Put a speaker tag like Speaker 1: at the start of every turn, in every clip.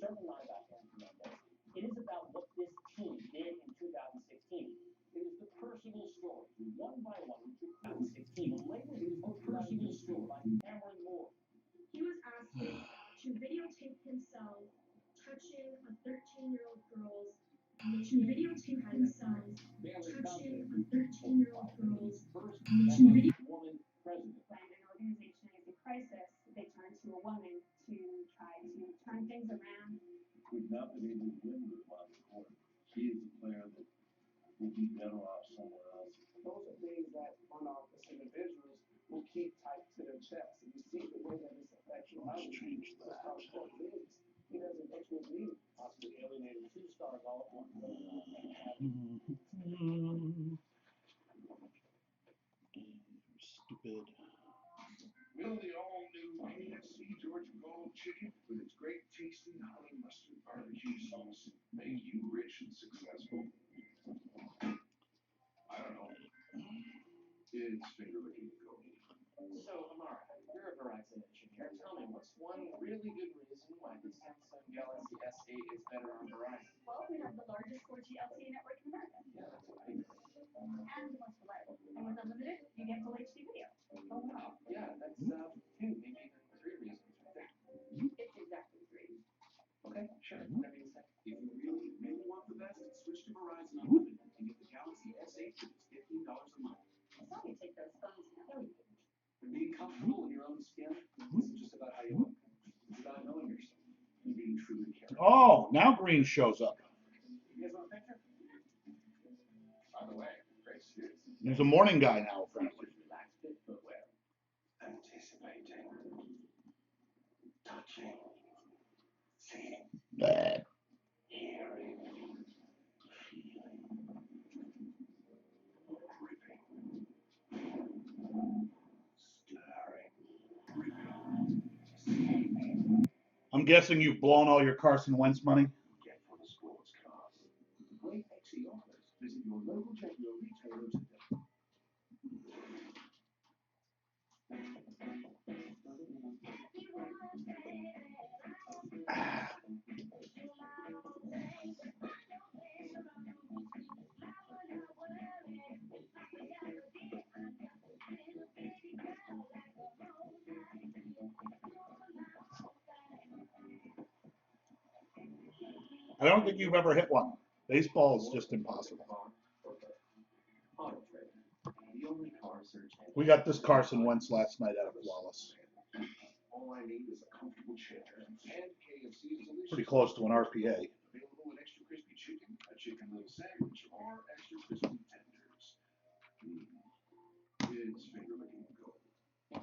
Speaker 1: certainly not about him, Mendes. It is about what this team did in 2016. It is the personal story, one by one, in 2016. Later, it is the personal story by Cameron Moore.
Speaker 2: He was asked to videotape himself touching a 13-year-old girl's to videotape himself touching a 13-year-old girl's
Speaker 1: first woman president.
Speaker 3: When an organization is in crisis, they turn to a woman to try to turn things around.
Speaker 4: We've not been able to win with him on the court. He is a player that will be better off somewhere else.
Speaker 5: Those are things that unofficial individuals will keep tight to their chest. And you see the way that this affects your
Speaker 6: Let's
Speaker 5: life.
Speaker 6: change that.
Speaker 5: How sport is. He doesn't get you a lead.
Speaker 1: Possibly alienated two-star golf.
Speaker 6: Stupid.
Speaker 4: Will the all-new KFC Georgia Gold Chicken with its great tasting honey mustard barbecue sauce make you rich and successful? I don't know. It's finger-licking gold.
Speaker 1: So, Amara, you're a Verizon engineer. Tell me, what's one really good reason why the Samsung Galaxy S8 is better on Verizon?
Speaker 3: Well, we have the largest 4G LTE network in America.
Speaker 1: Yeah, that's what I heard.
Speaker 3: And the most reliable. And with unlimited, you get full HD video.
Speaker 1: Oh, wow. Yeah, that's two, maybe even three reasons right there.
Speaker 3: It's exactly three.
Speaker 1: Okay, sure. Whatever you say.
Speaker 7: If you really, really want the best, switch to Verizon Unlimited and get the Galaxy S8 for just $15 a month.
Speaker 3: I saw you take those phones now. No, you didn't.
Speaker 7: And being comfortable in your own skin isn't just about how you look. It's about knowing yourself and being truly caring.
Speaker 6: Oh, now Green shows up.
Speaker 7: You guys want a picture?
Speaker 4: By the way, great suits.
Speaker 6: There's a morning guy now, apparently.
Speaker 1: Relaxed fit footwear.
Speaker 4: Anticipating. Touching. Seeing.
Speaker 6: Bad.
Speaker 4: Hearing. Feeling. Gripping. Stirring. Gripping.
Speaker 6: I'm guessing you've blown all your Carson Wentz money.
Speaker 4: Get for the sports cars.
Speaker 7: Great XE offers. Visit your local Jaguar retailer today.
Speaker 6: I don't think you've ever hit one. Baseball is just impossible.
Speaker 1: Auto trader. The only car search engine.
Speaker 6: We got this Carson Wentz last night out of Wallace.
Speaker 4: All I need is a comfortable chair. And KFC's delicious.
Speaker 6: Pretty close to an RPA.
Speaker 4: Available in extra crispy chicken, a chicken little sandwich, or extra crispy tenders. It's finger-licking gold.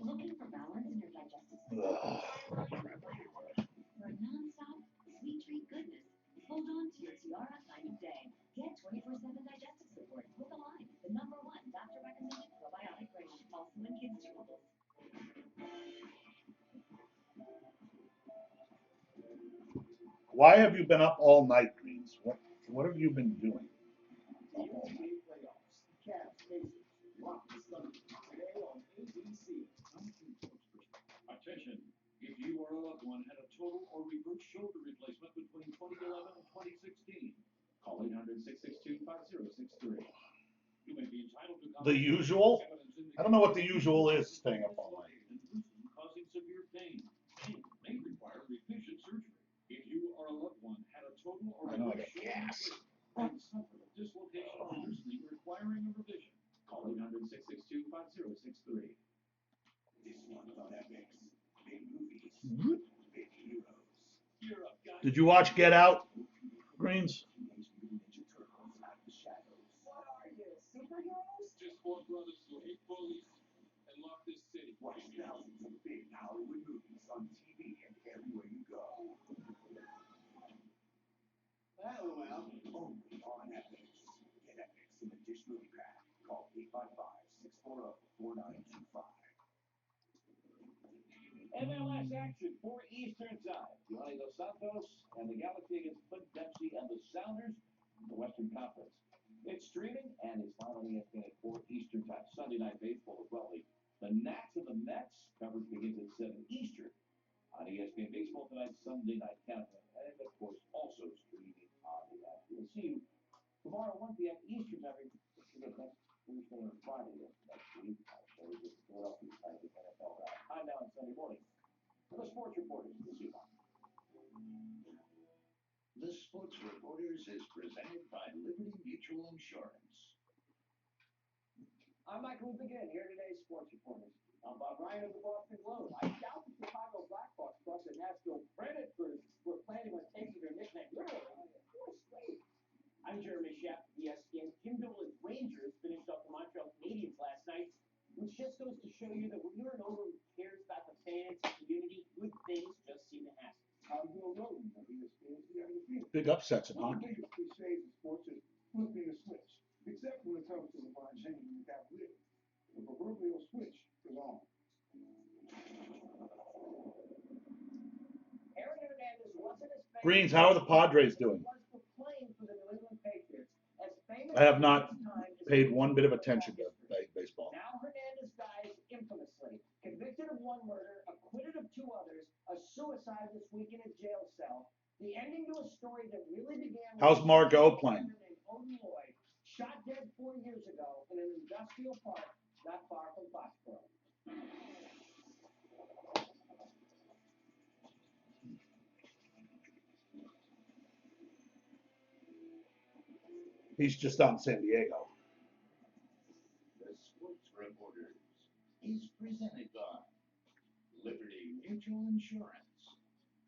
Speaker 3: Looking for balance in your digestive system?
Speaker 6: Ugh.
Speaker 3: For a non-stop, sweet treat goodness, hold on to your Tiara time of day. Get 24/7 digestive support with Align, the #1 doctor-recommended probiotic brand, also in kids' chewables.
Speaker 6: Why have you been up all night, Greens? What have you been doing?
Speaker 5: The NBA playoffs. Cavs, Pacers. Lock the Thunder. Today on ABC.
Speaker 8: Attention, if you or a loved one had a total or reverse shoulder replacement between 2011 and 2016, call 800-662-5063. You may be entitled to
Speaker 6: The usual? I don't know what the usual is, staying up all night.
Speaker 8: causing severe pain. Pain may require revision surgery. If you or a loved one had a total or
Speaker 6: I know I
Speaker 8: reverse
Speaker 6: got
Speaker 8: shoulder
Speaker 6: gas.
Speaker 8: replacement and suffered a dislocation or loosening requiring a revision, call 800-662-5063.
Speaker 7: This one about epics, big movies, big heroes.
Speaker 8: You're up, guys.
Speaker 6: Did you watch Get Out, Greens?
Speaker 7: Teenage Mutant Ninja Turtles out of the shadows.
Speaker 5: What are you, superheroes?
Speaker 8: Just four brothers who hate police and love this city.
Speaker 7: Watch thousands of big Hollywood movies on TV and everywhere you go.
Speaker 5: LOL.
Speaker 7: Only on Epics. Get Epics in the Dish Movie Pack. Call 855-640-4925.
Speaker 8: MLS action for Eastern Time. Giovanni Dos Santos and the Galaxy against Clint Dempsey and the Sounders in the Western Conference. It's streaming and is found on ESPN at 4 Eastern Time. Sunday Night Baseball as well. The Nats and the Mets coverage begins at 7 Eastern on ESPN Baseball tonight. Sunday Night countdown. And of course, also streaming on the app. We'll see you tomorrow, 1 p.m. Eastern time. Again, next Thursday and Friday of next week. Our show is with the Philadelphia Scientific NFL Draft. I'm now on Sunday morning for the Sports Reporters. We'll see you tomorrow.
Speaker 4: The Sports Reporters is presented by Liberty Mutual Insurance.
Speaker 1: I'm Michael Begin, here today's Sports Reporters. I'm Bob Ryan of the Boston Globe. I doubt the Chicago Blackhawks got the national credit for planning on taking their nickname literally. Four straight. I'm Jeremy Schaff of ESPN. Jim Dolan's Rangers finished off the Montreal Canadiens last night, which just goes to show you that when you're an owner who cares about the fans and community, good things just seem to happen.
Speaker 4: I'm Bill Roden of ESPN's The Undefeated.
Speaker 6: Big upsets in
Speaker 4: One of the
Speaker 6: hockey.
Speaker 4: biggest cliches in sports is flipping a switch, except when it comes to LeBron James and the Cavaliers. The proverbial switch is on.
Speaker 1: Aaron Hernandez wasn't as famous
Speaker 6: Greens, how are the Padres doing?
Speaker 1: as he was for playing for the New England Patriots. As famous
Speaker 6: I have not
Speaker 1: at the time as
Speaker 6: paid
Speaker 1: he
Speaker 6: one
Speaker 1: was
Speaker 6: bit of
Speaker 1: in
Speaker 6: attention to
Speaker 1: history.
Speaker 6: baseball.
Speaker 1: Now Hernandez dies infamously, convicted of one murder, acquitted of two others, a suicide this week in a jail cell. The ending to a story that really began with
Speaker 6: How's
Speaker 1: a
Speaker 6: Margot
Speaker 1: named
Speaker 6: playing?
Speaker 1: Odin Lloyd, shot dead 4 years ago in an industrial park not far from Foxborough.
Speaker 6: He's just out in San Diego.
Speaker 4: The Sports Reporters is presented by Liberty Mutual Insurance.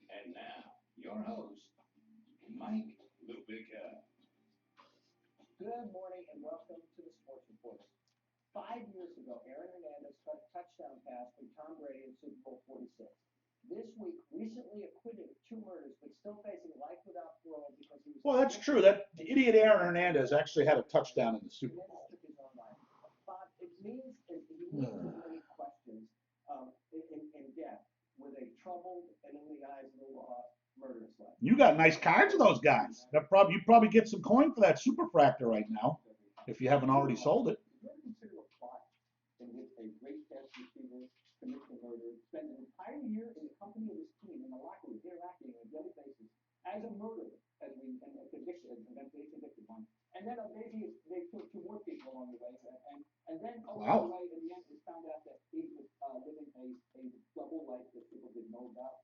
Speaker 4: And now, your host, Mike Lupica.
Speaker 1: Good morning and welcome to the Sports Reporter. 5 years ago, Aaron Hernandez caught a touchdown pass from Tom Brady in Super Bowl 46. This week, recently acquitted of two murders, but still facing life without parole because he was.
Speaker 6: Well, that's true. That idiot Aaron Hernandez actually had a touchdown in the Super Bowl.
Speaker 1: Took his own life. Bob, it means he leaves as many questions in death with a troubled and in the eyes of the law murderous life.
Speaker 6: You got nice cards of those guys. You probably get some coin for that superfractor right now, if you haven't already sold it.
Speaker 1: Did you ever consider a plot in which a great pass receiver commits a murder, spends an entire year in the company of his team in the locker room, interacting on a daily basis as a murderer, and eventually convicted one, and then maybe they killed two more people along the way, and then
Speaker 6: Wow.
Speaker 1: right in the end, it's found out that he was living a double life that people didn't know about.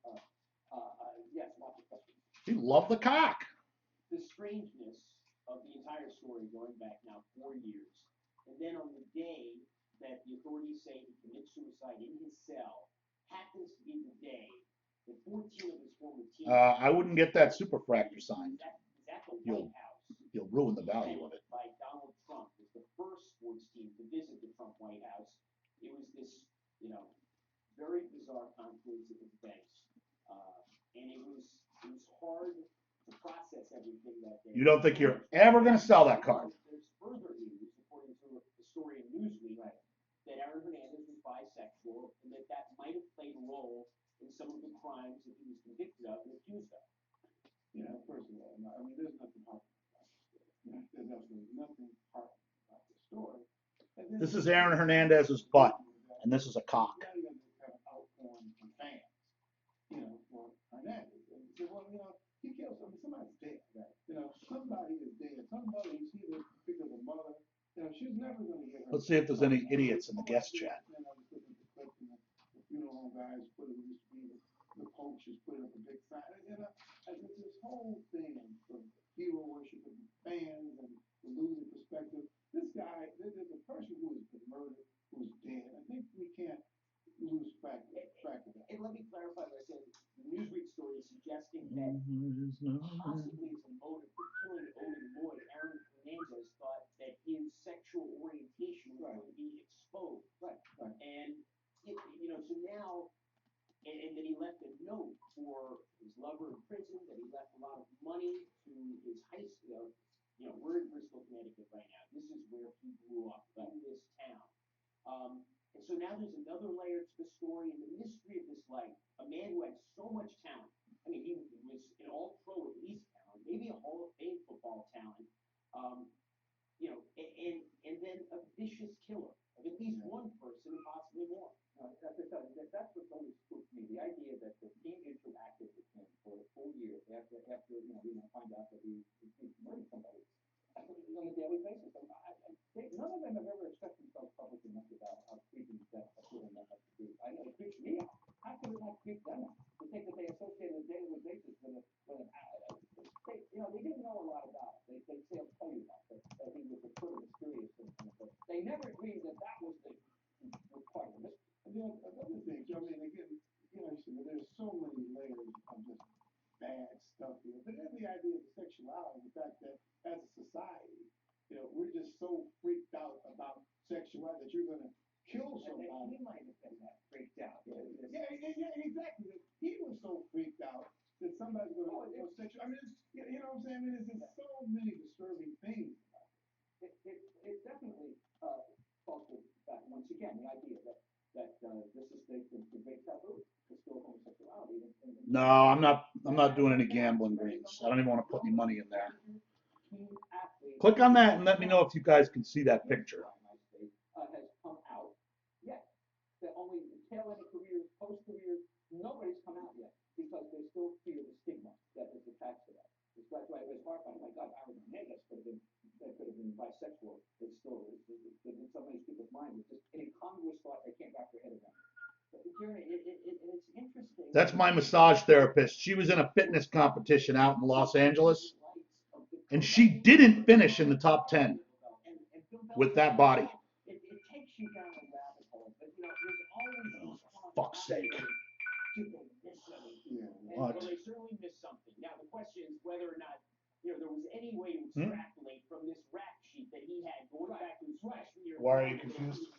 Speaker 1: Yes, lots of questions.
Speaker 6: He loved the cock.
Speaker 1: The strangeness of the entire story going back now 4 years, and then on the day that the authorities say he commits suicide in his cell, happens to be the day that 14 of his former teammates.
Speaker 6: I wouldn't get that superfractor signed.
Speaker 1: Is at the
Speaker 6: You'll-
Speaker 1: White House.
Speaker 6: You'll ruin the value of it.
Speaker 1: By Donald Trump. It was the first sports team to visit the Trump White House. It was this, very bizarre confluence of events. And it was hard to process everything that day.
Speaker 6: You don't think you're ever going to sell that card?
Speaker 1: There's further news, according to the story in Newsweek, that Aaron Hernandez was bisexual and that might have played a role in some of the crimes that he was convicted of and accused of.
Speaker 4: First of all, I mean, there's nothing hard about the story. There's absolutely nothing hard about the story.
Speaker 6: This is Aaron Hernandez's butt, and this is a cock.
Speaker 4: Now you have an outpouring from fans, for Hernandez. And you say, well, he killed somebody's dead. Right? Somebody is dead. Somebody is either because of mother. She's never going to get her.
Speaker 6: Let's see if there's any idiots in the guest chat.
Speaker 4: I was looking at the clip, the funeral home guys put it, used to be the Pope just put up a big sign. This whole thing of hero worship and fans and losing perspective. This guy, there's a person who has been murdered, who's dead. I think we can't lose track of that.
Speaker 1: And let me clarify what I said. The Newsweek story is suggesting that possibly as a motive for killing Odin Lloyd, Aaron Hernandez thought that his sexual orientation was going to be exposed. Right. And, so now, and that he left a note for his lover in prison, that he left a lot of money to his high school. We're in Bristol, Connecticut right now. This is where he grew up, in this town. And so now there's another layer to the story and the mystery of this life. A man who had so much talent. I mean, he was an all-pro at least talent, maybe a Hall of Fame football talent. And then a vicious killer of at least one person and possibly more.
Speaker 7: That's what always spooked me. The idea that the team interacted with him for a full
Speaker 1: years after find out that he murdered somebody. On a daily basis. None of them have ever expressed themselves publicly much about how creepy that feeling that must be. I know it creeps me out. How could it not creep them out? To think that they associate on a daily basis with they didn't know a lot about it. They say, I'll tell you about it, that he was a sort of mysterious thing. But they never agreed that was part of the mystery.
Speaker 4: Other things, again, there's so many layers of just bad stuff here. But then the idea of sexuality, the fact that as a society, we're just so freaked out about sexuality that you're going to kill somebody.
Speaker 1: He might have been that freaked out.
Speaker 4: Yeah, exactly. He was so freaked out that somebody's going to go sexual. You know what I'm saying? There's just so many disturbing things.
Speaker 1: It definitely falls back once again the idea that this is the great taboo to still homosexuality.
Speaker 6: No, I'm not doing any gambling greens. I don't even want to put any money in there. Click on that and let me know if you guys can see that picture.
Speaker 1: Has come out yet. The only tail end of careers, post careers, nobody's come out yet because they still feel the stigma that is attached to that. That's why it was horrifying. Oh my God, Aaron Hernandez could have been bisexual. It's still in so many people's minds. It's just an incongruous thought they can't wrap their head around. But Jeremy, it's interesting.
Speaker 6: That's my massage therapist. She was in a fitness competition out in Los Angeles, and she didn't finish in the top 10 with that body.
Speaker 1: It takes you down a rabbit hole, but there's always
Speaker 6: Fuck's sake.
Speaker 1: Did they miss anything?
Speaker 6: What?
Speaker 1: Well, they certainly missed something. Now the question is whether or not there was any way to extrapolate from this rap sheet that he had going back to his freshman year.
Speaker 6: Why are you confused?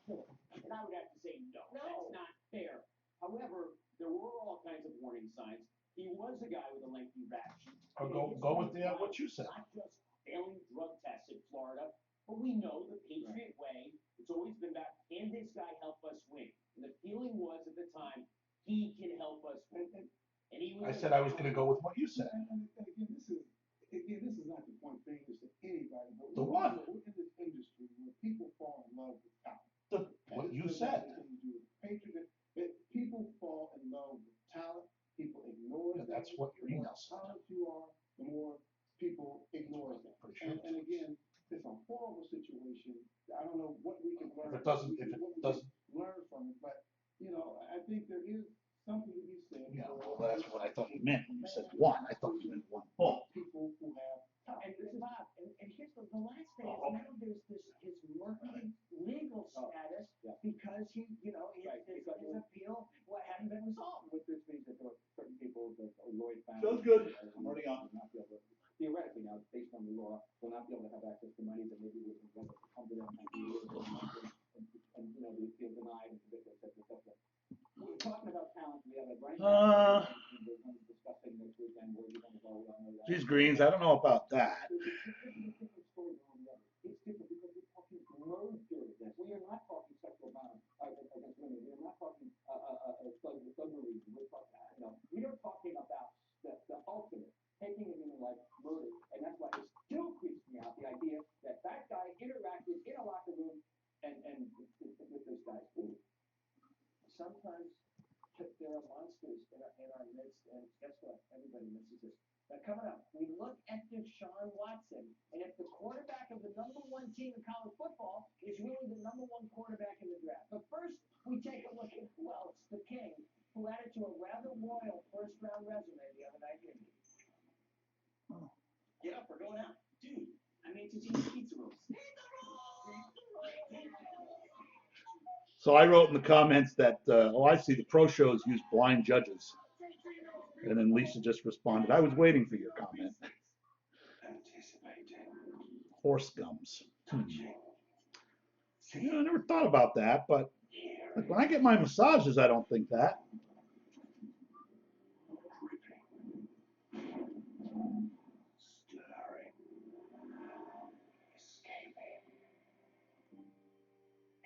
Speaker 1: And I would have to say no. That's not fair. However, there were all kinds of warning signs. He was a guy with a lengthy rap sheet.
Speaker 6: Go with what you said.
Speaker 1: Not just failing drug tests in Florida, but we know the Patriot way. It's always been about, can this guy help us win? And the feeling was at the time, he can help us win. And he was.
Speaker 6: I said I was going to go with what you said.
Speaker 4: And again, this is not to point fingers to anybody, but
Speaker 6: The what?
Speaker 4: We're in this industry where people fall in love with talent.
Speaker 6: What you said.
Speaker 4: Patriot, people fall in love with talent. People ignore that.
Speaker 6: That's what your email said.
Speaker 4: The talented you are, the more people ignore that. And again, it's a horrible situation. I don't know what we can learn.
Speaker 6: If it doesn't
Speaker 4: learn from it, but I think there is something to be said.
Speaker 6: Yeah, well, that's what I thought you meant when you said one. I thought you meant one. Oh.
Speaker 4: People who have
Speaker 1: And Bob, and here's the last thing is now there's his murky legal status because he, his appeal hadn't been resolved.
Speaker 4: What this means that there are certain people that Lloyd found.
Speaker 6: Sounds good. I'm already on.
Speaker 1: Theoretically now, based on the law, will not be able to have access to money that maybe would have come to them and the appeal denied and et cetera. We're talking about talent. We have a running discussing next weekend where we're going to go.
Speaker 6: Geez, Greens, I don't know about that.
Speaker 1: It's different because we're talking murder. We are not talking sexual violence against women. We are not talking thuggery. We are talking about the ultimate, taking a human life, murder. And that's why it still creeps me out, the idea that guy interacted in a locker room and with this guy's food. Sometimes there are monsters in our midst, and guess what? Everybody misses this. Now, coming up, we look at Deshaun Watson, and if the quarterback of the number one team in college football is really the number one quarterback in the draft. But first, we take a look at who else, the King, who added to a rather royal first-round resume the other night in Indy. Get up, we're going out. Dude, I made Totino's pizza rolls.
Speaker 6: So I wrote in the comments that, I see the pro shows use blind judges. And then Lisa just responded, I was waiting for your comment. Horse gums. I never thought about that, but like, when I get my massages, I don't think that.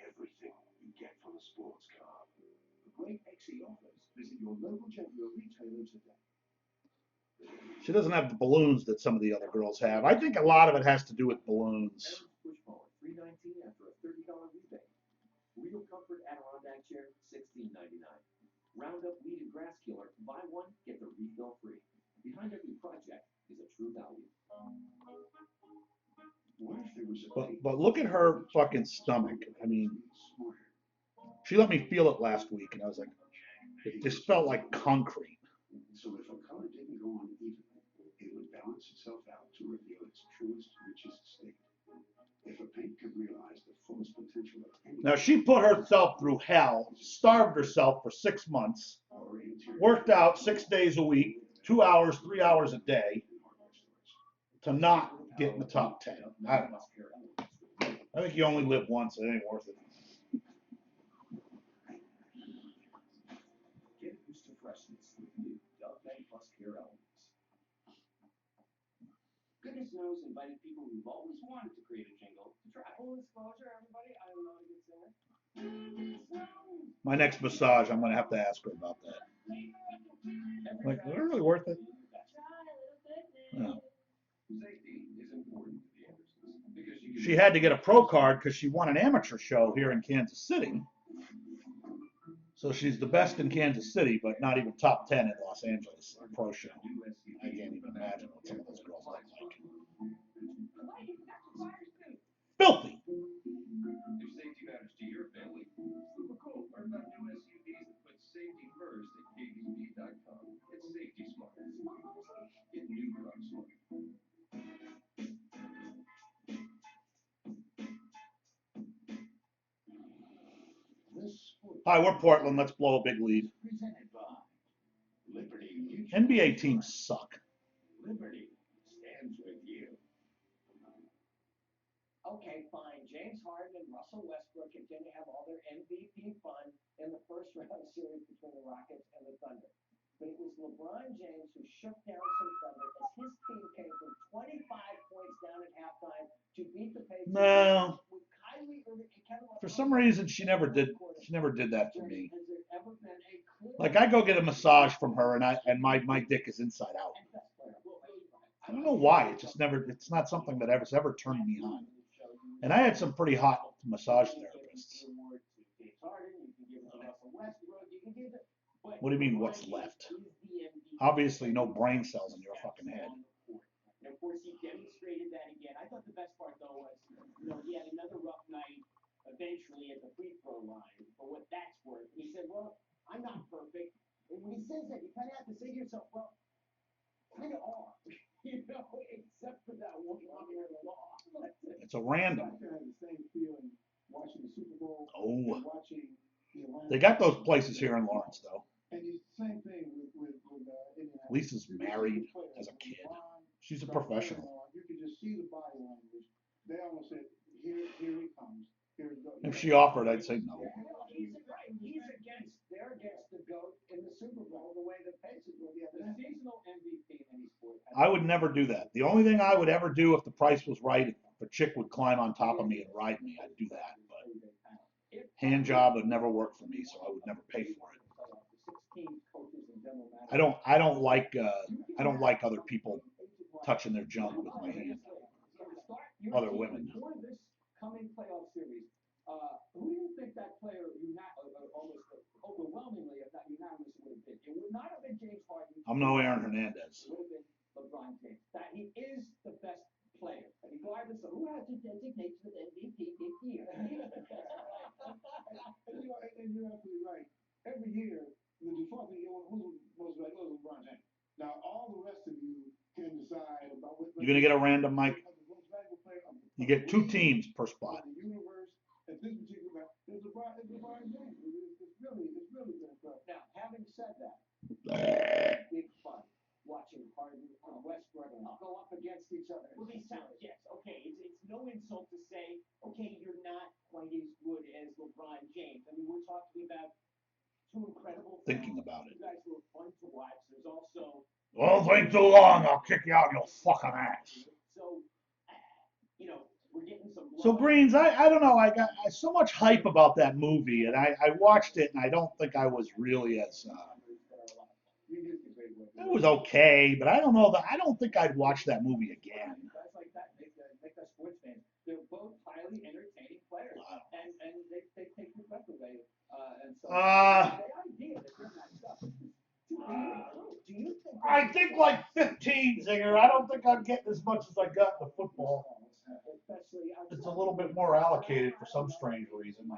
Speaker 7: Everything you get from a sports car. For great XE offers, visit your local Jaguar retailer today.
Speaker 6: She doesn't have the balloons that some of the other girls have. I think a lot of it has to do with balloons.
Speaker 9: Push forward, $319 after a $30 rebate. Real Comfort Adirondack chair, $16.99. Roundup weed and grass killer, buy one, get the refill free. Behind
Speaker 6: But look at her fucking stomach. I mean, she let me feel it last week, and I was like, it just felt like concrete.
Speaker 7: So if a color didn't go on evenly, it would balance itself out to reveal its truest, richest state. If a paint could realize the fullest potential of any.
Speaker 6: Now she put herself through hell, starved herself for 6 months, worked out 6 days a week, 2 hours, 3 hours a day, to not get in the top 10. I don't know. I think you only live once. It ain't worth it.
Speaker 8: Get used to freshness with new Dove Men Plus Care elements. Goodness Knows invited people who've always wanted to create a jingle to try.
Speaker 5: Full disclosure, everybody, I am not a good singer.
Speaker 6: My next massage, I'm gonna have to ask her about that. Like, is it really worth it? No.
Speaker 7: Safety is important to the Andersons because you
Speaker 6: She had to get a pro card because she won an amateur show here in Kansas City. So she's the best in Kansas City, but not even top 10 in Los Angeles, a pro show. I can't even imagine what some of those girls look like. Filthy.
Speaker 7: If safety matters to your family, super cool. Learn about new SUVs that put safety first at KBB.com. It's safety smart. Get new car smart.
Speaker 6: Hi, we're Portland. Let's blow a big lead.
Speaker 8: Presented by Liberty Mutual.
Speaker 6: NBA teams suck.
Speaker 8: Liberty stands with you.
Speaker 1: Okay, fine. James Harden and Russell Westbrook continue to have all their MVP fun in the first round series between the Rockets and the Thunder. But it was LeBron James who shook down some Thunder as his team came from 25 points down at halftime to beat the Pacers.
Speaker 6: No.
Speaker 1: With Kyrie Irving and Kevin Love.
Speaker 6: For some reason, she never did that for me.
Speaker 1: Has there ever been a clear
Speaker 6: Like, I go get a massage from her, and my dick is inside out. I don't know why. It's not something that has ever turned me on. And I had some pretty hot massage therapists. What do you mean, what's left? Obviously, no brain cells in your fucking head.
Speaker 1: And of course, he demonstrated that again. I thought the best part, though, was, he had another rough night eventually at the free throw line, for what that's worth. He said, well, I'm not perfect. And when he says that, you kind of have to say to yourself, well, kind of are. Except for that one line of law.
Speaker 6: It's a random.
Speaker 4: I had the same feeling watching the Super Bowl.
Speaker 6: Oh.
Speaker 4: And watching the Atlanta.
Speaker 6: They got those places here in Lawrence, though.
Speaker 4: And the same thing with Indianapolis.
Speaker 6: Lisa's married as a kid. She's a professional.
Speaker 4: You can just see the body language. They almost said, here he comes. Here he goes.
Speaker 6: If she offered, I'd say no.
Speaker 1: They're against the GOAT in the Super Bowl the way the Pacers will be. The seasonal MVP in any sport.
Speaker 6: I would never do that. The only thing I would ever do if the price was right, if a chick would climb on top of me and ride me, I'd do that. But hand job would never work for me, so I would never pay for it. I don't like other people touching their junk with my hand. Other women.
Speaker 1: Before this coming playoff series, who do you think that player almost overwhelmingly, if not unanimously, would have been? It would not have been James Harden.
Speaker 6: I'm no Aaron Hernandez.
Speaker 1: It would have been LeBron James. That he is the best player, regardless of who has the designation of MVP this year.
Speaker 4: And you're absolutely right. Every year, the default thing, who was like, oh, LeBron James. Now, all the rest of you can decide about what.
Speaker 6: You're gonna get a random, Mike. You get 2 teams per spot.
Speaker 4: The universe at this particular time is LeBron James. It's really been fun.
Speaker 1: Now, having said that, big fun watching Harden and Westbrook go up against each other. Well, they sound, yes, okay. It's no insult to say, okay, you're not quite as good as LeBron James. I mean, we're talking about 2 incredible.
Speaker 6: Thinking about it.
Speaker 1: You guys were fun to watch. There's also.
Speaker 6: Don't think too long. I'll kick you out in your fucking ass.
Speaker 1: So, we're getting some.
Speaker 6: So Greens, I don't know. I got so much hype about that movie, and I watched it, and I don't think I was really as. It was okay, but I don't know that. I don't think I'd watch that movie again.
Speaker 1: Guys like that make us sports fans. They're both highly entertaining players, and they take your breath away. And so the idea that they're matched up. Do you think?
Speaker 6: I think like 15, Zinger. I don't think I'm getting as much as I got in the football.
Speaker 1: Especially
Speaker 5: actually,
Speaker 6: it's a little bit more allocated for some strange reason.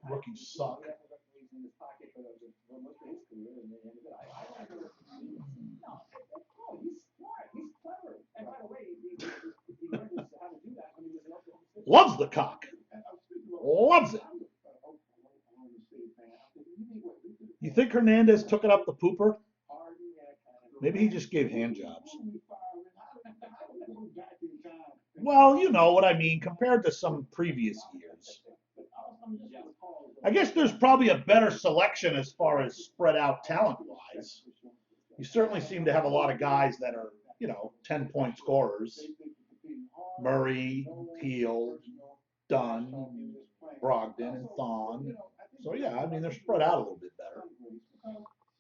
Speaker 6: Rookies suck.
Speaker 5: in his pocket for most of his career, and then ended it. I don't know. No, he's smart. He's clever. And by the way, he learned how to do that when he was in Oklahoma City.
Speaker 6: Loves the cock. Loves it. You think Hernandez took it up the pooper? Maybe he just gave hand jobs. Well, you know what I mean, compared to some previous years. I guess there's probably a better selection as far as spread out talent-wise. You certainly seem to have a lot of guys that are, 10-point scorers. Murray, Peel, Dunn, Brogdon, and Thon. So, yeah, I mean, they're spread out a little bit better.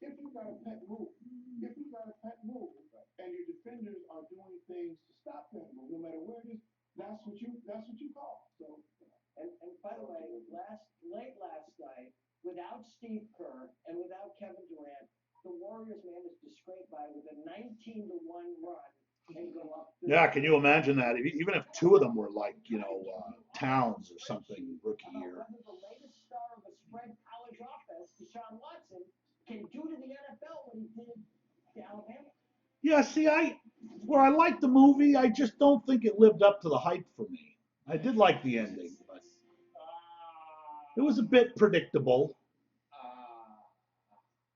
Speaker 4: If you got a pet move, and your defenders are doing things to stop that move, no matter where it is, that's what you call. So,
Speaker 1: and by the way, late last night, without Steve Kerr and without Kevin Durant, the Warriors managed to scrape by with a 19-1 run and go up.
Speaker 6: Yeah, can you imagine that? Even if two of them were like, Towns or something rookie year.
Speaker 1: The latest star of a spread college offense, Deshaun Watson, can do to the NFL what he did to Alabama.
Speaker 6: Yeah, see, where I liked the movie, I just don't think it lived up to the hype for me. I did like the ending, but it was a bit predictable.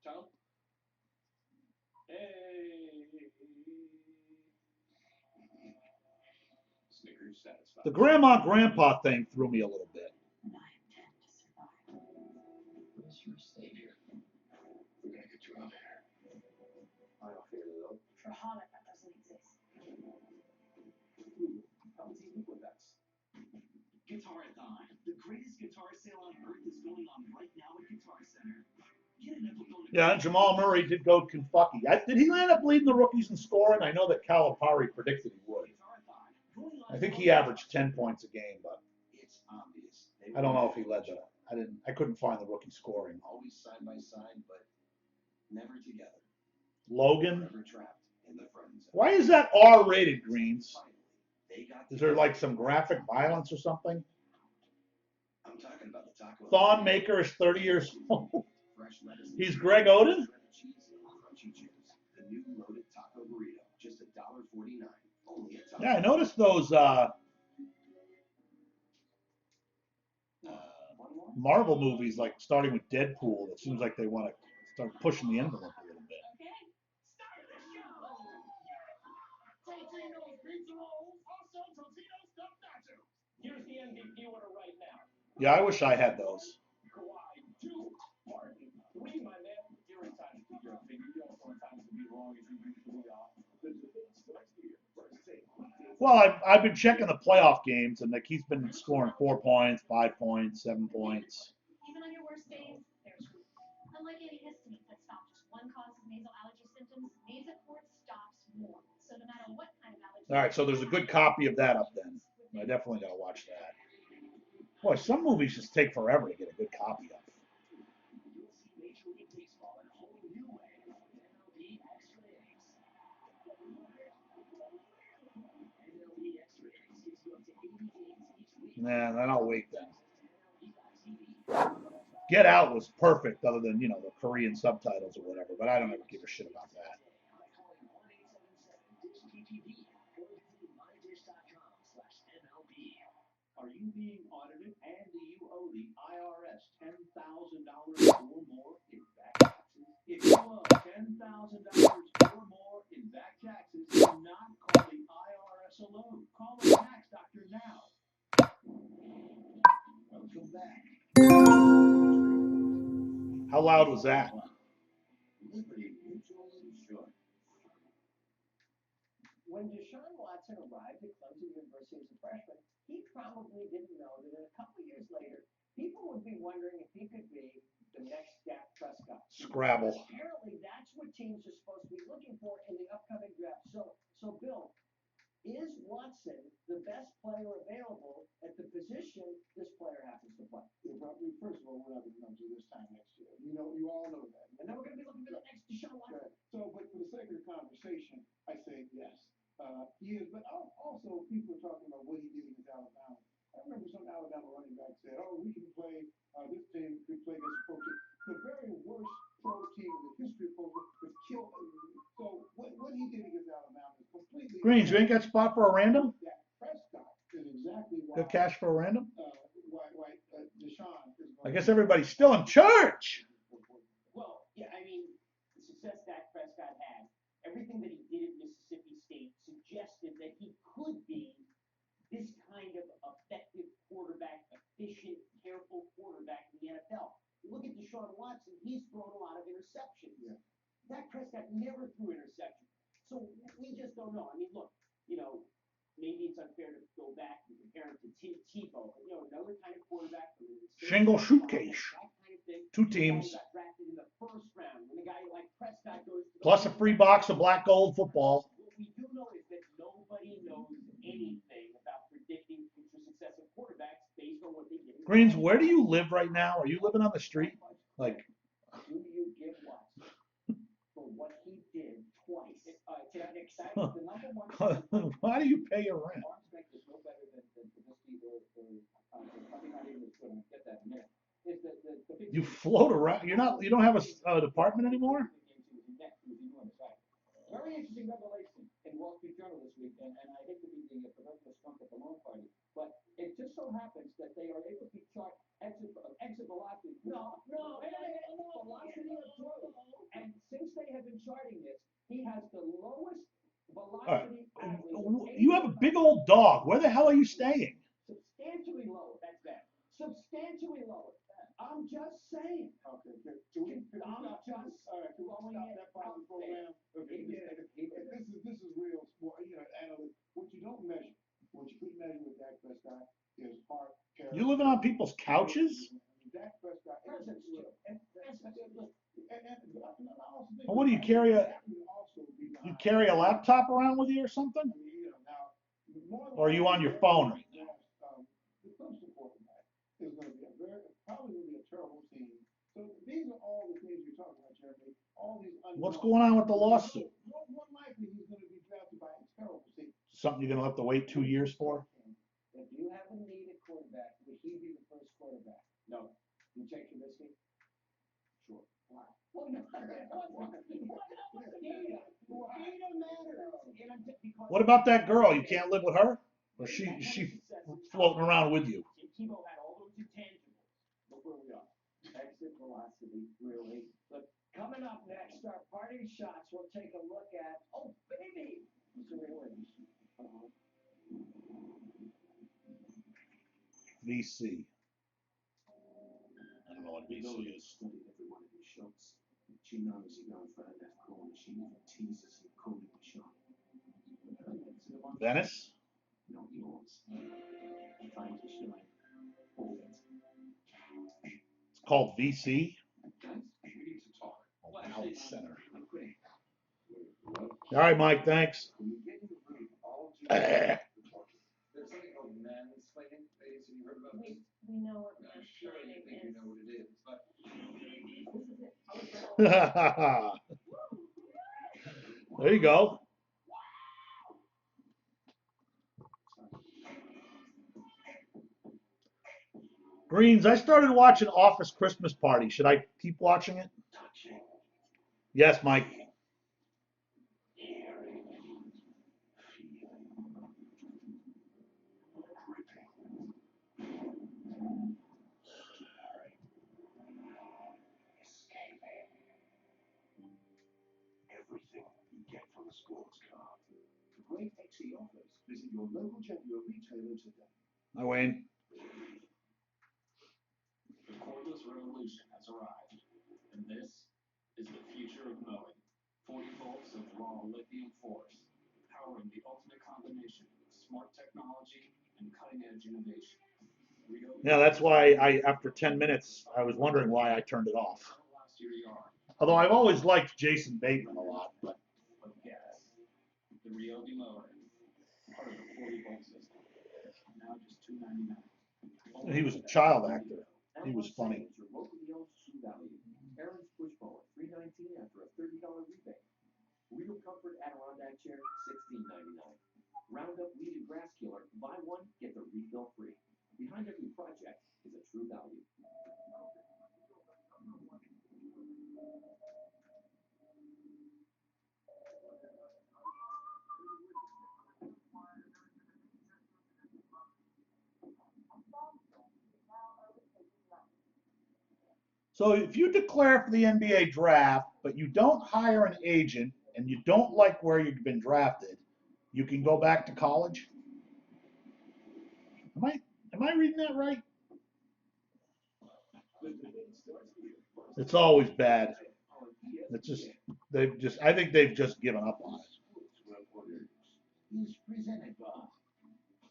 Speaker 8: Tom? Hey. Snickers satisfied.
Speaker 6: The grandma-grandpa thing threw me a little bit.
Speaker 3: And I intend to survive.
Speaker 7: Where's your savior? We're gonna get you out of here. I don't fear it though.
Speaker 2: For Hanukkah doesn't exist.
Speaker 7: How is he with us? Guitar-a-thon. The greatest guitar sale on earth is going on right now at Guitar Center. Get an Epiphone.
Speaker 6: Yeah, Jamal Murray did go to Kentucky. Did he end up leading the rookies in scoring? I know that Calipari predicted he would. I think he averaged 10 points a game, but
Speaker 7: It's obvious.
Speaker 6: I don't know if he led the. I couldn't find the rookie scoring.
Speaker 7: Always side by side, but never together.
Speaker 6: Logan.
Speaker 7: Never trapped in the friend zone.
Speaker 6: Why is that R-rated, Greens?
Speaker 7: They got
Speaker 6: Is there like some graphic violence or something?
Speaker 7: I'm talking about the taco.
Speaker 6: Thon Maker is 30 years old.
Speaker 7: Fresh lettuce.
Speaker 6: He's Greg Oden?
Speaker 7: Shredded cheese and crunchy chips. The new loaded taco burrito, just $1.49. Only at Taco.
Speaker 6: Yeah, I noticed those Marvel movies, like starting with Deadpool. It seems like they want to start pushing the envelope a little bit.
Speaker 3: Okay, start the show.
Speaker 1: Totino's pizza rolls, also Totino's stuffed nachos. Here's the MVP order right now.
Speaker 6: Yeah, I wish I had those.
Speaker 1: Kawhi, 2, Harden, 3, my man. You're entitled to your opinion. You also entitled to be wrong as you usually are. The debate starts here. First take.
Speaker 6: Well, I've been checking the playoff games, and like he's been scoring 4 points, 5 points, 7 points.
Speaker 3: Even on your worst days, there's room. Unlike antihistamines that stop just one cause of nasal allergy symptoms, Nasoport stops more. So no matter what kind of allergy.
Speaker 6: All right, so there's a good copy of that up then. I definitely got to watch that. Boy, some movies just take forever to get a good copy of.
Speaker 7: You'll see Major League Baseball in a whole new way with MLB Extra Innings. MLB Extra Innings gives you up to 80 games each week.
Speaker 6: Nah, then I'll wait then. Get Out was perfect, other than the Korean subtitles or whatever. But I don't ever give a shit about that.
Speaker 8: Are you being audited and do you owe the IRS $10,000 or more in back taxes? If you owe $10,000 or more in back taxes, do not call the IRS alone. Call a tax doctor now. Welcome back.
Speaker 6: How loud was that?
Speaker 8: Liberty Mutual Insurance.
Speaker 1: When Deshaun Watson arrived at Clemson University as a freshman, he probably didn't know that in a couple years later, people would be wondering if he could be the next Dak Prescott.
Speaker 6: Scrabble.
Speaker 1: Apparently, that's what teams are supposed to be looking for in the upcoming draft. So Bill, is Watson the best player available at the position this player happens to play?
Speaker 4: First of all, we're not going to come to this time next year. You all know that.
Speaker 1: And then we're going to be looking for the next Deshaun Watson.
Speaker 4: Right. So, but for the sake of the conversation, I say yes. years, but also people are talking about what he did against Alabama. I remember some Alabama running back said, "Oh, we can play this team could play this pro team." The very worst pro team in the history of pro was killed. So what he did against Alabama is completely.
Speaker 6: Greens, you ain't got spot for a random?
Speaker 4: That Prescott is exactly why.
Speaker 6: Got cash for a random?
Speaker 4: Why Deshaun is.
Speaker 6: I guess everybody's still in church.
Speaker 1: Well, yeah, I mean, the success Dak Prescott had, everything that he did at Mississippi State suggested that he could be this kind of effective quarterback, efficient, careful quarterback in the NFL. You look at Deshaun Watson, he's thrown a lot of interceptions.
Speaker 4: Yeah.
Speaker 1: Dak Prescott never threw interceptions. So we just don't know. I mean, look, maybe it's unfair to go back and compare him to Tim Tebow, but another kind of quarterback.
Speaker 6: Shingle Suitcase.
Speaker 1: That kind of thing.
Speaker 6: 2 teams.
Speaker 1: Got drafted in the first round. When a guy like Prescott goes to
Speaker 6: Plus a free box of black gold football.
Speaker 1: What we do know is that nobody knows anything about predicting future success of quarterbacks based on what they did.
Speaker 6: Greens, where do you live right now? Are you living on the street? Like,
Speaker 5: Do you give Watson for what he did twice? To that extent, the number one.
Speaker 6: why do you pay your rent?
Speaker 5: Arm strength is no better than Trubisky or probably not even as good. I'll get that in a minute. Is the big
Speaker 6: You float around. You don't have a department anymore?
Speaker 5: Very interesting revelation in Wall Street Journal this week, and I hate to be the proverbial skunk at the lawn party, but it just so happens that they are able to chart exit velocity. Velocity of throw. And since they have been charting this, he has the lowest velocity average.
Speaker 6: You have a big old dog. Where the hell are you staying?
Speaker 5: Substantially lower. That's bad. Substantially lower. I'm just saying.
Speaker 4: Okay. Can we stop that part of the program? Okay. This is real sport. Analyst. What you don't measure, what you couldn't measure with Dak Prescott is heart.
Speaker 6: You living on people's couches?
Speaker 4: Dak Prescott.
Speaker 6: Well, what do you carry you carry a laptop around with you or something? Or are you on your phone right now?
Speaker 4: The Clemson quarterback is going to be probably going to be a terrible team. So these are all the things you're talking about, Jeremy. All these.
Speaker 6: What's going on with the lawsuit?
Speaker 4: More likely he's going to be drafted by a terrible team.
Speaker 6: Something you're going to have to wait 2 years for?
Speaker 5: If you have a needed quarterback, would he be the first quarterback? No. You take Trubisky? Sure. Why? Well, no.
Speaker 6: What about that girl? You can't live with her? Or she floating around with you?
Speaker 1: Tebow had all those intangibles. Look where we are.
Speaker 5: Exit velocity, really. But coming up next, our parting shots, we'll take a look at, oh, baby! Missouri wins.
Speaker 6: VC. I don't know what VC is.
Speaker 9: Studied every one of his shots. She knows he goes for her left corner. She even teases him calling the shot.
Speaker 6: Venice?
Speaker 9: Not yours. Trying to shine. All it.
Speaker 6: It's called VC.
Speaker 9: Guys, we need to talk.
Speaker 6: Valley Center.
Speaker 9: I'm quitting.
Speaker 6: All right, Mike, thanks.
Speaker 9: When you get in the room, all you
Speaker 6: Eh.
Speaker 9: There's something called mansplaining. Ladies, have you heard about this?
Speaker 2: We know what
Speaker 9: I'm sure you think you know what it is, but
Speaker 6: There you go. Greens, I started watching Office Christmas Party. Should I keep watching it? Yes, Mike.
Speaker 9: everything you get from a sports car. For great XE offers, visit your local Jaguar retailer today.
Speaker 6: Hi, Wayne.
Speaker 10: The cordless revolution has arrived, and this is the future of mowing. 40 volts of raw lithium force, powering the ultimate combination of smart technology and cutting-edge innovation.
Speaker 6: Yeah, that's why after 10 minutes, I was wondering why I turned it off.
Speaker 10: Last year yard,
Speaker 6: Although I've always liked Jason Bateman a lot, but
Speaker 10: guess the Ryobi mower, part of the 40 volt system, now just $299.
Speaker 6: he was a child actor. He was funny.
Speaker 5: Your locally owned Sioux Valley. Aaron's push mower, $319 after a $30 rebate.
Speaker 7: Real Comfort Adirondack chair, $16.99. Roundup Weed and Grass Killer, buy one, get the refill free. Behind every project is a true value.
Speaker 6: So if you declare for the NBA draft, but you don't hire an agent and you don't like where you've been drafted, you can go back to college? Am I reading that right? It's always bad. It's just I think they've just given up on it.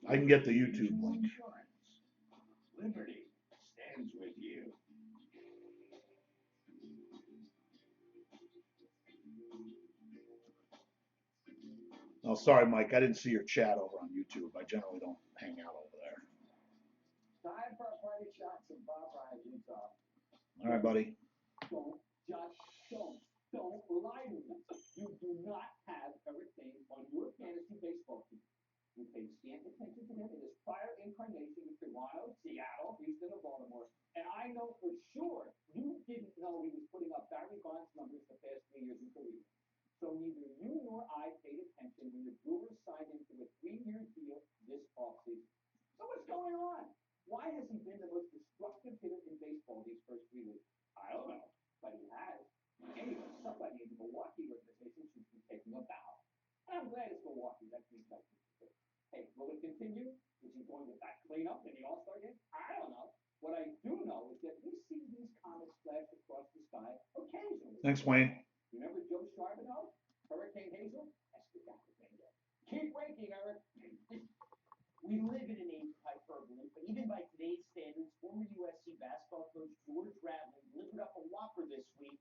Speaker 6: I can get the YouTube link.
Speaker 9: Liberty stands with you.
Speaker 6: Oh, sorry, Mike. I didn't see your chat over on YouTube. I generally don't hang out over there.
Speaker 5: Time for a party shots and Bob Ryan, Utah.
Speaker 6: All right, buddy.
Speaker 1: Don't lie to me. You do not have Eric Thames on your fantasy baseball team. You paid scant attention to him in his prior incarnation with Toronto, Seattle, Houston, and Baltimore. And I know for sure you didn't know he was putting up Barry Bonds numbers the past 3 years in career. So neither you nor I paid attention when the Brewers signed him to a 3-year deal this offseason. So what's going on? Why has he been the most destructive hitter in baseball these first 3 weeks? I don't know, but he has. Anyway, somebody in the Milwaukee organization should be taking a bow. And I'm glad it's Milwaukee. That means nothing. Hey, will it continue? Is he going to back clean up in the All-Star game? I don't know. What I do know is that we see these comets flash across the sky occasionally.
Speaker 6: Thanks, Wayne.
Speaker 1: Remember Joe Charbonneau? Hurricane Hazel? That's the guy. Keep ranking, Eric. We live in an age of hyperbole, but even by today's standards, former USC basketball coach George Radley delivered up a whopper this week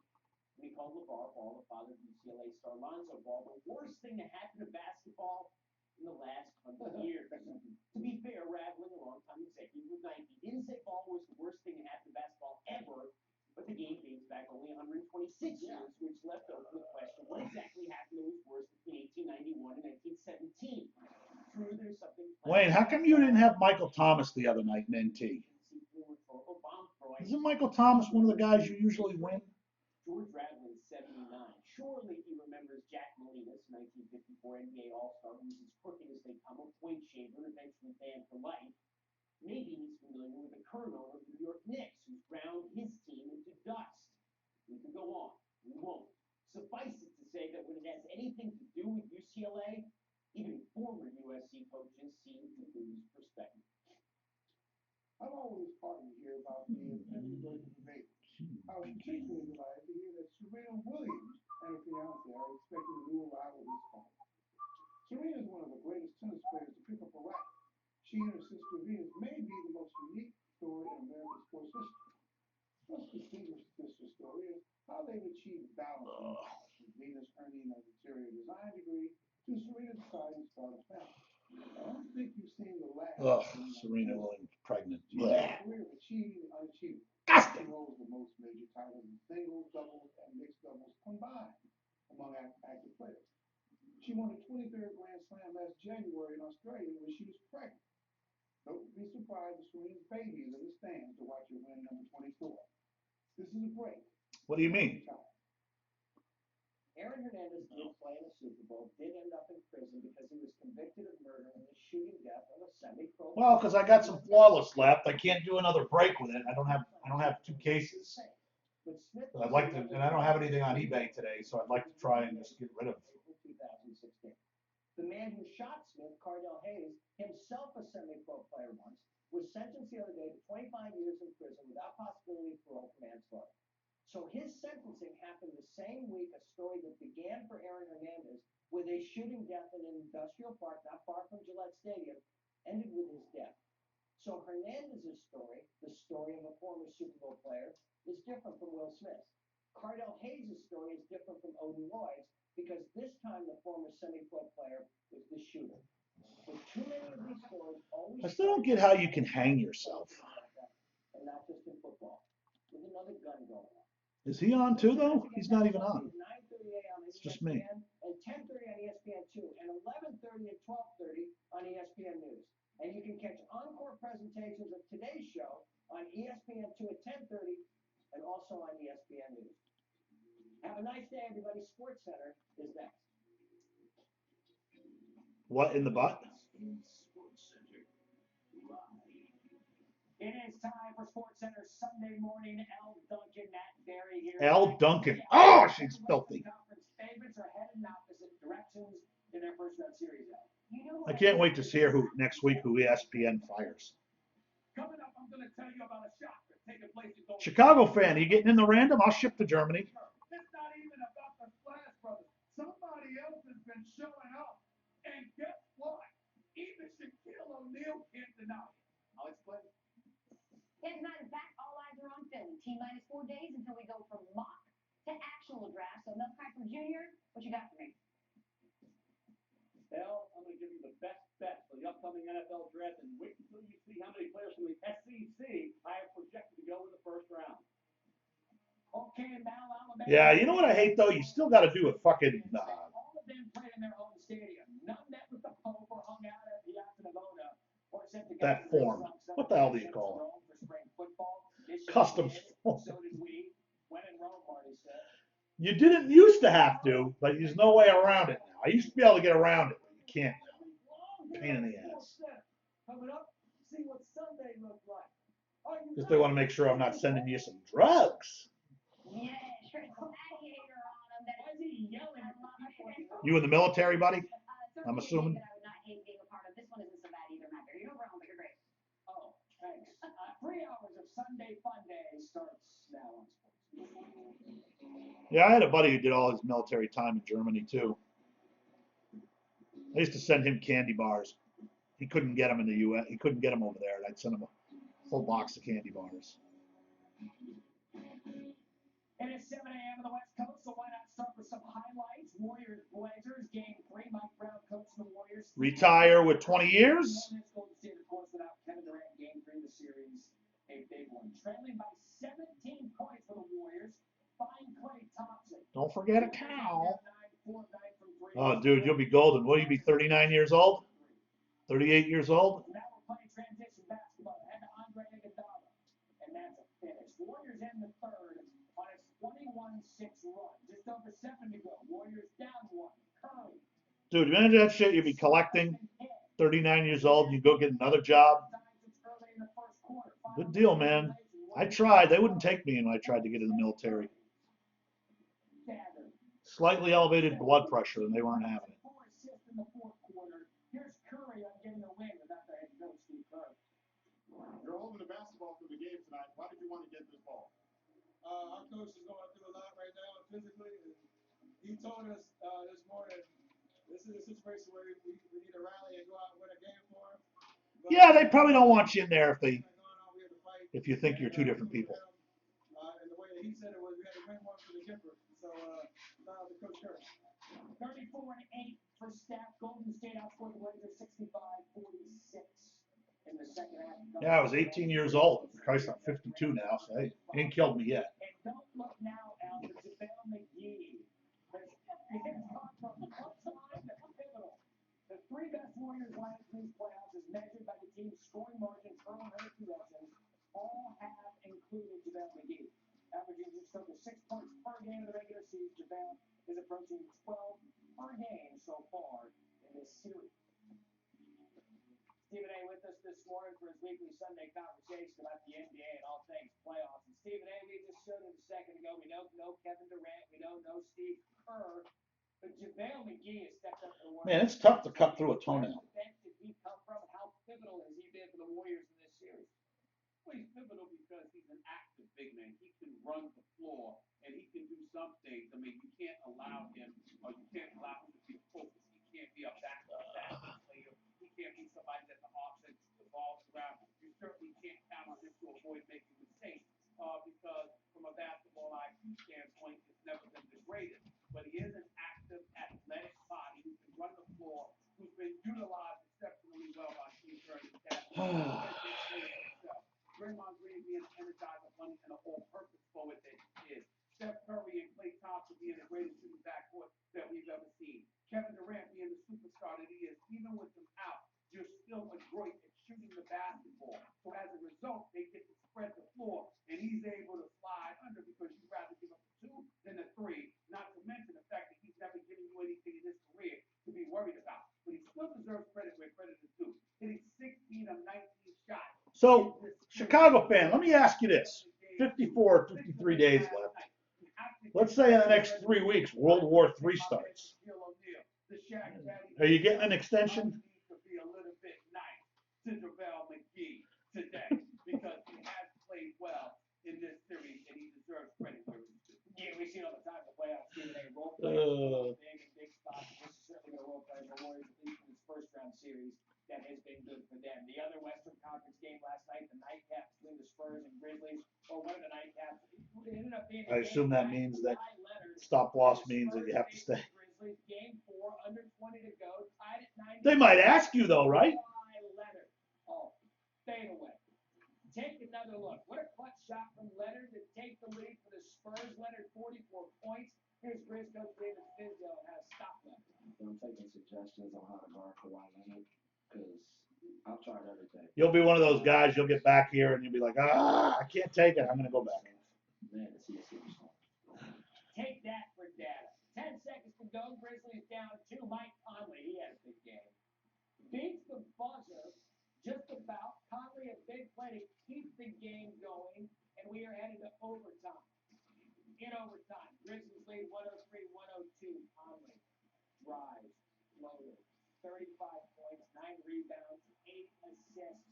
Speaker 1: when he called LeVar Ball, the father of UCLA star Lonzo Ball, the worst thing to happen to basketball in the last 100 years. To be fair, Radley, a longtime executive with Nike, didn't say Ball was the worst thing to happen to basketball ever, but the game dates back only 126 years, which left open the question, what exactly happened that was worse between 1891 and 1917? True, there's something...
Speaker 6: Wayne, how come you didn't have Michael Thomas the other night in NT? Isn't Michael Thomas one of the guys you usually win?
Speaker 1: George Radley is 79. Surely he remembers Jack Molinas, 1954 NBA All-Star, who was as crooked as they come, a point shaver, eventually banned for life. Maybe he's familiar with the current owner of the New York Knicks, who's ground his team into dust. We could go on. We won't. Suffice it to say that when it has anything to do with UCLA, even former USC coaches seem to lose perspective.
Speaker 4: I'm always heartened to hear about the Pittsburgh debate. I was particularly delighted to hear that Serena Williams and her fiance are expecting a new arrival this fall. Serena is one of the greatest tennis players to pick up a racket. She and her sister Venus may be the most unique story in American sports history. What's distinguished sister story is how they've achieved balance in life, with Venus earning an interior design degree to Serena deciding to start a family. I don't think you've seen the last.
Speaker 6: Serena Williams pregnant.
Speaker 4: Yeah. Career of achieving the unachievable. She holds the most major titles in singles, doubles, and mixed doubles combined among active players. She won the 23rd Grand Slam last January in Australia when she was pregnant. Don't be surprised if Serena's baby is in the stands to watch her win number 24. This is a break.
Speaker 6: What do you mean?
Speaker 1: Aaron Hernandez did play in the Super Bowl, did end up in prison because he was convicted of murder and the shooting death of a semi-pro.
Speaker 6: Well, because I got some flawless left. I can't do another break with it. I don't have 2 cases. But I'd like to, and I don't have anything on eBay today, so I'd like to try and just get rid of.
Speaker 1: 2016. The man who shot Smith, Cardell Hayes, himself a semi-pro player once, was sentenced the other day to 25 years in prison without possibility of parole for manslaughter. So his sentencing happened the same week a story that began for Aaron Hernandez with a shooting death in an industrial park not far from Gillette Stadium, ended with his death. So Hernandez's story, the story of a former Super Bowl player, is different from Will Smith's. Cardell Hayes' story is different from Odin Lloyd's because this time the former semi-pro player was the shooter. But too many of these stories always...
Speaker 6: I still don't get how you can hang yourself.
Speaker 1: And not just in football. With another gun going on.
Speaker 6: Is he on too, though? He's not even on. It's just me.
Speaker 1: As 2 and 11:30 and 12:30 on ESPN News. And you can catch encore presentations of today's show on ESPN2 at 10:30 and also on ESPN News. Have a nice day, everybody. Sports Center is next.
Speaker 6: What in the butt?
Speaker 1: It is time for Sports Center Sunday morning. L. Duncan, Matt Berry here.
Speaker 6: L. Duncan. Oh, she's filthy.
Speaker 1: Conference favorites are headed in opposite directions in their first round series.
Speaker 6: I can't wait to see her next week who ESPN fires.
Speaker 8: Coming up, I'm going to tell you about a shock that's taking place in Golden
Speaker 6: Chicago fan, are you getting in the random? I'll ship to Germany.
Speaker 8: It's not even about the Splash Brothers. Somebody else has been showing up. And guess what? Even Shaquille O'Neal can't deny it. I'll explain.
Speaker 3: Yeah, tonight is back. All eyes are on Philly. T-minus 4 days until we go from mock to actual draft. So, Mel Kiper Jr., what you got for me?
Speaker 8: Well, I'm going to give you the best bet for the upcoming NFL draft, and wait until you see how many players from the SEC I have projected to go in the first round.
Speaker 1: Okay, Mal, Alabama.
Speaker 6: Yeah, you know what I hate though? You still got to do a fucking.
Speaker 1: All of them played in their own stadium. None met with the Pope or hung out at Piazza Navona or sent together.
Speaker 6: That form. What the hell do you call it? Customs form.
Speaker 1: So did we. When in Rome, Marty said.
Speaker 6: You didn't used to have to, but there's no way around it now. I used to be able to get around it, but you can't now. Pain in the ass.
Speaker 1: Coming up, see what Sunday looks like.
Speaker 6: Because they want to make sure I'm not sending you some drugs.
Speaker 3: Yeah, sure. Gladiator on him. That is he yelling.
Speaker 6: You in the military, buddy? I'm assuming.
Speaker 3: That I would not hate being a part of. This one isn't so bad either, Matt. You're no wrong, but you're great.
Speaker 1: Oh, thanks. 3 hours of Sunday Fun Day starts now on Sports.
Speaker 6: Yeah, I had a buddy who did all his military time in Germany too. I used to send him candy bars. He couldn't get them in the U.S. He couldn't get them over there, and I'd send him a full box of candy bars.
Speaker 1: It is 7 a.m. on the West Coast, so why not start with some highlights? Warriors Blazers game 3. Mike Brown coached the Warriors.
Speaker 6: Retire with 20 years.
Speaker 1: Golden State, of course, without Kevin Durant, game 3 of the series, a big one. Trailing by 17 points for the Warriors. Find Klay Thompson.
Speaker 6: Don't forget a cow. Oh, dude, you'll be golden. Will you be 39 years old? 38 years old?
Speaker 1: Now we're playing transition basketball. Head to Andre Iguodala. And that's a finish. Warriors end the third on its 21-6 run. Just over 7 to go. Warriors down 1. Curry.
Speaker 6: Dude, imagine that shit you'd be collecting. 39 years old, you go get another job. Good deal, man. I tried. They wouldn't take me when I tried to get in the military. Slightly elevated blood pressure, and they weren't having it.
Speaker 1: Here's Curry on getting a win without the head coach, Steve Kerr.
Speaker 9: You're holding the basketball for the game tonight. Why did you want to get this ball?
Speaker 5: Our coach is going through a lot right now physically. And he told us this morning, this is a situation where we need to rally and go out and win a game for him. But
Speaker 6: Yeah, they probably don't want you in there if you think you're two different people.
Speaker 5: And the way that he said it was, we had to win one for the Gipper. So, shout out to Coach Kerr.
Speaker 1: 34-8 for Steph. Golden State outscored the Blazers 65-46 in the second half.
Speaker 6: Yeah, I was 18 years old. Christ, I'm 52 now, so hey, he ain't killed me yet.
Speaker 1: And don't look now, Al, for JaVale McGee. It's gone from punchline to pivotal. The 3 best Warriors last week's playoffs is measured by the team's scoring margin per 100 possessions. All have included JaVale McGee. Averaging just over 6 points per game in the regular season, JaVale is approaching 12 per game so far in this series. Stephen A. with us this morning for his weekly Sunday conversation about the NBA and all things playoffs. And Stephen A., we just showed it a second ago. We know no Kevin Durant. We know no Steve Kerr. But JaVale McGee has stepped up to the Warriors.
Speaker 6: Man, it's tough to cut through a toenail.
Speaker 1: Where did he come from, and how pivotal has he been for the Warriors in this series?
Speaker 8: Well, he's pivotal because he's an active big man. He can run the floor, and he can do some things. I mean, you can't allow him, or you can't allow him to be focused. He can't be a back-to-back player. He can't be somebody that the offense revolves around. You certainly can't count on him to avoid making mistakes because from a basketball IQ standpoint, it's never been degraded. But he is an active, athletic body who can run the floor, who's been utilized exceptionally well by Steve Kerr and his staff. Draymond Green being an energizer bunny and an all-purpose forward that he is. Steph Curry and Klay Thompson being the greatest shooting backcourt that we've ever seen. Kevin Durant being the
Speaker 6: So, Chicago fan, let me ask you this. 54, 53 days left. Let's say in the next 3 weeks, World War III starts. Are you getting an extension?
Speaker 1: Because he has played well in this series and he deserves credit where it's due. Yeah, we see it all the time in the playoffs. Stephen A. Role players, big spots. This is certainly a role player for the Warriors, at least in this first round series. That has been good for them. The other Western Conference game last night, the nightcap between the Spurs and Grizzlies, or one of the nightcaps, it ended up being.
Speaker 6: I assume that means that stop loss means that you have to stay.
Speaker 1: Grizzlies, game 4, under 20 to go, tied at 9.
Speaker 6: They might ask you though, right?
Speaker 1: Oh, fade away. Take another look. What a clutch shot from Leonard to take the lead for the Spurs. Leonard 44 points. Here's Grizz coach David Fizdale and how to stop them.
Speaker 5: I'm taking suggestions on how to guard Kawhi Leonard because I've tried everything.
Speaker 6: You'll be one of those guys, you'll get back here and you'll be like, I can't take it. I'm going to go back.
Speaker 5: Man, is he a superstar.
Speaker 1: Take that for data. 10 seconds to go. Grizzlies down 2. Mike Conley, he had a big game. Beats the buzzer just about. Conley a big play to keep the game going, and we are headed to overtime. In overtime, Grizzlies lead 103-102. Conley drives, loaded, 35 points, 9 rebounds, 8 assists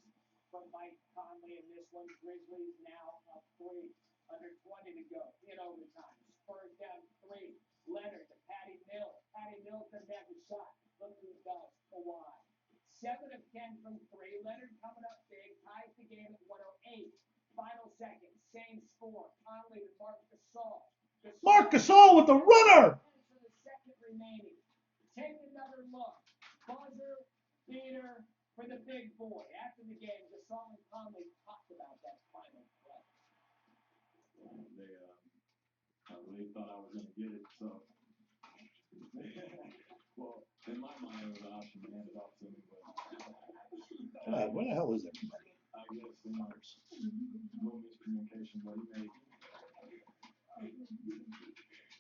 Speaker 1: from Mike Conley in this one. Grizzlies now up 3, under 20 to go. In overtime, Spurs down 3. Leonard to Patty Mills. Patty Mills doesn't have a shot. Look who does. Kawhi. 7 of 10 from 3. Leonard coming up big, ties the game at 108. Final seconds, same score. Conley to Marc Gasol.
Speaker 6: Marc Gasol with the runner.
Speaker 1: For the second remaining. Take another look. Buzzer beater for the big boy. After the game, Gasol and Conley talked about that final play.
Speaker 10: I really thought I was going to get it, so. Well, in my mind, it was an option to hand it off to me, but.
Speaker 6: God, where the hell is everybody?
Speaker 10: I guess, no miscommunication, but he made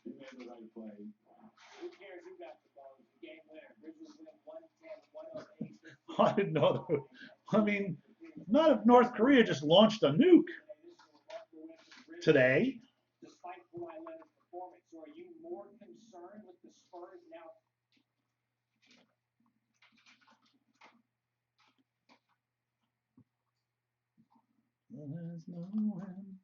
Speaker 10: the right play.
Speaker 1: Who cares who got the ball? It's a game winner. Grizzlies win 110-108.
Speaker 6: I didn't know that. I mean, not if North Korea just launched a nuke today.
Speaker 1: Despite Kawhi Leonard's performance, so are you more concerned with the Spurs now?
Speaker 6: There's no end.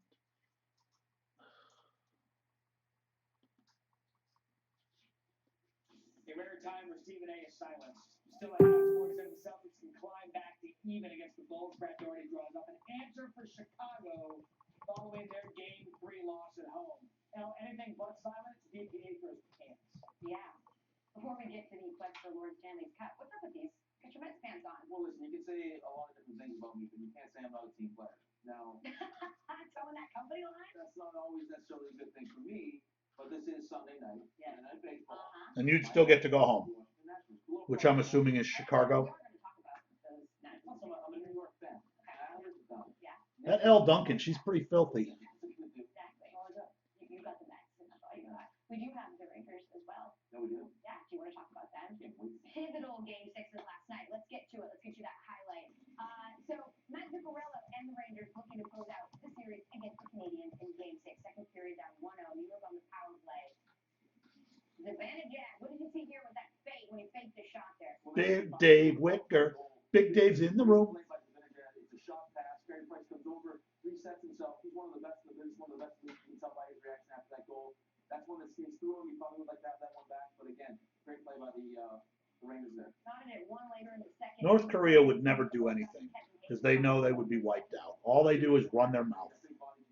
Speaker 1: In winter time where Stephen A. is silenced. Still ahead on sports, and the Celtics can climb back to even against the Bulls. Brad Doherty draws up an answer for Chicago following their Game 3 loss at home. Now, anything but silence, DPA throws pants.
Speaker 3: Yeah. Before we get to the quest for Lord Stanley's Cup, what's up with these? Get your Mets fans on.
Speaker 5: Well, listen, you can say a lot of different things about me, but you can't say I'm not a team player. Now,
Speaker 3: Towing that company line?
Speaker 5: that's not always necessarily a good thing for me, but this is Sunday night,
Speaker 3: Yeah.
Speaker 5: and I'm baseball.
Speaker 6: And you'd still get to go home, which I'm assuming is Chicago.
Speaker 3: We are going to talk about those Nats.
Speaker 5: Also, I'm a New York fan.
Speaker 3: Yeah.
Speaker 6: That Elle Duncan, she's pretty filthy.
Speaker 3: Exactly. You got the Mets, and that's all you got. We do have the Rangers as well.
Speaker 5: No, we do.
Speaker 3: Yeah. Do you want to talk about that?
Speaker 5: Can't wait.
Speaker 3: Pivotal game 6s last night. Let's get to it. Let's get you that highlight. So Matt Zuccarello and the Rangers looking to close out the series against the Canadians in game 6. Second period down 1-0. New York on the power play. Zibanejad, what did you see here with that fake when he faked the shot there?
Speaker 6: Big Dave Wicker. Big Dave's in the room.
Speaker 5: It's a shot pass. Carey Price comes over, resets himself. He's one of the best in the business, one of the best in the league. You can tell by his reaction after that goal. That's one that skates through him. He probably would like to have that one back. But again, great play by the Rangers there.
Speaker 3: Knotted at 1 later in the second.
Speaker 6: North Korea would never do anything because they know they would be wiped out. All they do is run their mouth.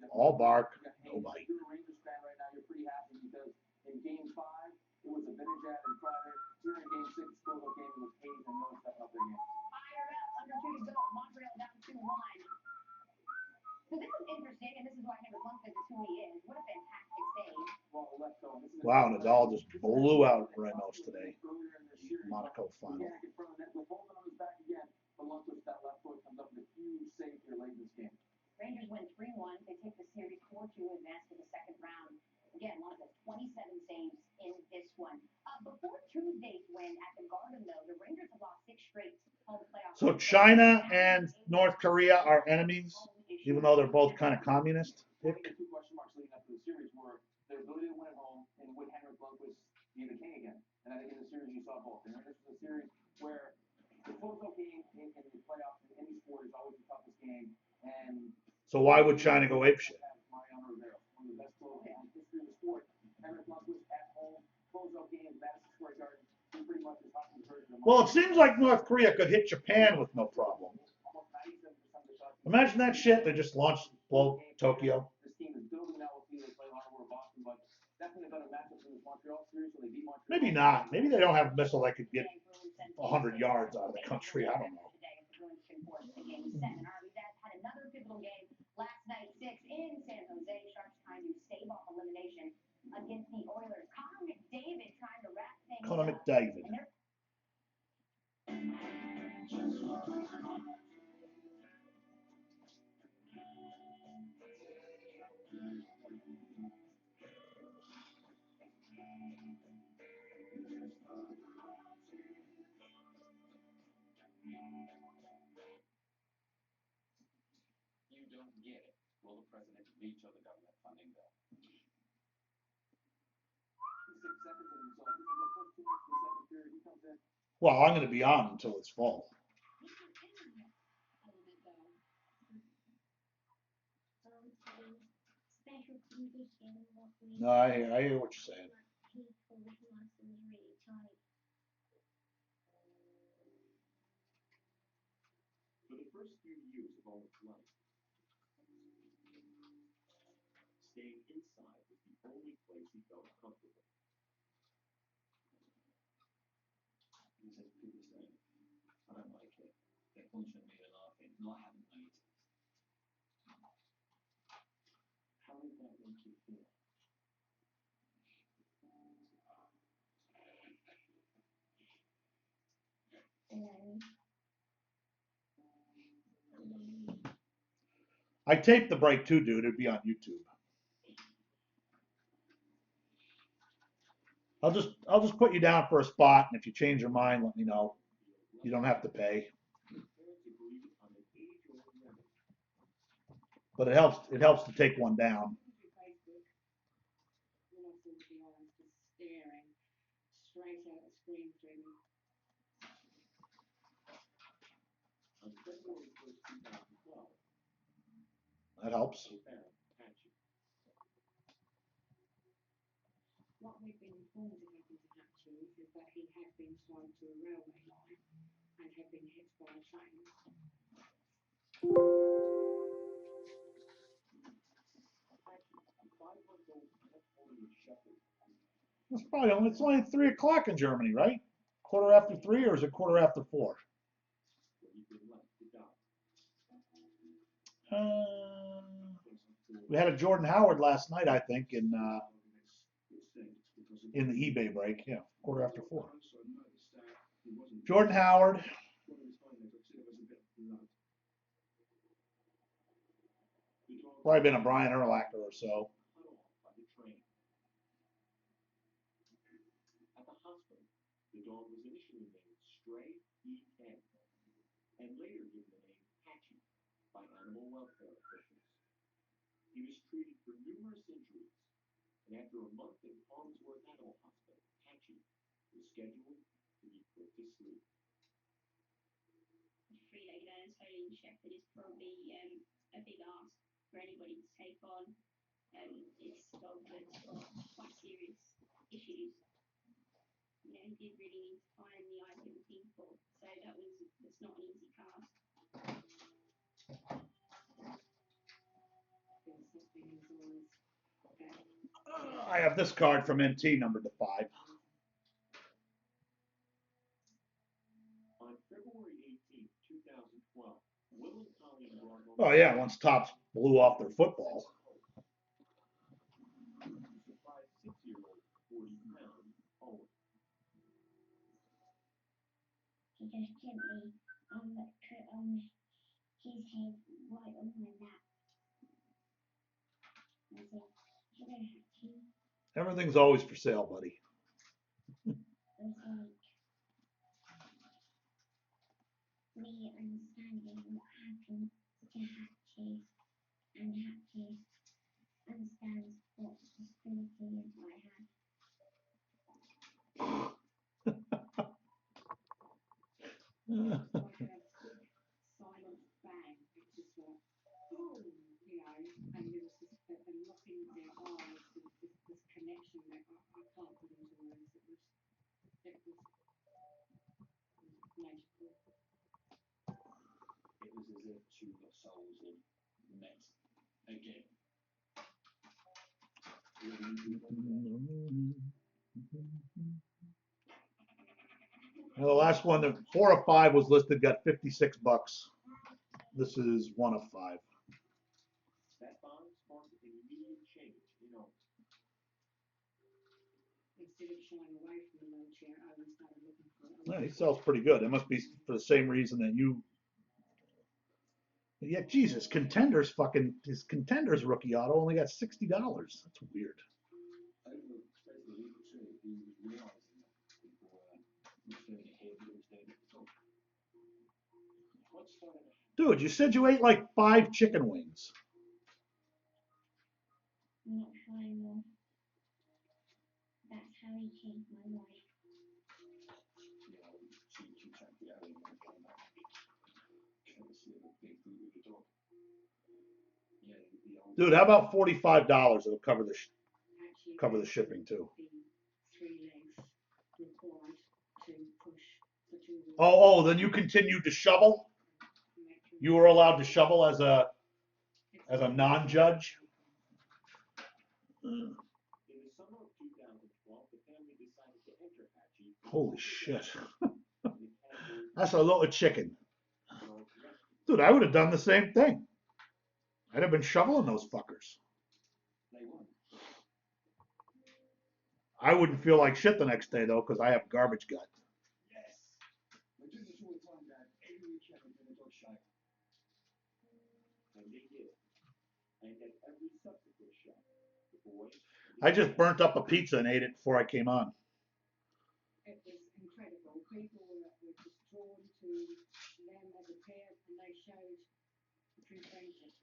Speaker 6: All bark, no bite.
Speaker 5: If you're a Rangers fan right now, you're pretty happy because in game 5, it was a Zibanejad in front of it. Here in game 6, still no game, it was Hayes and Miller stepping up their game.
Speaker 3: Fired up, under 2 to go. Montreal down 2-1. So this is interesting, and this is why I never lumped into who he is. What a fantastic save.
Speaker 6: Wow, Nadal just blew out Ramos today. Monaco final.
Speaker 3: Rangers win 3-1. They take the series 4-2, advance to the second round. Again, Monaco 27 saves in this one. Before Tuesday's win at the Garden, though, the Rangers have lost 6 straight home playoff
Speaker 6: So China and North Korea are enemies, even though they're both kind of communist.
Speaker 8: I think the two question marks leading up to the series were their ability to win at home and would Henrik Lundqvist be the king again? And I think in the series you saw both. And this was a series where the close-out game in the playoffs in any sport is always the toughest game. And
Speaker 6: So why would China go apeshit?
Speaker 8: Mariano Rivera, one of the best closers in the history of the sport. Henrik Lundqvist at home, close-out game, Madison Square Garden. He pretty much is hockey version of
Speaker 6: Well, it seems like North Korea could hit Japan with no problem.
Speaker 8: almost 97% of the shots.
Speaker 6: Imagine that shit. They just launched blow Tokyo.
Speaker 8: This team is building now. We'll see they play Ottawa or Boston, but definitely a better matchup than this Montreal series. So they beat Montreal.
Speaker 6: Maybe not. Maybe they don't have a missile that could get 100 yards out of the country. I don't know.
Speaker 3: Game 7. Arby's had another pivotal game last night, 6 in San Jose. Sharks trying to stave off elimination against the Oilers. Connor McDavid trying to wrap things
Speaker 6: Connor
Speaker 3: up.
Speaker 6: McDavid.
Speaker 3: And they're
Speaker 10: You don't get it. Will the president veto the government funding bill?
Speaker 8: 6 seconds of himself. This is the first 2 minutes of the second period. He comes in.
Speaker 6: Well, I'm going to be on until it's full.
Speaker 2: Special condition what we
Speaker 6: No, I hear what you're saying.
Speaker 2: people with muscles really tight.
Speaker 9: For the first few years of Owen's life, staying inside was the only place he felt comfortable.
Speaker 10: He says people say, I don't like it. They're punching me and laughing. No, I haven't, mate. How did that make you feel?
Speaker 6: I taped the break too, dude. It'd be on YouTube. I'll just put you down for a spot, and if you change your mind, let me know. You don't have to pay. But it helps to take one down.
Speaker 3: staring straight at the screen through me.
Speaker 9: On February 1st, 2012,
Speaker 6: That helps.
Speaker 3: What we've been informed of happened to Hatchie is that he had been tied to a railway line and had been hit by a train.
Speaker 6: It's only 3 o'clock in Germany, right? 3:15, or is it 4:15? We had a Jordan Howard last night, I think, in the eBay break. Yeah, 4:15. Jordan Howard. Probably been a Brian Urlacher or so.
Speaker 9: At the hospital, the dog was initially named Stray E.N. and later given the name Hatchie by animal welfare officials. He was treated for numerous injuries, and after a month in Farnsworth Animal Hospital, Hatchie was scheduled to be put to sleep.
Speaker 2: Three-legged Anatolian Shepherd is probably a big ask for anybody to take on. It's a dog that's got quite serious issues. You know, he did really need to find the ideal people, so that's not an easy task.
Speaker 6: I have this card from NT, numbered to 5.
Speaker 9: On February 18, 2012, Will and Colleen brought home.
Speaker 6: Oh yeah, once Topps blew off their football.
Speaker 9: Surprised 6-year-old 40-pound Owen.
Speaker 2: He just gently put his head right on my lap. I said, "Hello, Hatchie."
Speaker 6: Everything's always for sale, buddy.
Speaker 2: I was like, me understanding what happened to Hatchie, and Hatchie understands what possibilities I have.
Speaker 5: It's like a silent bang. It's just like, boom, you know, and there was just a look in their eyes, this connection that I can't put into words. It was magical.
Speaker 8: It was as if two souls had met again.
Speaker 6: Well, the last one, the 4 of 5 was listed, got $56. This is 1 of 5.
Speaker 9: That bond sparked an immediate change in Owen.
Speaker 5: Instead of shying away from the wheelchair, Owen started looking for it.
Speaker 6: Yeah, he sells pretty good. It must be for the same reason that you. Yeah, Jesus, Contenders his Contenders rookie auto only got $60. That's weird.
Speaker 8: Over the space of a week or two, he was realizing that people were staring ahead, they were staring at the top. What started to happen?
Speaker 6: Dude, you said you ate like 5 chicken wings.
Speaker 2: Not trying more. That's how he changed my life.
Speaker 8: You know, she checked it out and came back. Courtesy of a big food with a dog. Yeah, the old.
Speaker 6: Dude, how about $45? It'll cover the
Speaker 5: Actually,
Speaker 6: cover the shipping too.
Speaker 5: the 3 legs required to push the 2 wheels.
Speaker 6: Oh, then you continued to shovel? You were allowed to shovel as a non-judge?
Speaker 9: In the summer of 2012, the family decided to enter Hatchie.
Speaker 6: Holy shit. That's a lot of chicken. Dude, I would have done the same thing. I'd have been shoveling those fuckers.
Speaker 8: They won.
Speaker 6: I wouldn't feel like shit the next day though, because I have garbage gut.
Speaker 8: Yes! But this is what time that every weekend in the dog show.
Speaker 9: And they did. And at every subsequent shot, the boys.
Speaker 6: I just burnt up a pizza and ate it before I came on.
Speaker 5: It was incredible. People were just drawn to them as a pair, and they showed true friendship.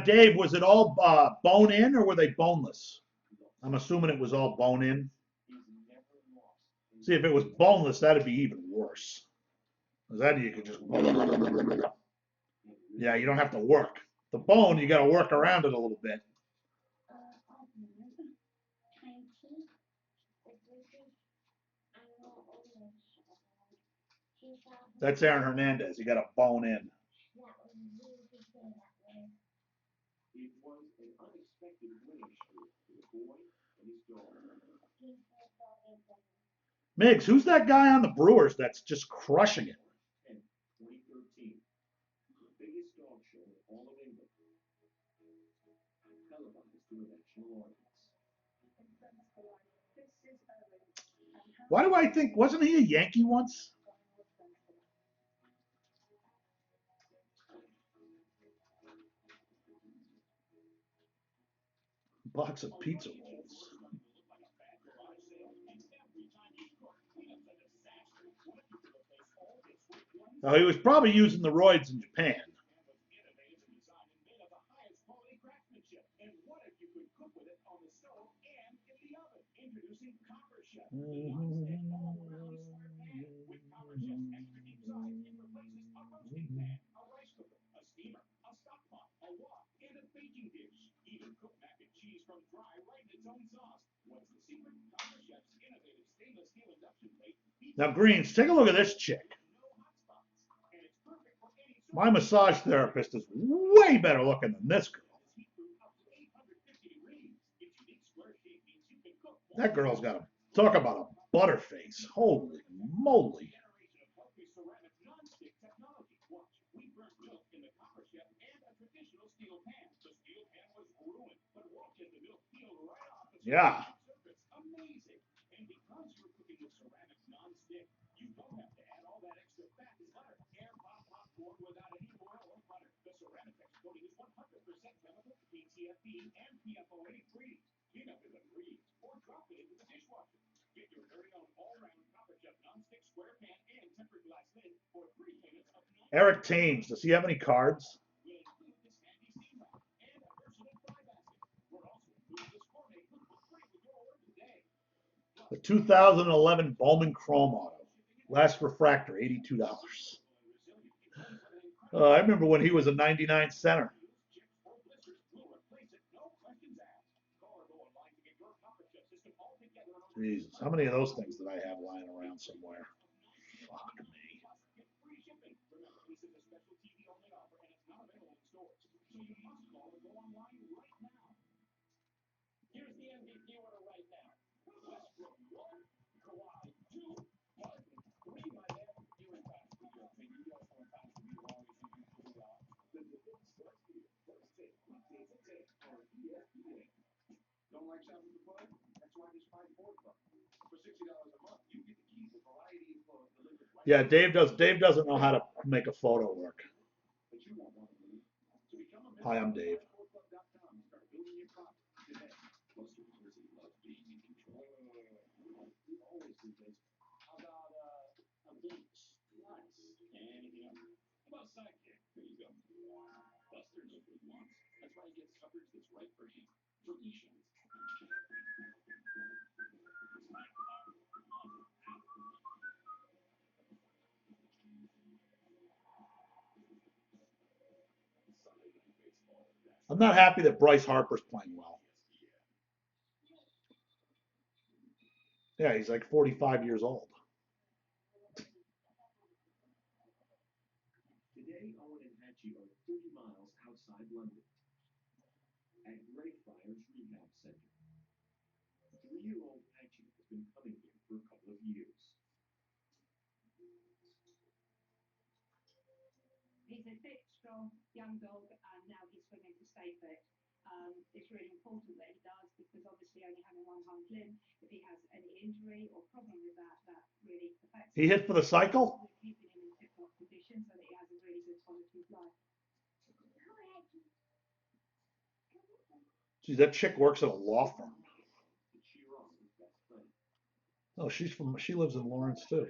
Speaker 6: Dave, was it all bone in or were they boneless? I'm assuming it was all bone in.
Speaker 9: He's never lost.
Speaker 6: See, if it was boneless, that'd be even worse. Because then you could just. Yeah, you don't have to work. The bone, you got to work around it a little bit. That's Aaron Hernandez. You got a bone in.
Speaker 9: It was an unexpected winning streak for the boy and his dog.
Speaker 6: Miggs, who's that guy on the Brewers that's just crushing it?
Speaker 9: And 2013, the biggest dog show in all of England, televised to a national audience.
Speaker 6: Why do I think, wasn't he a Yankee once? Box of pizza rolls. Now, he was probably using the roids in Japan. Now, Greens, take a look at this chick. My massage therapist is way better looking than this girl. That girl's got a, talk about a butterface. Holy moly. Yeah. Eric Thames, does he have any cards? The 2011 Bowman Chrome Auto. Last refractor, $82. I remember when he was a 99 center. Jesus, how many of those things did I have lying around somewhere? Fuck me.
Speaker 1: Here's the MVP order right now. Westbrook 1, Kawhi 2, Harden 3, my man. You and Paxton, you guys know Paxton as long as you usually are. The debate starts here. First take, weekdays at 10 on ESPN.
Speaker 7: Don't like shopping for clothes? That's why there's Five Four Club. For $60 a month, you get to keep a variety of clothes delivered right.
Speaker 6: Yeah, Dave doesn't know how to make a photo work.
Speaker 7: But you won't want to leave. To become a member,
Speaker 6: Hi, I'm Dave.
Speaker 7: FiveFourClub.com. Start building your profit today. Most university loves being in control. We always do this.
Speaker 1: How about a beach? Nice. Anything else? How about Sidekick? There you go. Buster knows what he wants. That's why he gets coverage that's right for him. For Eshans.
Speaker 6: I'm not happy that Bryce Harper's playing well. Yeah, he's like 45 years old.
Speaker 9: Today, Owen and Hatchie are 30 miles outside London at Greyfriars Rehab Center. 3-year-old Hatchie has been coming here for a couple of years.
Speaker 2: He's a fit, strong, young dog, and now he's swimming to stay fit. It's really important that he does because obviously only having one hind limb, if he has any injury or problem with that, that really affects
Speaker 6: He hit for the cycle?
Speaker 2: We're keeping him in tip-top condition so that he has a really good quality of life.
Speaker 6: Geez, that chick works at a law firm. Oh, she lives in Lawrence too.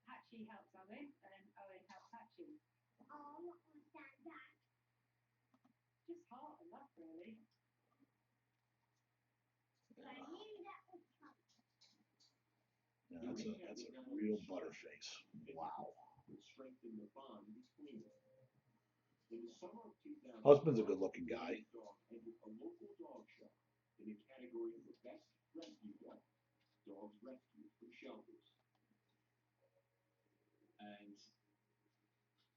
Speaker 2: Hatchie helps Owen, and Owen helps Hatchie. Just heart enough, really.
Speaker 6: Yeah, that's a real butterface. Wow.
Speaker 9: Strengthen the bond between them. In the summer of 2000,
Speaker 6: Husband's a good-looking guy.
Speaker 9: dog entered a local dog show in the category for best rescue dog. Dogs rescued from shelters. And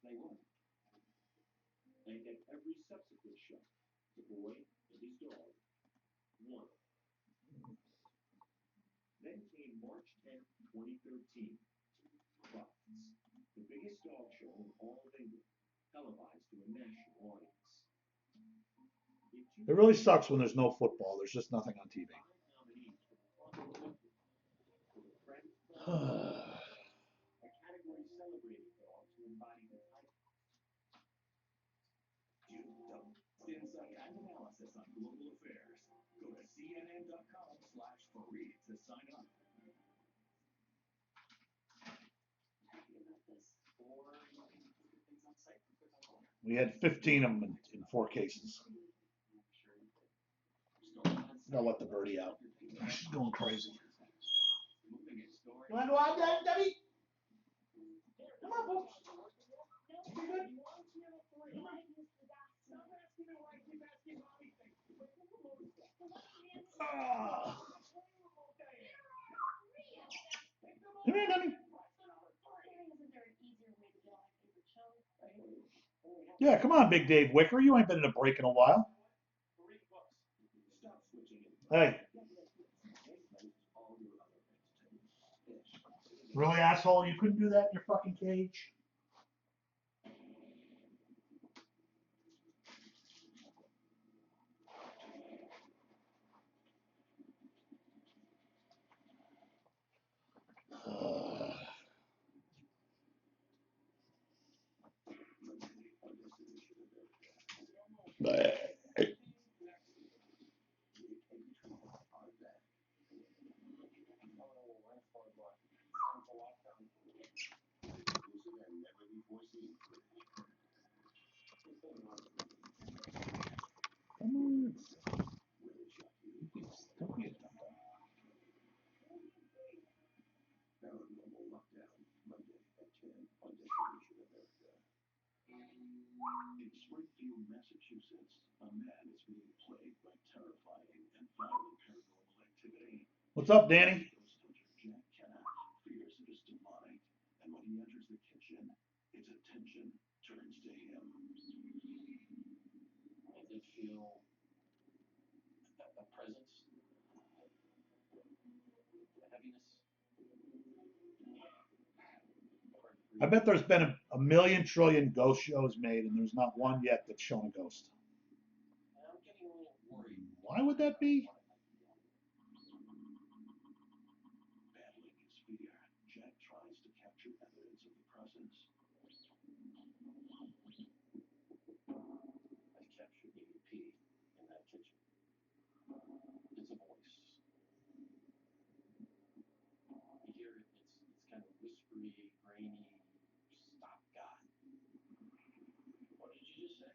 Speaker 9: they won. And at every subsequent show, the boy and his dog won. Then came March 10th, 2013. Crufts, the biggest dog show in all of England, televised to a national audience.
Speaker 6: It really sucks when there's no football. There's just nothing on TV.
Speaker 9: A category celebrating dogs who embody the type.
Speaker 10: Insight and analysis on global affairs. Go to cnn.com/free to sign up. Happy about this. Or you can get things on site for quick on order.
Speaker 6: We had 15 of them in 4 cases. I'll let the birdie out. She's going crazy. You want to go out there, Debbie? Come on, folks. You good? Ah. Come here, Debbie. Yeah, come on, Big Dave Wicker. You ain't been in a break in a while. Hey. Really, asshole? You couldn't do that in your fucking cage? Come on. Don't be a dum-dum.
Speaker 7: Paranormal Lockdown, Monday at 10 on Destination America. In Springfield, Massachusetts, a man is being plagued by terrifying and violent paranormal activity.
Speaker 6: What's up, Danny?
Speaker 7: Ghost hunter Jack Kenna fears it is demonic, and when he enters the kitchen, its attention turns to him.
Speaker 10: I did feel a presence, a heaviness.
Speaker 6: I bet there's been a million trillion ghost shows made, and there's not one yet that's shown a ghost.
Speaker 10: And I'm getting a little worried.
Speaker 6: Why would that be?
Speaker 7: Battling his fear, Jack tries to capture evidence of the presence.
Speaker 10: I captured EVP in that kitchen. It's a voice. You hear it, it's kind of whispery, grainy, stop God. What did you just say?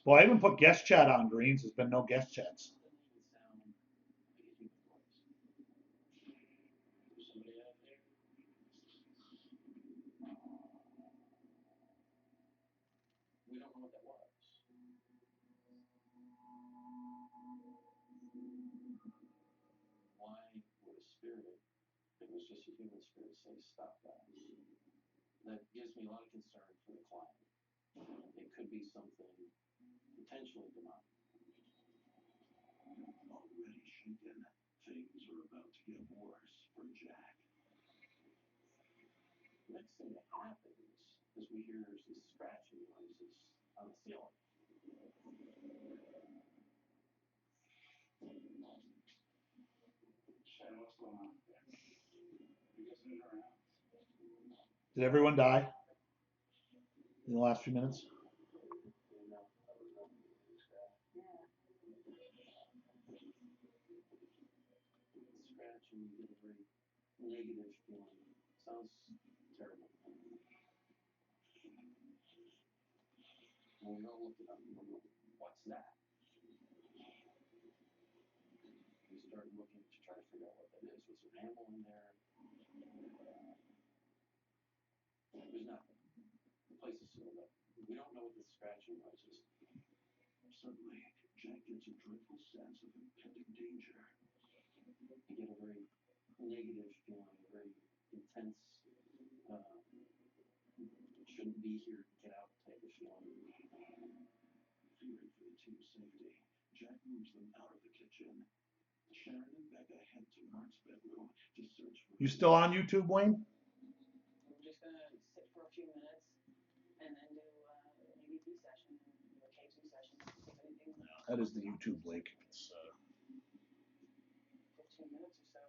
Speaker 6: Well, I even put guest chat on, Greens. There's been no guest chats.
Speaker 10: Doesn't even sound like a human voice. There's somebody out there. We don't know what that was. Why would a spirit, if it was just a human spirit, say stop that? That gives me a lot of concern for the client. It could be something potentially demonic.
Speaker 7: Already shaken, things are about to get worse for Jack.
Speaker 10: Next thing that happens is we hear these scratching noises on the ceiling.
Speaker 9: Shannon, what's going on there? You guys in her house?
Speaker 6: Did everyone die in the last few minutes?
Speaker 10: Scratching, you get a very negative feeling. Sounds terrible. When we all looked it up, we go, what's that? We started looking to try to figure out what that is. Was there an animal in there? There's nothing. The place is sealed up. We don't know what the scratching noise is.
Speaker 7: Suddenly, Jack gets a dreadful sense of impending danger.
Speaker 10: You get a very negative feeling, a very intense, shouldn't be here, get out type of feeling.
Speaker 7: Fearing for the team's safety, Jack moves them out of the kitchen. Sharon and Becca head to Mark's bedroom to search for...
Speaker 6: You still on YouTube, Wayne?
Speaker 11: I'm just gonna sit for a few minutes and then do an EVP session and a K2 session. See if anything.
Speaker 6: That is the YouTube link. It's
Speaker 11: 15 minutes or so.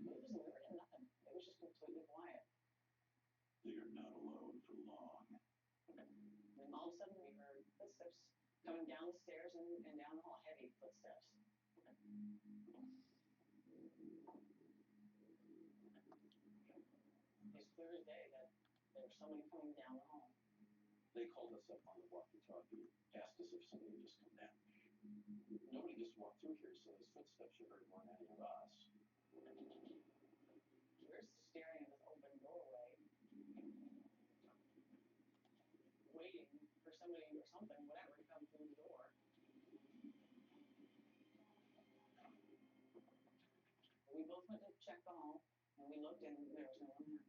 Speaker 11: It was nothing. It was just completely quiet.
Speaker 7: They are not alone for long.
Speaker 11: And all of a sudden we heard footsteps coming down the stairs and down the hall, heavy footsteps. It's clear as day that there was somebody coming down the hall.
Speaker 10: They called us up on the walkie-talkie, asked us if somebody would just come down. Nobody just walked through here, so those footsteps you heard weren't any of us.
Speaker 11: We're staring at this open doorway, waiting for somebody or something, whatever, to come through the door. We both went to check the hall, and we looked, and there was no one there.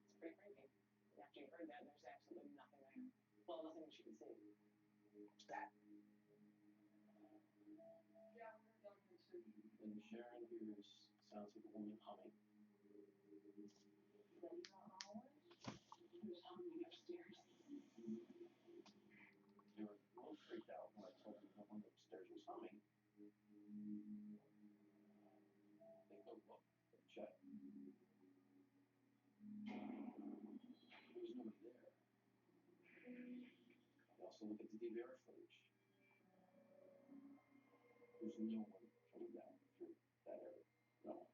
Speaker 11: It's pretty creepy. After you heard that, there's absolutely nothing there. Well, nothing that you can see.
Speaker 6: what's that?
Speaker 10: And Sharon hears sounds of a woman humming.
Speaker 11: Is that you out in the hallway? He was humming upstairs.
Speaker 10: They were a little freaked out when I told them that one upstairs was humming. They go look, check. There was nobody there. They also look at the DVR footage. There's no one coming down through that area. No one.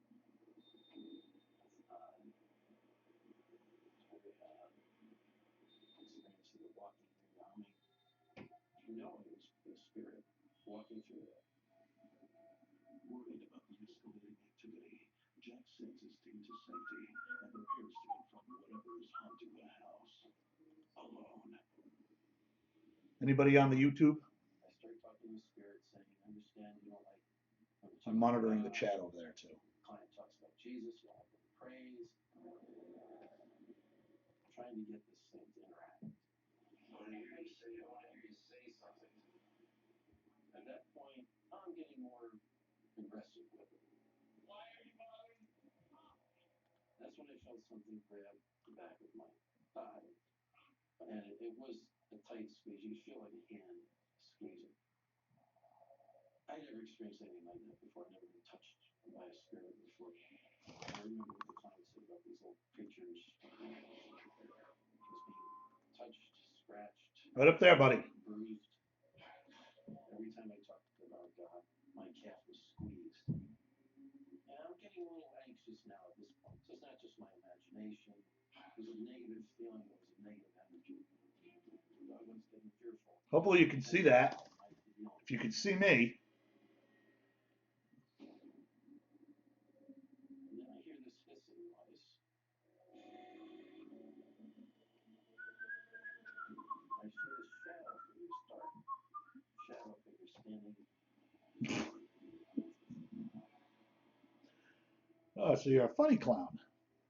Speaker 8: walk me through that.
Speaker 7: Worried about the escalating activity, Jack sends his team to safety and prepares to confront whatever is haunting the house. Alone.
Speaker 6: Anybody on the YouTube?
Speaker 8: I start talking to spirit, saying, I understand you don't like.
Speaker 6: I'm monitoring the chat over there too.
Speaker 8: Client talks about Jesus, you don't like what he prays. Trying to get this thing to interact. I want to hear you say something. At that point, I'm getting more aggressive with it. Why are you bothering? That's when I felt something grab the back of my thigh. And it was a tight squeeze. You feel like a hand squeezing. I never experienced anything like that before. I've never been touched by a spirit before. I remember what the client said about these little creatures. Just being touched, scratched.
Speaker 6: Right up there, buddy.
Speaker 8: Bruised. Every time I talked about God, my calf was squeezed. And I'm getting a little anxious now at this point. So it's not just my imagination. It was a negative feeling. It was a negative energy. I was getting fearful.
Speaker 6: Hopefully you can see that. If you can see me.
Speaker 8: And then I hear this hissing noise. I see this shadow figure start. Shadow figure standing.
Speaker 6: Oh, so you're a funny clown.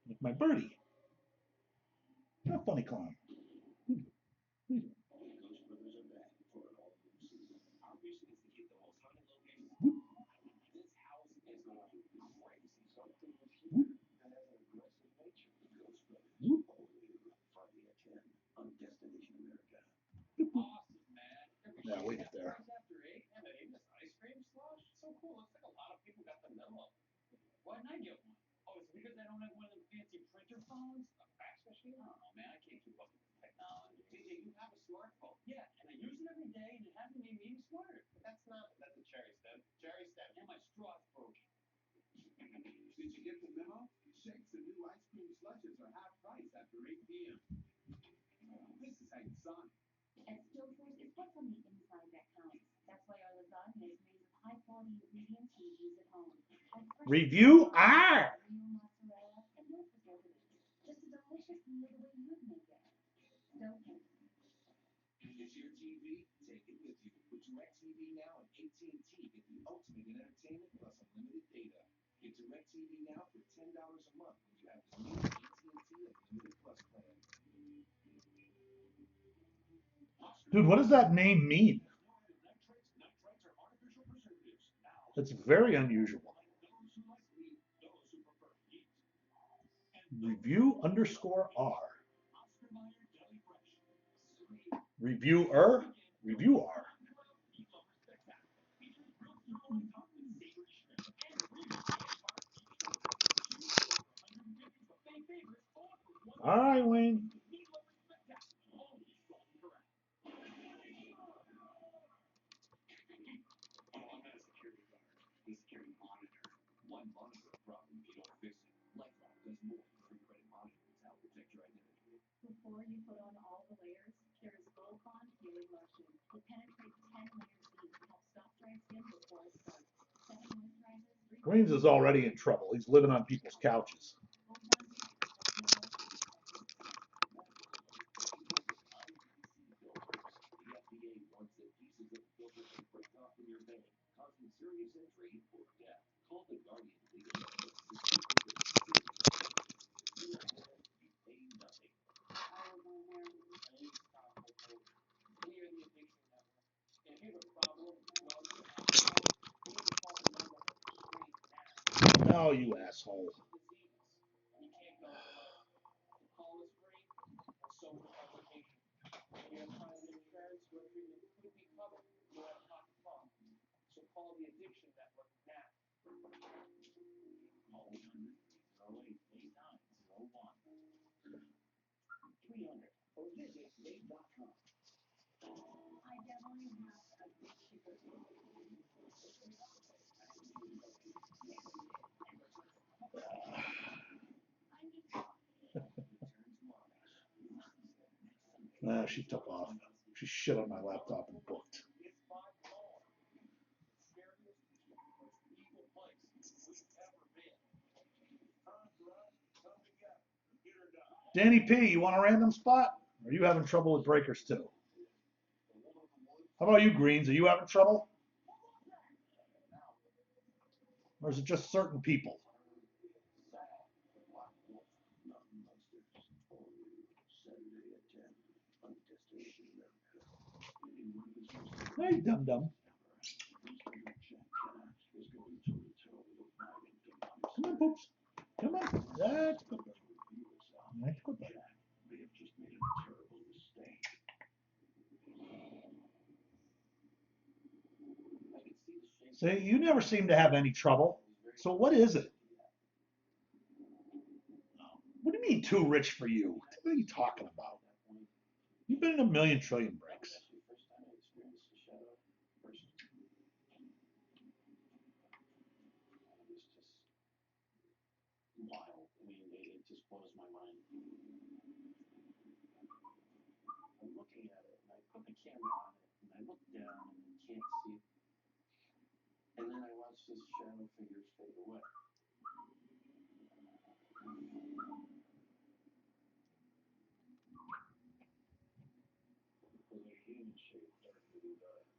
Speaker 6: Like my birdie. You're a funny clown.
Speaker 7: Ghost Brothers are back for an all-new season. Our mission is to get the most haunted locations. This house is going crazy. Something is here that has an aggressive nature. Ghost Brothers, all new Friday at 10 on Destination America.
Speaker 10: Awesome, man.
Speaker 6: Yeah, we get there.
Speaker 10: After 8, and they even this ice cream slush. So cool. Looks like a lot of people got the memo. Why didn't I get one? Oh, is it because I don't have one of them fancy printer phones? A fax machine? I don't know, man. I can't keep up with the technology. TJ, you have a smartphone. Yeah, and I use it every day, and it hasn't made me any smarter. But that's a cherry stem. Cherry stem. And my straw's broken.
Speaker 7: Did you get the memo? Shakes and new ice cream slushes are half price after 8 p.m. This is how you sign.
Speaker 3: At Stouffer's, it's what's on the inside that counts. That's why our lasagna is made with high-quality ingredients you use at home.
Speaker 6: Review R.
Speaker 3: Real mozzarella and no preservatives. Just a delicious meal the way you'd make it. Stouffer's.
Speaker 7: It's your TV, take it with you. With DirecTV Now and AT&T, get the ultimate in entertainment plus unlimited data. Get DirecTV Now for $10 a month when you have the new AT&T Unlimited Plus plan.
Speaker 6: Dude, what does that name mean?
Speaker 7: Nitrites are artificial preservatives.
Speaker 6: That's very unusual.
Speaker 7: Those who like meat, those who prefer heat.
Speaker 6: Review_R.
Speaker 7: Oscar Mayer Deli Fresh.
Speaker 6: Reviewer? Reviewer. All right, Wayne.
Speaker 7: Oh, I'm not a security guard. I'm a security monitor. One monitor problem if you don't fix it. LifeLock does more than free credit monitoring to help protect your identity.
Speaker 3: Before you put on all the layers, there is Gold-Bond Healing Lotion. It penetrates 10 layers deep to help stop dry skin before it starts. 7 moisturizers, 3
Speaker 6: Greens is already in trouble. He's living on people's couches.
Speaker 3: Gold-Bond Healing
Speaker 7: The FDA warns that pieces of filter can break off in your vein, causing serious injury or death. Call the Guardian Legal Network to see if you pay nothing.
Speaker 11: I was on there. I used to talk with them. We are the Addiction Network. If you have a problem, drugs, or alcohol, you need to call the number on the screen now.
Speaker 6: Oh, you asshole.
Speaker 11: Disease. You can't go it alone. Call is free, and so is education. If you have private insurance, your treatment could be covered. No out-of-pocket costs. So call the Addiction Network now.
Speaker 7: Call 1-800-808-8901. 300 or visit date.com.
Speaker 3: I definitely have a big sugar cookie.
Speaker 6: She took off. She shit on my laptop and booked.
Speaker 11: It's by phone.
Speaker 6: Danny P, you want a random spot? Or are you having trouble with breakers too? How about you, Greens? Are you having trouble? Or is it just certain people? Hey, dum-dum. Come on, Poops. Come on. That's good. That's good. See, you never seem to have any trouble. So what is it? What do you mean too rich for you? What are you talking about? You've been in a million trillion breaks.
Speaker 9: Wild. I mean, it just blows my mind. I'm looking at it, and I put the camera on it, and I look down, and you can't see it. And then I watch this shadow figure fade away.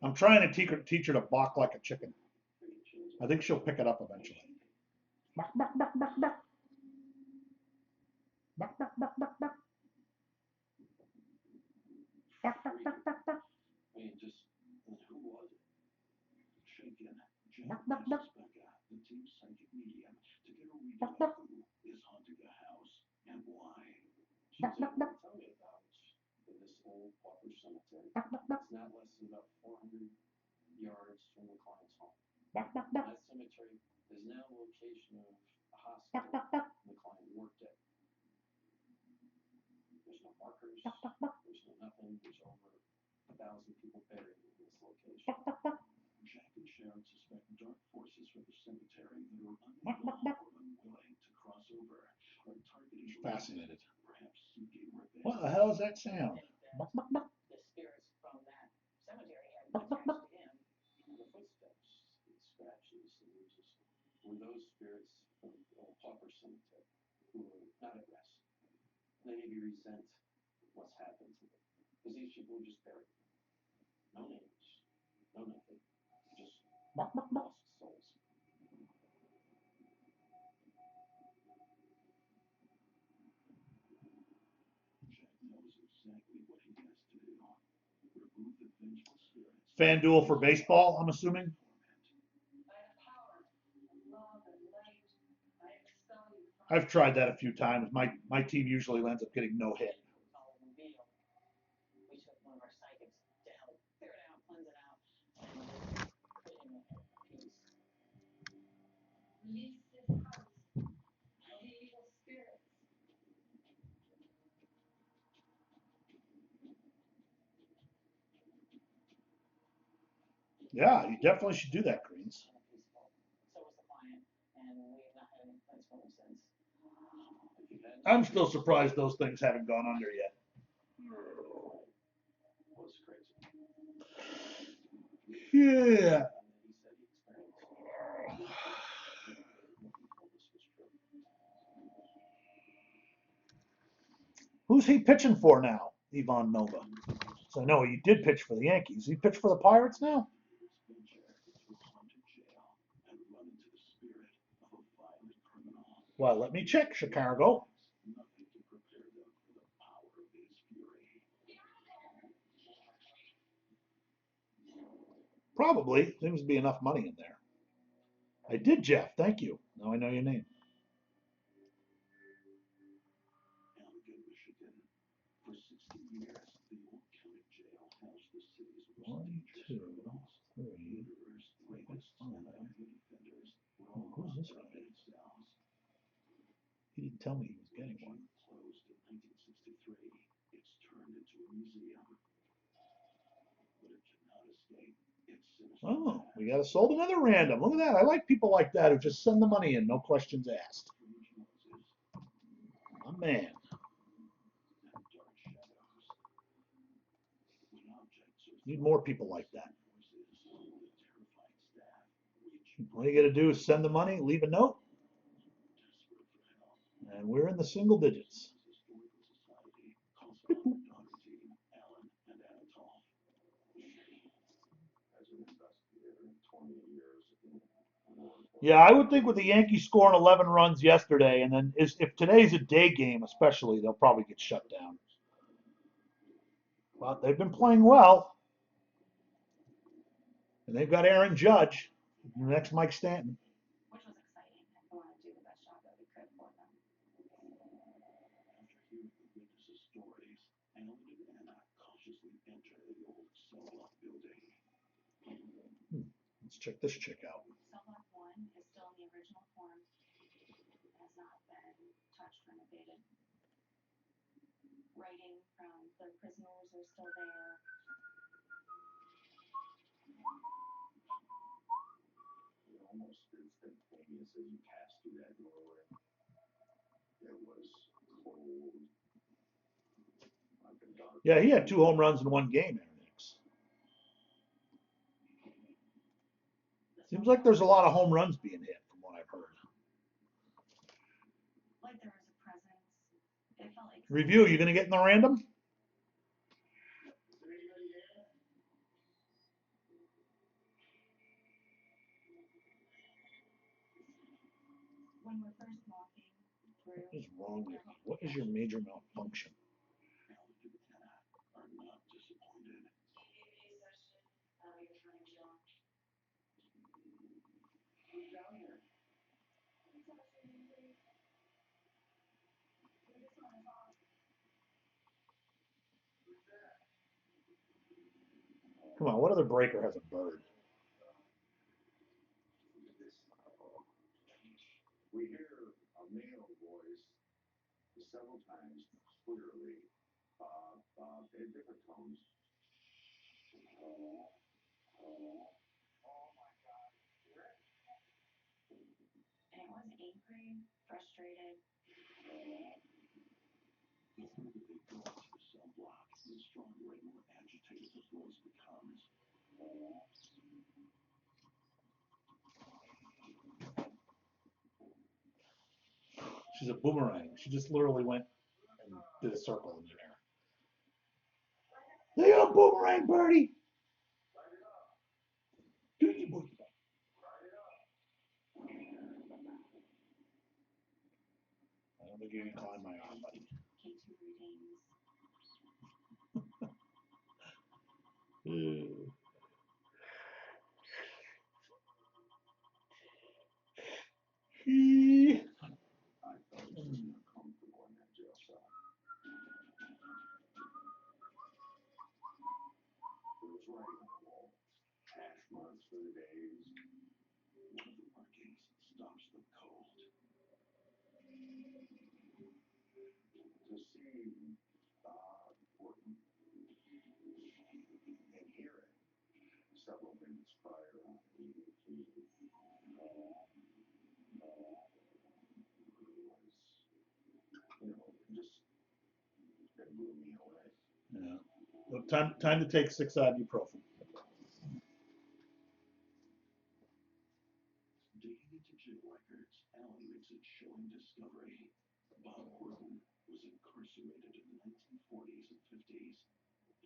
Speaker 6: I'm trying to teach her to balk like a chicken. I think she'll pick it up eventually. Buck, buck, buck, buck, buck. Buck, buck, buck, buck, buck. Buck, buck, buck, buck, buck.
Speaker 9: I mean, just, who was it? Shaken.
Speaker 6: Buck, buck, buck.
Speaker 7: The team's psychic medium, to get a reading
Speaker 6: Buck,
Speaker 7: of
Speaker 6: buck.
Speaker 7: who is haunting a house and why.
Speaker 6: Buck, buck, buck.
Speaker 9: Tell me about this old pauper cemetery.
Speaker 6: Buck, buck, buck.
Speaker 9: It's not less than about 400 yards from the client's home.
Speaker 6: Buck, buck, buck.
Speaker 9: That cemetery is now a location of a
Speaker 6: Buck,
Speaker 9: hospital
Speaker 6: buck, buck.
Speaker 9: the client worked at. There's no markers.
Speaker 6: Buck, buck, buck.
Speaker 9: There's no nothing. There's over 1,000 people buried in this location.
Speaker 6: Buck, buck, buck.
Speaker 7: Jack and Sharon suspect dark forces from the cemetery that are
Speaker 6: Buck, buck, buck.
Speaker 7: unable or unwilling to cross over are targeting
Speaker 6: Fascinated.
Speaker 7: perhaps seeking revenge.
Speaker 6: What the hell is that sound? Buck, buck, buck.
Speaker 1: The spirits from that cemetery had
Speaker 6: Buck, buck, buck.
Speaker 1: attached to him.
Speaker 9: The footsteps, the scratches, the bruises were those spirits from the old pauper cemetery who were not at rest. They maybe resent what's happened to them. Because these people were just buried. No names, no nothing. Just
Speaker 6: Buck, buck, buck.
Speaker 9: lost souls.
Speaker 7: Jack knows exactly what he has to do. Remove the vengeful spirits.
Speaker 6: FanDuel for baseball, I'm assuming. I've tried that a few times. My team usually ends up getting no hit.
Speaker 1: We took one of our psychics to help clear it out, cleanse it out, and put him at peace.
Speaker 3: Release this house of the evil spirits.
Speaker 6: Yeah, you definitely should do that, Greens.
Speaker 1: Peaceful. So was the client, and we have not had any complaints from him since.
Speaker 6: I'm still surprised those things haven't gone under yet.
Speaker 9: Was crazy.
Speaker 6: Yeah.
Speaker 9: He said he experienced. He told us was true.
Speaker 6: Who's he pitching for now, Ivan Nova? So I know he did pitch for the Yankees. He pitched for the Pirates now? Well, let me check, Chicago.
Speaker 7: Nothing to prepare them for the power of his fury.
Speaker 6: Probably. Seems to be enough money in there. I did, Jeff. Thank you. Now I know your name.
Speaker 7: Allegan, Michigan. For 60 years, the old county jail housed the city's most
Speaker 6: 1,
Speaker 7: dangerous
Speaker 6: 2,
Speaker 7: criminals.
Speaker 6: 3,
Speaker 7: Murderers, rapists, and
Speaker 6: 5.
Speaker 7: violent offenders were
Speaker 6: Oh,
Speaker 7: all
Speaker 6: who's this
Speaker 7: locked up
Speaker 6: guy?
Speaker 7: in its cells.
Speaker 6: He didn't tell me he was getting
Speaker 7: Jail
Speaker 6: one.
Speaker 7: closed in 1963. It's turned into a museum. But it cannot escape its sinister
Speaker 6: Oh,
Speaker 7: past.
Speaker 6: we got sold another random. Look at that. I like people like that who just send the money in, no questions asked.
Speaker 7: Strange noises
Speaker 6: My man.
Speaker 7: and dark shadows. When objects are
Speaker 6: Need more people like that.
Speaker 7: forces, the terrified staff reach
Speaker 6: All you got to do is send the money, leave a note,
Speaker 7: desperate for help.
Speaker 6: and we're in the single digits.
Speaker 7: Historical daughter team, Alan and Anatol. As an investigator, 20 years in
Speaker 6: Yeah, I would think with the Yankees scoring 11 runs yesterday, and then if today's a day game, especially, they'll probably get shut down. But they've been playing well, and they've got Aaron Judge, the next Mike Stanton.
Speaker 3: Which was exciting. I want to do the best job that we could for them.
Speaker 7: After hearing the witnesses' stories, Alan and Anna cautiously enter the old cell block building.
Speaker 6: Let's check this chick out.
Speaker 3: Cell block 1 is still in the original form. It has not been touched, renovated. Writing from the prisoners are still there.
Speaker 7: Almost instantaneous as you passed through that doorway. It was cold. Like a dark.
Speaker 6: Yeah, he had 2 home runs in one game, Aaron Hicks. Seems like there's a lot of home runs being hit, from what I've heard.
Speaker 3: Like there was a presence. It felt like.
Speaker 6: Review, you going to get in the random?
Speaker 3: When we're first walking through.
Speaker 6: What is wrong with you? What is your major malfunction?
Speaker 7: Alan and Anna are not disappointed.
Speaker 11: Who's down here?
Speaker 6: Come on, what other breaker has a bird?
Speaker 7: We hear a male voice several times clearly, in different tones.
Speaker 3: And it was angry, frustrated.
Speaker 7: The further they go into the cell block, the stronger and more agitated the voice becomes.
Speaker 6: She's a boomerang. She just literally went and did a circle in the air. Look at a boomerang, birdie. Do you, boy? I don't think you can climb my arm, buddy.
Speaker 3: K2 readings.
Speaker 7: I felt just uncomfortable in that jail cell. There was writing on the wall, hash marks for the days. One of the markings stops the cold. To see important and hear it several minutes prior on the EVP was, just it blew me away.
Speaker 6: Yeah. Well, time to take 6 ibuprofen.
Speaker 7: Digging into jail records, Alan makes a chilling discovery. Bob Horton was incarcerated in the 1940s and 50s,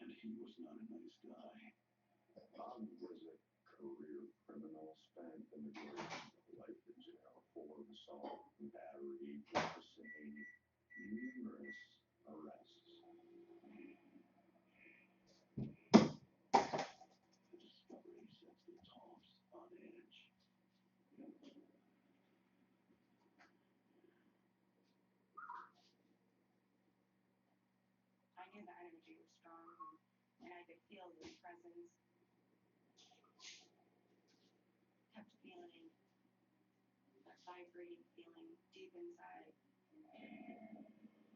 Speaker 7: and he was not a nice guy. Bob was a career criminal, spent the majority of his life in jail for assault, battery, possessing, numerous arrests. The discovery sets the tops on edge.
Speaker 3: I knew the energy was strong, and I could feel the presence. Kept feeling that vibrating feeling deep inside.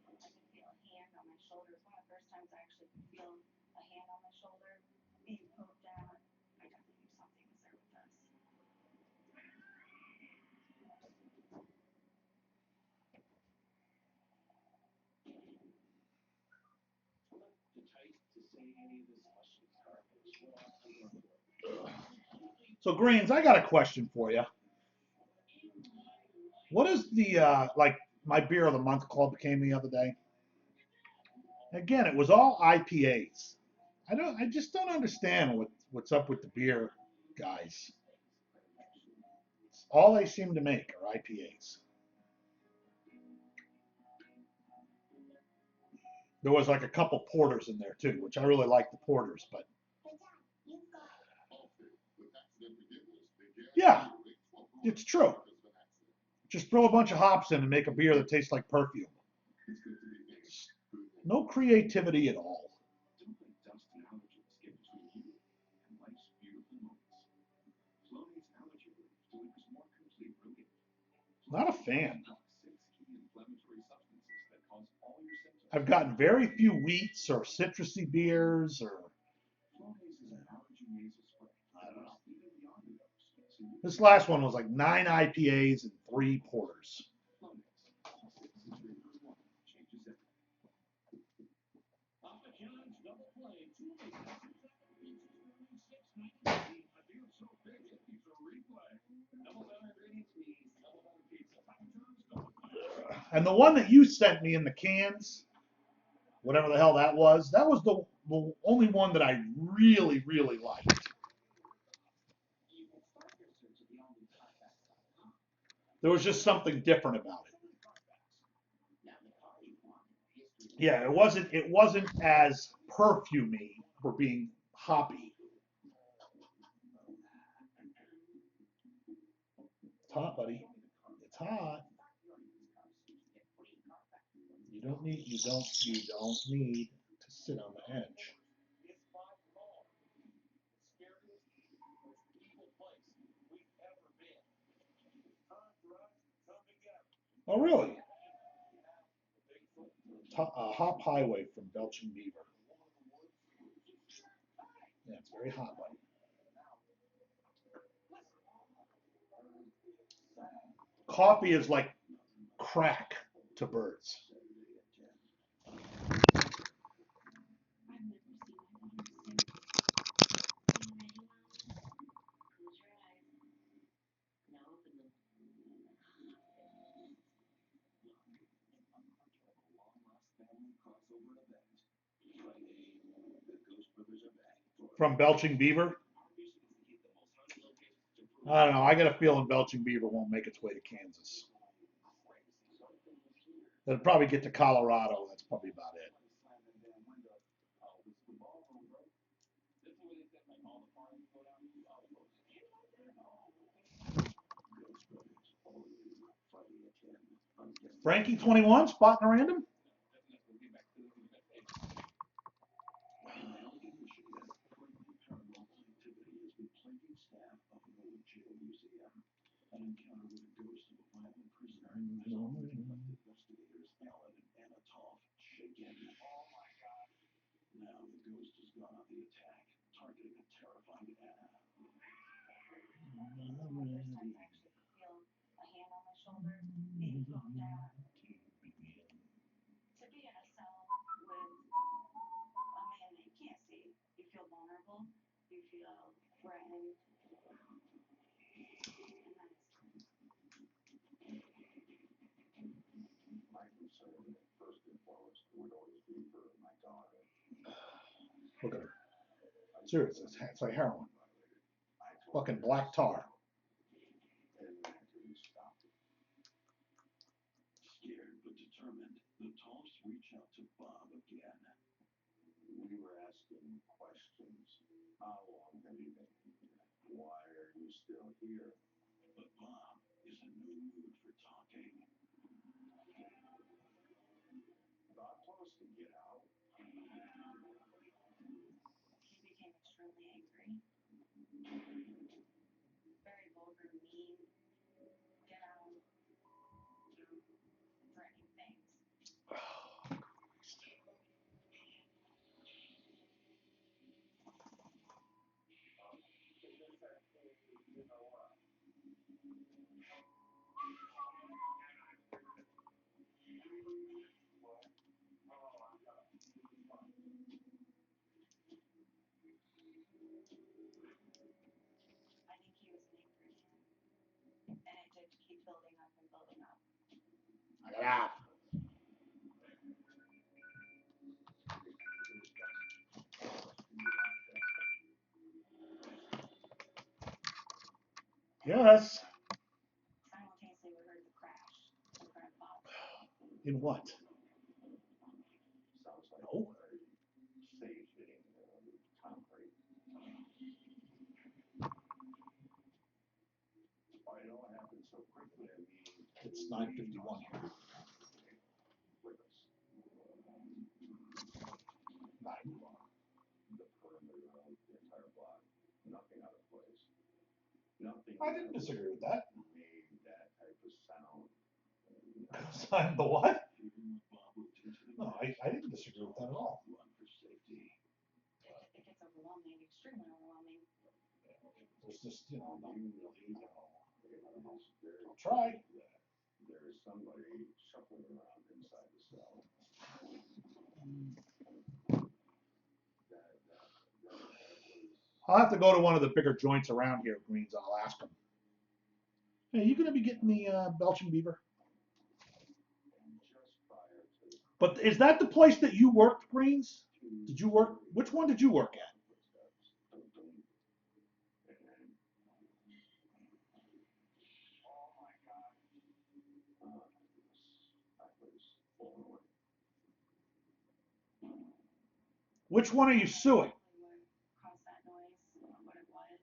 Speaker 3: I could feel a hand on my shoulder. It was one of the first times I actually could feel a hand on my shoulder being poked at. I definitely knew something was there with us.
Speaker 6: So Greens, I got a question for you. What is the like my beer of the month club came the other day? Again, it was all IPAs. I just don't understand what's up with the beer guys. All they seem to make are IPAs. There was like a couple porters in there too, which I really like the porters, but yeah, it's true. Just throw a bunch of hops in and make a beer that tastes like perfume. No creativity at all.
Speaker 7: Don't let dusty allergens get between you and life's beautiful moments. Flonase Allergy Relief delivers more complete relief.
Speaker 6: Not a fan.
Speaker 7: 6 key inflammatory substances that cause all your symptoms.
Speaker 6: I've gotten very few wheats or citrusy beers or.
Speaker 7: Flonase is an allergy nasal spray.
Speaker 6: I don't know.
Speaker 7: Even beyond the nose.
Speaker 6: This last one was like 9 IPAs and 3 porters.
Speaker 7: Flonase. 6 3-1 changes everything.
Speaker 8: Papa John's double play, 2 8 a beer so big it needs a replay. Double better ingredients means double better pizza. Papa John's double play.
Speaker 6: And the one that you sent me in the cans, whatever the hell that was the only one that I really, really liked. There was just something different about it. Yeah, it wasn't as perfumey for being hoppy. It's hot, buddy. It's hot. You don't need to sit on the edge.
Speaker 11: It's by far the scariest, most evil place we've ever been. Time for us to come together.
Speaker 6: Oh, really? Hop Highway from Belching Beaver. Yeah, it's very hot, buddy. Coffee is like crack to birds. From Belching Beaver? I don't know. I got a feeling Belching Beaver won't make its way to Kansas. It'll probably get to Colorado. That's probably about it. Frankie 21 spotting a random.
Speaker 7: An encounter with a ghost of a violent prisoner has already left investigators Alan and Anna Toff shaken.
Speaker 11: Oh my God.
Speaker 7: Now the ghost has gone on the attack, targeting a terrified Anna.
Speaker 3: Feel a hand on my shoulder, being calmed down. To be in a cell with a man that you can't see, you feel vulnerable, you feel threatened.
Speaker 7: My concern, first and foremost, would always be for my daughter.
Speaker 6: Look at her. Seriously, it's like heroin. Fucking black tar.
Speaker 7: Scared but determined, the Toffs reach out to Bob again. We were asking questions. How long have you been here? Why are you still here? But Bob is in no mood for talking. Bob told us to get out.
Speaker 3: He became extremely angry. Very vulgar, mean, down, threatening things. I think he was an angry man. And it just keep building up and building up.
Speaker 6: I got out. Yes.
Speaker 3: Simultaneously, we heard the crash in front of Bob.
Speaker 6: In what?
Speaker 7: Sounds like
Speaker 6: No.
Speaker 7: stage hitting concrete. I know it happened so quickly. I mean,
Speaker 6: It's 9:51 here.
Speaker 7: with us.
Speaker 6: 9.
Speaker 7: The perimeter around the entire block. Nothing out of place. Nothing
Speaker 6: I didn't disagree with that.
Speaker 7: made that type of sound.
Speaker 6: I'm the what?
Speaker 7: Even with Bob looked into the
Speaker 6: No, I didn't disagree with that at all.
Speaker 7: run for safety.
Speaker 3: It gets overwhelming, extremely overwhelming.
Speaker 6: There's just, you know, no,
Speaker 7: You
Speaker 6: really,
Speaker 7: know, it's very
Speaker 6: I'll try.
Speaker 7: that there is somebody shuffling around inside the cell. That was
Speaker 6: I'll have to go to one of the bigger joints around here, Greens. I'll ask them. Hey, you gonna be getting the Belgian beaver?
Speaker 7: just prior to
Speaker 6: But is that the place that you worked, Greens? Did you work? Which one did you work at?
Speaker 7: footsteps. And oh my God. I was blown away.
Speaker 6: Which one are you suing?
Speaker 3: Caused that noise, what it was.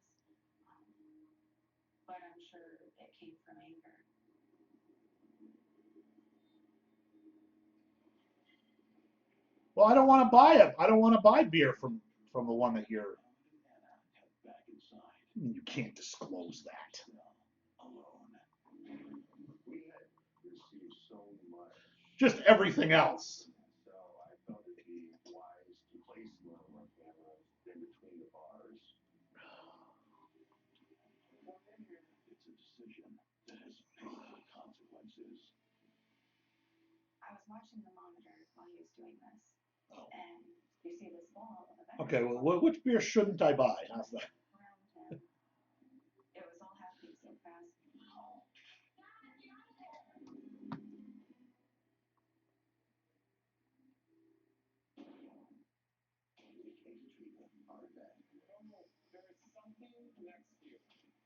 Speaker 3: But I'm sure it came from anger.
Speaker 6: Well, I don't want to buy it. I don't want to buy beer from the one that you're.
Speaker 7: Back inside.
Speaker 6: You can't disclose that.
Speaker 7: Alone. We had received so much.
Speaker 6: Just everything else.
Speaker 7: So I felt it'd be wise to place one of our cameras in between the bars. It's a decision that has painful consequences.
Speaker 3: I was watching the monitor while he was doing this.
Speaker 6: Oh.
Speaker 3: And you see this ball of a
Speaker 6: Okay, well, which beer shouldn't I buy? How's that?
Speaker 3: around him. It was all happening so fast.
Speaker 7: We can't treat our dad
Speaker 11: There is something next year.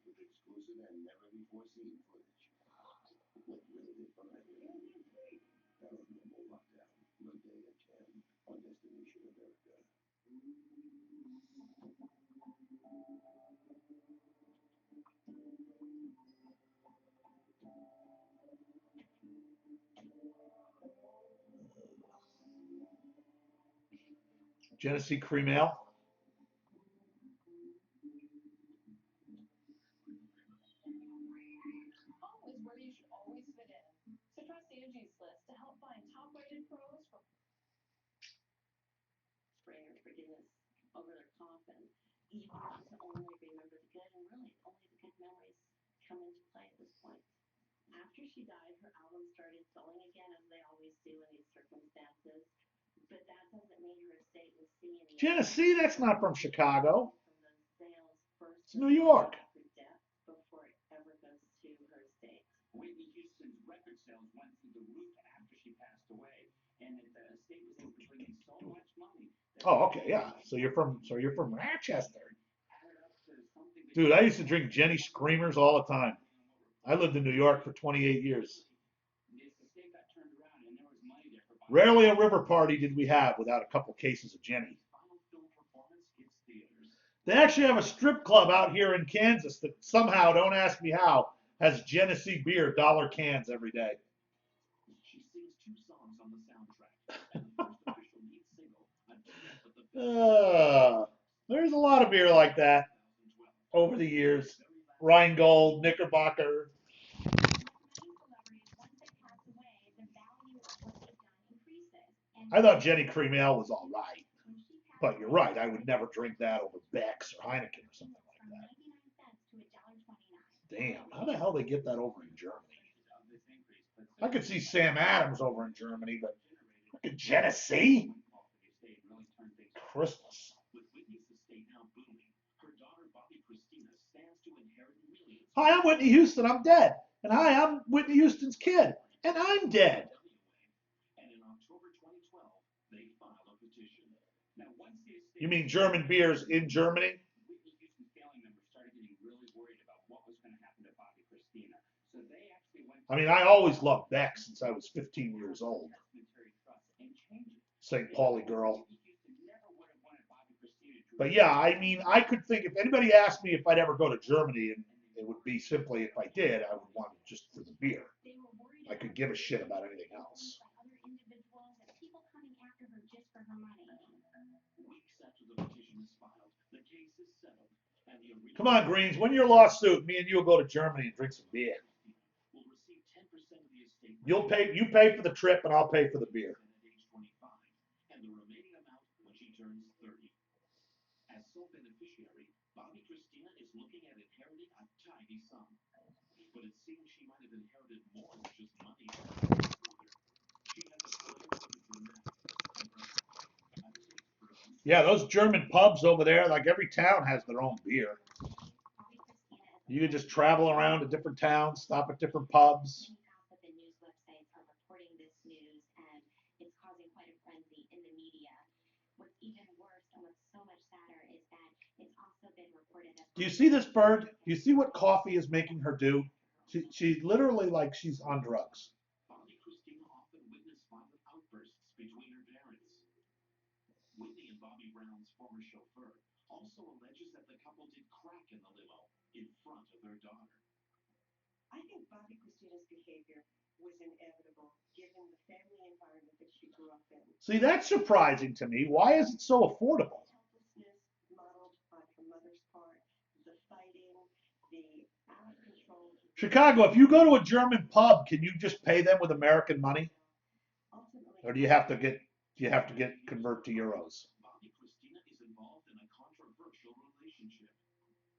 Speaker 7: with exclusive and never before seen footage. What really did behind it? Paranormal Lockdown, Monday at 10 on Destination America.
Speaker 6: Genesee Cream Ale.
Speaker 12: Home is where you should always fit in. So trust Angie's List to help find top-rated pros from
Speaker 3: Prayer and forgiveness over their coffin. You want to only remember the good, and really only the good memories come into play at this point. After she died, her album started selling again, as they always do in these circumstances. But that doesn't mean her estate will see any.
Speaker 6: Genesee, that's not from Chicago.
Speaker 3: From those sales first.
Speaker 6: It's New York.
Speaker 3: Her death before it ever goes to her estate.
Speaker 8: Whitney Houston's record sales went through the roof after she passed away, and the estate was able to bring in so much money.
Speaker 6: Oh, okay, yeah. So you're from Rochester. Dude, I used to drink Jenny Screamers all the time. I lived in New York for 28 years. Rarely a river party did we have without a couple cases of Jenny. They actually have a strip club out here in Kansas that somehow, don't ask me how, has Genesee beer, dollar cans every day.
Speaker 8: She sings 2 songs on the soundtrack, and the first official lead single, A Duet with the
Speaker 6: There's a lot of beer like that over the years. Rheingold, Knickerbocker. I thought Jenny Cream Ale was all right. But you're right, I would never drink that over Beck's or Heineken or something like that. Damn, how the hell they get that over in Germany? I could see Sam Adams over in Germany, but look at Genesee. Christmas. Hi, I'm Whitney Houston, I'm dead. And hi, I'm Whitney Houston's kid, and I'm dead. You mean German beers in Germany? I mean, I always loved Beck since I was 15 years old. St. Pauli girl. But yeah, I mean, I could think if anybody asked me if I'd ever go to Germany, and it would be simply if I did, I would want it just for the beer. I could give a shit about anything else. Come on, Greens, win your lawsuit. Me and you will go to Germany and drink some beer. You pay for the trip, and I'll pay for the beer.
Speaker 8: As sole beneficiary, Bobby Christina is looking at inheriting a tidy sum. But it seems she might have inherited more than just money. She has a
Speaker 6: Yeah, those German pubs over there, like every town has their own beer. You can just travel around to different towns, stop at different pubs. Do you see this bird? Do you see what coffee is making her do? She's literally like she's on drugs.
Speaker 8: Bobby Christina often witnessed violent outbursts between her parents. Whitney and Bobby Brown's former chauffeur also alleges that the couple did crack in the limo in front of their daughter.
Speaker 13: I think Bobby Christina's behavior was inevitable given the family environment that she grew up in.
Speaker 6: See, that's surprising to me. Why is it so affordable?
Speaker 13: Helplessness modeled on her mother's part, the fighting, the out of control.
Speaker 6: Chicago, if you go to a German pub, can you just pay them with American money? Or do you have to convert to euros?
Speaker 8: Bobby Christina is involved in a controversial relationship.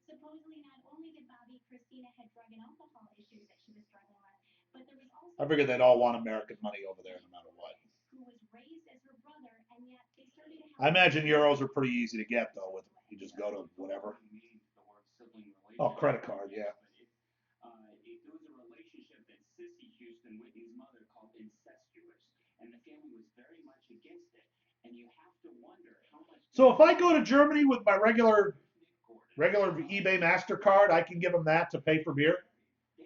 Speaker 2: Supposedly, not only did Bobby Christina had drug and alcohol issues that she was struggling with, but there was also
Speaker 6: I figure they'd all want American money over there no matter what.
Speaker 2: Who was raised as her brother, and yet they started to have.
Speaker 6: I imagine euros are pretty easy to get though. With you just go to whatever. Oh, credit card, yeah.
Speaker 8: There was a relationship that Sissy Houston, Whitney's mother, called incestuous, and the family was very much against it. And you have to wonder how much.
Speaker 6: So if I go to Germany with my regular eBay MasterCard, I can give them that to pay for beer,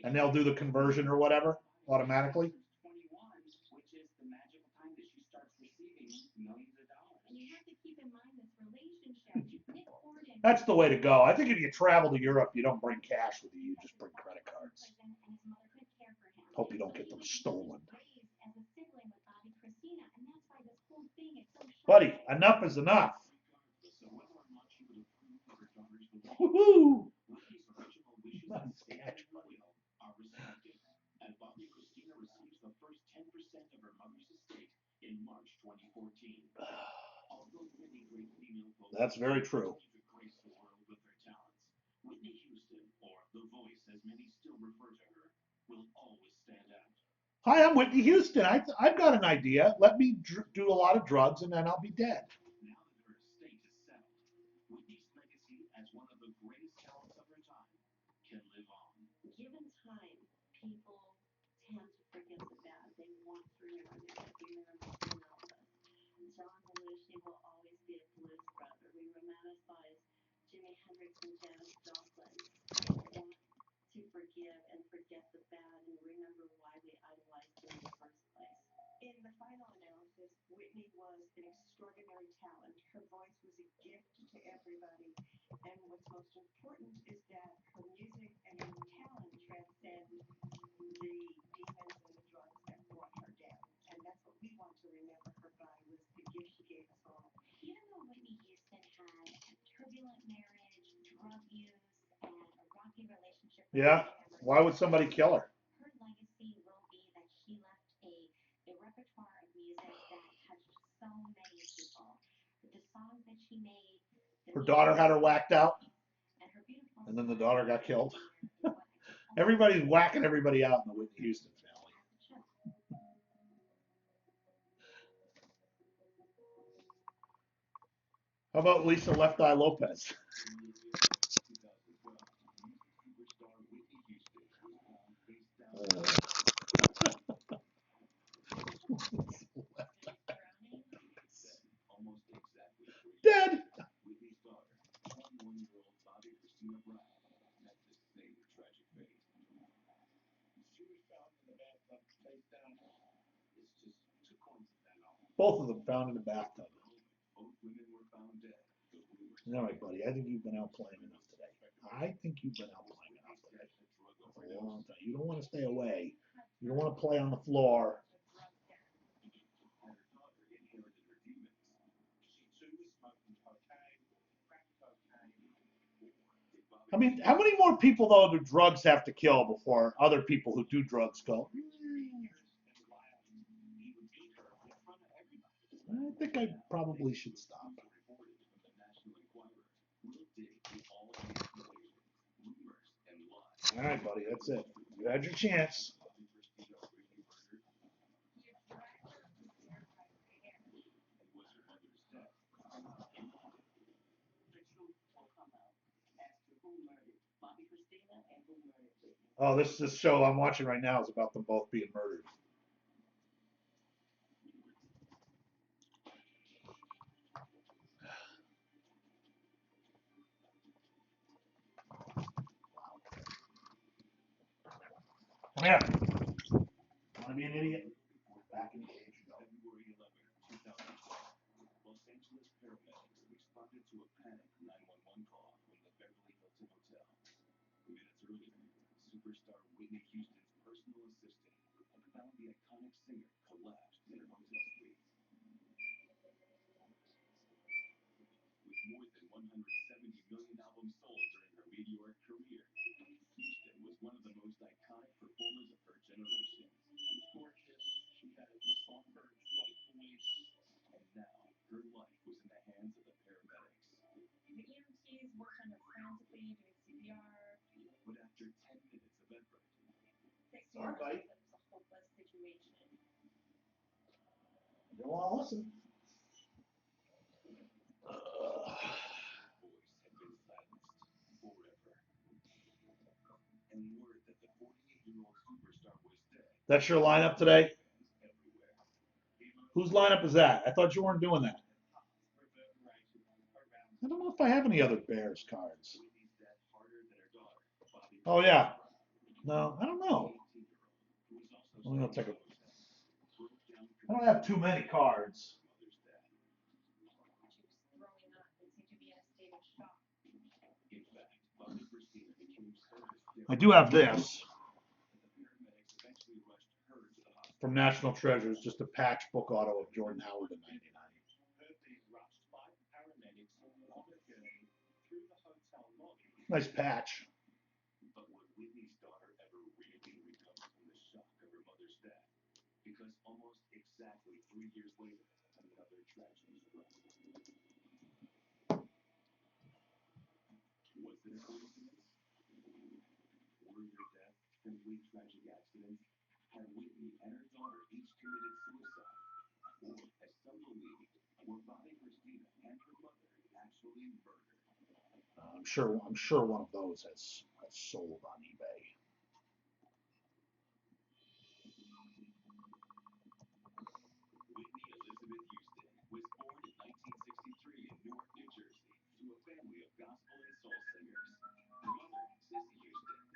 Speaker 6: and they'll do the conversion or whatever automatically.
Speaker 8: 21, which is the magical time that she starts receiving millions of dollars.
Speaker 2: And you have to keep in mind this relationship. Nick Gordon.
Speaker 6: That's the way to go. I think if you travel to Europe, you don't bring cash with you. You just bring credit cards. Hope you don't get them stolen. Buddy, enough is enough. Woohoo!
Speaker 8: And Bobby Christina receives the first 10% of her mother's estate in March 2014.
Speaker 6: That's very true.
Speaker 8: Whitney Houston, or the Voice as many still refer to her, will always stand out.
Speaker 6: Hi, I'm Whitney Houston. I've got an idea. Let me do a lot of drugs and then I'll be dead.
Speaker 8: Now that her estate is settled, Whitney's legacy as one of the greatest talents of her time can live on.
Speaker 13: Given time, people tend to forget the bad. They want to remember John Belushi will always be a blues brother. We romanticize Jimi Hendrix and Janis Joplin. We want to forgive and forget the bad and remember why we idolized them in the first place. In the final analysis, Whitney was an extraordinary talent. Her voice was a gift to everybody. And what's most important is that her music and her talent transcend the demons and the drugs that brought her down. And that's what we want to remember her by, was the gift she gave us all.
Speaker 2: Even though Whitney Houston had a turbulent marriage, drug use, and a rocky relationship.
Speaker 6: Yeah. Why would somebody kill her?
Speaker 2: Her legacy will be that she left a repertoire of music that touched so many people. The songs that she made.
Speaker 6: Her daughter had her whacked out, and then the daughter got killed. Everybody's whacking everybody out in the Whitney Houston family. How about Lisa Left Eye Lopez? Dead.
Speaker 8: Whitney's daughter, 21-year-old Bobby Christina Brown, met the same tragic fate. She was found in the
Speaker 6: Both of them found in the bathtub.
Speaker 7: Both women were found dead. The rumors
Speaker 6: All right, buddy. I think you've been out playing enough today. I think you've been out playing enough today. For a long time. You don't want to stay away. You don't want to play on the floor.
Speaker 7: had her daughter inherited her demons. She too was smoking cocaine, crack cocaine. Did Bobby
Speaker 6: I mean, how many more people though do drugs have to kill before other people who do drugs go?
Speaker 9: and laughed. He would beat her in front of everybody.
Speaker 6: I think I probably should stop.
Speaker 7: reported from the National Enquirer? We'll dig through all the accusations, rumors, and lies.
Speaker 6: All right, buddy. That's it. You had your chance.
Speaker 7: Bobby Christina really murdered, and was her mother's death.
Speaker 1: The truth will come out as to who murdered Bobby Christina and who murdered Whitney.
Speaker 6: Oh, this show I'm watching right now is about them both being murdered. Come here. Want to be an idiot? Back in the cage.
Speaker 7: February 11, 2012, Los Angeles paramedics responded to a panic 911 call from the Beverly Hilton Hotel. Minutes earlier, superstar Whitney Houston's personal assistant had found the iconic singer collapsed in her hotel suite. With more than 170 million albums sold during her meteoric career, Houston was one of the most iconic performers of her generation.
Speaker 9: She was gorgeous. She had a songbird like voice.
Speaker 7: And now, her life was in the hands of the paramedics.
Speaker 12: The EMTs worked on her frantically, doing CPR.
Speaker 7: But after 10 minutes of effort,
Speaker 12: They
Speaker 6: All right,
Speaker 12: saw
Speaker 6: buddy.
Speaker 12: that it was a hopeless situation.
Speaker 6: You don't want to listen.
Speaker 7: her voice had been silenced forever. And word that the 48-year-old superstar was dead.
Speaker 6: That's your lineup today?
Speaker 7: Fans everywhere.
Speaker 6: Whose lineup is that? I thought you weren't doing that.
Speaker 9: Reverberation around.
Speaker 6: I don't know if I have any other Bears cards.
Speaker 7: Whitney's death harder than her daughter, Bobby.
Speaker 6: Oh, yeah. No, I don't know.
Speaker 7: 18-year-old, who was also
Speaker 6: I'm going to take a.
Speaker 7: broke down
Speaker 6: I don't have too many cards.
Speaker 7: mother's death.
Speaker 12: She was throwing up and seemed to be in a state of shock.
Speaker 7: In fact, Bobby Christina became so
Speaker 6: I
Speaker 7: hysterical
Speaker 6: do have this
Speaker 7: that the paramedics eventually rushed her to the hospital.
Speaker 6: from National Treasures, just a patch book auto of Jordan Howard in '99.
Speaker 9: Her being rushed by the paramedics on a journey through the hotel lobby.
Speaker 6: Nice patch.
Speaker 7: But would Whitney's daughter ever really recover from the shock of her mother's death? Because almost exactly 3 years later, another tragedy struck. Was it a coincidence? Were their deaths simply tragic accidents? Had Whitney and her daughter each committed suicide? Or, as some believed, were Bobby Christina and her mother actually murdered?
Speaker 6: I'm sure one of those has sold on eBay.
Speaker 7: Whitney Elizabeth Houston was born in 1963 in Newark, New Jersey, to a family of gospel and soul singers. Her mother, Sissy Houston,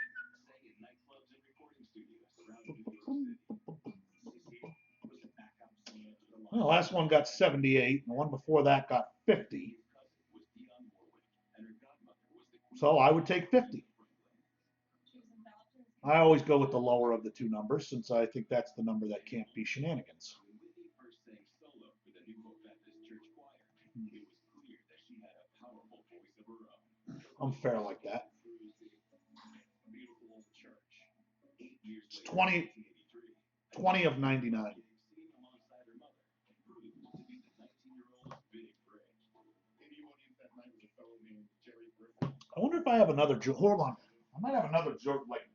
Speaker 7: sang in nightclubs and recording studios around New York City.
Speaker 9: Sissy was a backup singer to the
Speaker 6: Well, the last one got 78, and the one before that got 50.
Speaker 7: Whitney's cousin was Dionne Warwick, and her godmother was the Queen.
Speaker 6: So I would take 50.
Speaker 12: She was enveloped in
Speaker 6: I always go with the lower of the two numbers since I think that's the number that can't be shenanigans.
Speaker 7: When Whitney first sang solo for the New Hope Baptist Church Choir, it was clear that she had a powerful voice of her own.
Speaker 6: I'm fair like that.
Speaker 9: beautiful old church.
Speaker 7: 8 years
Speaker 6: It's
Speaker 7: later,
Speaker 6: 20
Speaker 7: in 1983,
Speaker 6: 20 of 99.
Speaker 7: singing alongside her mother proved to be the 19-year-old's big break.
Speaker 9: Maybe you won't use that night with a fellow named Jerry Griffin.
Speaker 6: I wonder if I have another. Hold on. I might have another like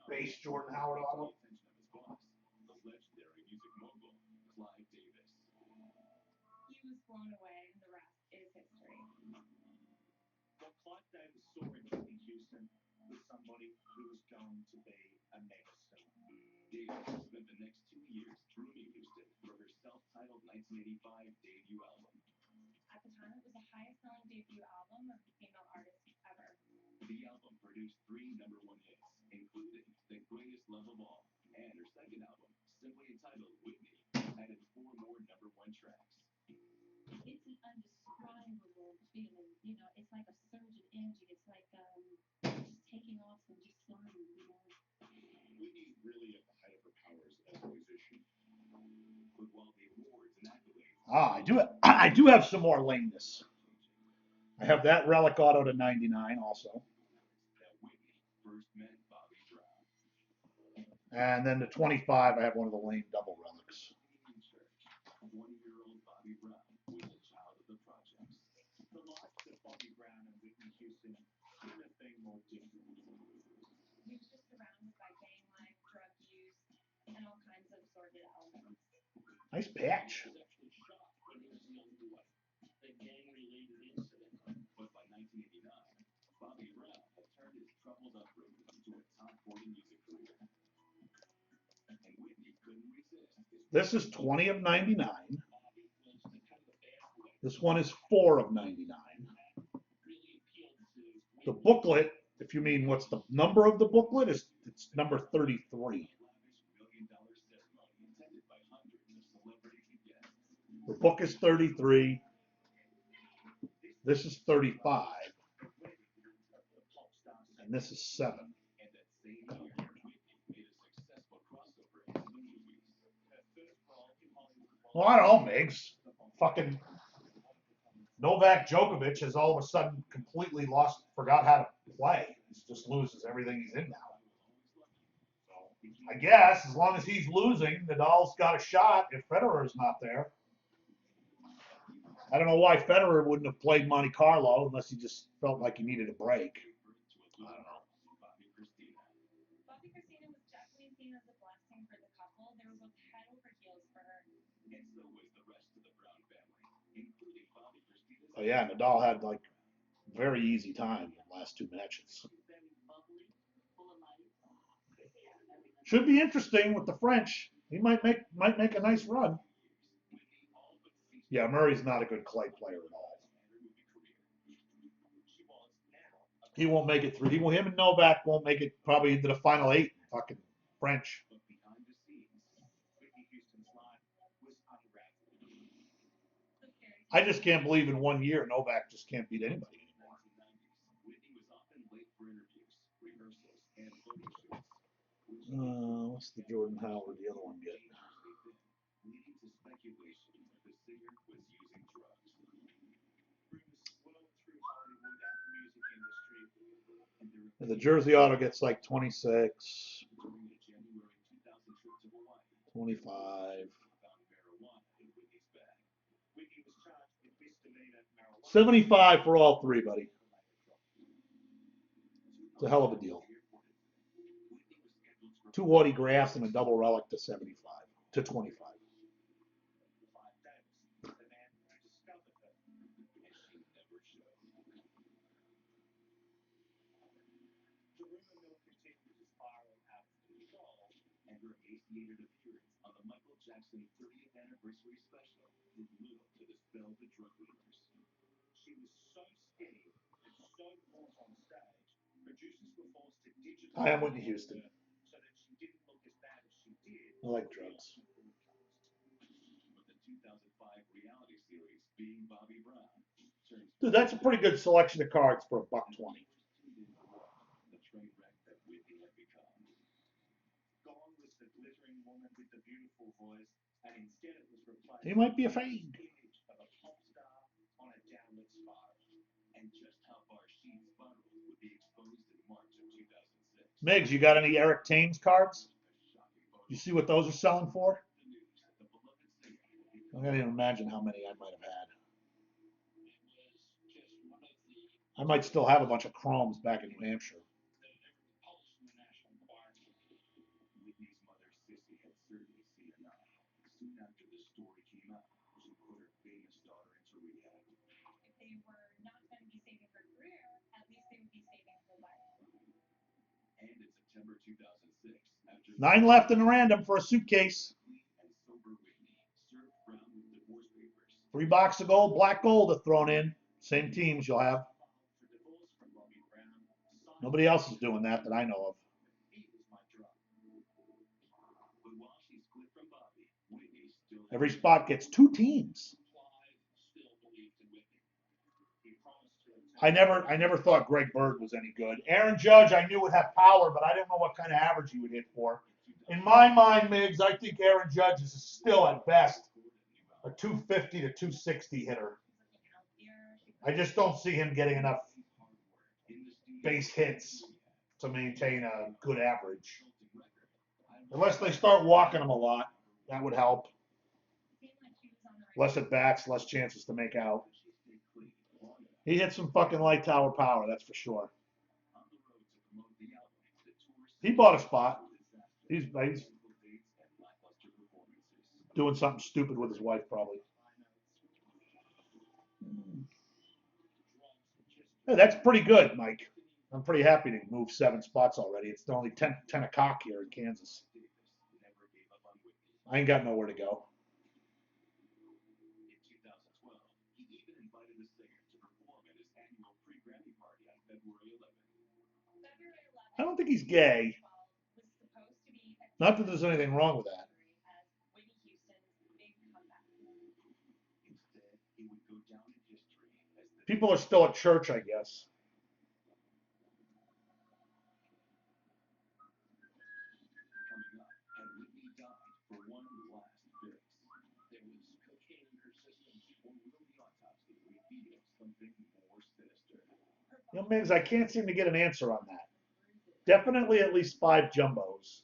Speaker 6: bass Jordan Howard auto.
Speaker 7: The attention of his boss, the legendary music mogul, Clive Davis.
Speaker 12: He was blown away, and the rest is history.
Speaker 9: What Clive Davis saw in Whitney Houston was somebody who was going to be a megastar.
Speaker 7: Davis spent the next 2 years grooming Houston for her self-titled 1985 debut album.
Speaker 12: At the time, it was the highest-selling debut album of a female artist ever.
Speaker 7: The album produced 3 number-1 hits, including The Greatest Love of All, and her second album, simply entitled Whitney, added 4 more number-1
Speaker 13: It's an undescribable feeling, you know, it's like a surge of energy. It's like just taking off and just flying, you know.
Speaker 9: Whitney's really at the height of her powers as a musician. But while the awards and accolades
Speaker 6: I do have some more lameness. I have that Relic Auto to 99 also.
Speaker 9: that Whitney first met Bobby Brown.
Speaker 6: And then the 25, I have one of the lame double relics.
Speaker 9: In church, 20-year-old Bobby Brown was a child of the projects.
Speaker 11: The lives of Bobby Brown and Whitney Houston couldn't have been more different.
Speaker 12: He was just surrounded by gang life, drug use, and all kinds of sordid elements.
Speaker 6: Nice patch.
Speaker 11: He was actually shot when he was a young boy. A gang-related incident.
Speaker 9: But by 1989, Bobby Brown had turned his troubled upbringing into a top 40 music career. And Whitney couldn't resist his
Speaker 6: This is 20 of 99.
Speaker 11: Bobby was the kind of the bad boy.
Speaker 6: This one is 4 of 99.
Speaker 11: Really appealed to
Speaker 6: The booklet, if you mean what's the number of the booklet, it's number 33.
Speaker 9: lavish million-dollar ceremony attended by hundreds of celebrities and guests.
Speaker 6: The book is 33. This is 35. And this is 7.
Speaker 9: And that same year, Whitney made a successful crossover into the movies.
Speaker 11: Her first role in Hollywood was
Speaker 6: Well, I don't know, Migs. Fucking Novak Djokovic has all of a sudden completely forgot how to play. He just loses everything he's in now. I guess as long as he's losing, Nadal's got a shot if Federer's not there. I don't know why Federer wouldn't have played Monte Carlo unless he just felt like he needed a break. I don't know.
Speaker 12: Bobby Christina was definitely seen as a blessing for the couple. They were both head over heels for her.
Speaker 9: And so was the rest of the Brown family, including Bobby Christina's
Speaker 6: Oh yeah, Nadal had like very easy time in the last 2 matches.
Speaker 13: Very bubbly, full of life.
Speaker 6: Should be interesting with the French. He might make a nice run. Yeah, Murray's not a good clay player at all. He won't make it through. Him and Novak won't make it probably into the final 8. Fucking French.
Speaker 9: But behind the scenes,
Speaker 11: Whitney Houston's life was unraveling.
Speaker 6: I just can't believe in 1 year Novak just can't beat anybody anymore.
Speaker 9: 1990s, Whitney was often late for interviews, rehearsals, and photo shoots.
Speaker 6: What's the Jordan Howard, the other one get?
Speaker 9: Leading to speculation that the singer was using drugs.
Speaker 11: Rumors swirled through Hollywood and the music industry.
Speaker 6: And the Jersey Auto gets like 26,
Speaker 9: During a January 2000 trip to Hawaii,
Speaker 6: 25.
Speaker 9: found marijuana in Whitney's bag.
Speaker 11: Whitney was charged with misdemeanor marijuana.
Speaker 6: 75 for all 3, buddy. It's a hell of a deal. 2 autographs and a double relic to 75, to 25.
Speaker 11: Clive Davis, the man who discovered her.
Speaker 9: And she never showed.
Speaker 11: The rumor mill continued to spiral out of control.
Speaker 9: And her emaciated appearance on the Michael Jackson 30th anniversary special did little to dispel the drug rumors.
Speaker 11: She was so skinny and so hot on stage, producers were forced to digitally
Speaker 6: I am Whitney Houston.
Speaker 11: so that she didn't look as bad as she did.
Speaker 6: I like drugs.
Speaker 9: But the 2005 reality series, Being Bobby Brown, turns
Speaker 6: Dude, that's a pretty good selection of cards for $1.20.
Speaker 9: the train wreck that Whitney had become.
Speaker 11: Gone was the glittering woman with the beautiful voice, and instead it was replaced
Speaker 6: He might be a
Speaker 11: with
Speaker 6: fade.
Speaker 11: the image of a pop star on a downward spiral.
Speaker 9: And just how far she spiraled would be exposed in March of 2006.
Speaker 6: Migs, you got any Eric Tames cards?
Speaker 9: A shocking photo.
Speaker 6: You see what those are selling for?
Speaker 9: The news that the beloved singer had become
Speaker 6: I can't even imagine how many I might have had.
Speaker 11: It was just one of the
Speaker 6: I might still have a bunch of chromes back in New Hampshire.
Speaker 11: that never repulsed in the National Enquirer.
Speaker 9: Whitney's mother, Sissy, had certainly seen enough. Soon after the story came out, she put her famous daughter into rehab.
Speaker 12: If they were not going to be saving her career, at least they would be saving her life.
Speaker 9: And in September 2006, after
Speaker 6: 9 left in the random for a suitcase.
Speaker 9: clean and sober Whitney served Brown with divorce papers.
Speaker 6: 3 box of gold, black gold are thrown in. Same teams you'll have.
Speaker 11: For divorce from Bobby Brown, signed
Speaker 6: Nobody else is doing that I know of.
Speaker 11: he was my drug.
Speaker 9: But while she split from Bobby, Whitney stood
Speaker 6: Every spot gets 2 teams. I never thought Greg Bird was any good. Aaron Judge, I knew would have power, but I didn't know what kind of average he would hit for. In my mind, Miggs, I think Aaron Judge is still at best a 250 to 260 hitter. I just don't see him getting enough base hits to maintain a good average. Unless they start walking him a lot, that would help. Less at bats, less chances to make out. He hit some fucking light tower power, that's for sure. He bought a spot. He's doing something stupid with his wife, probably. Hey, that's pretty good, Mike. I'm pretty happy to move 7 spots already. It's only 10 o'clock here in Kansas. I ain't got nowhere to go. I don't think he's gay. Not that there's anything wrong with that. People are still at church, I guess. You know, Migs, I can't seem to get an answer on that. Definitely at least 5 jumbos.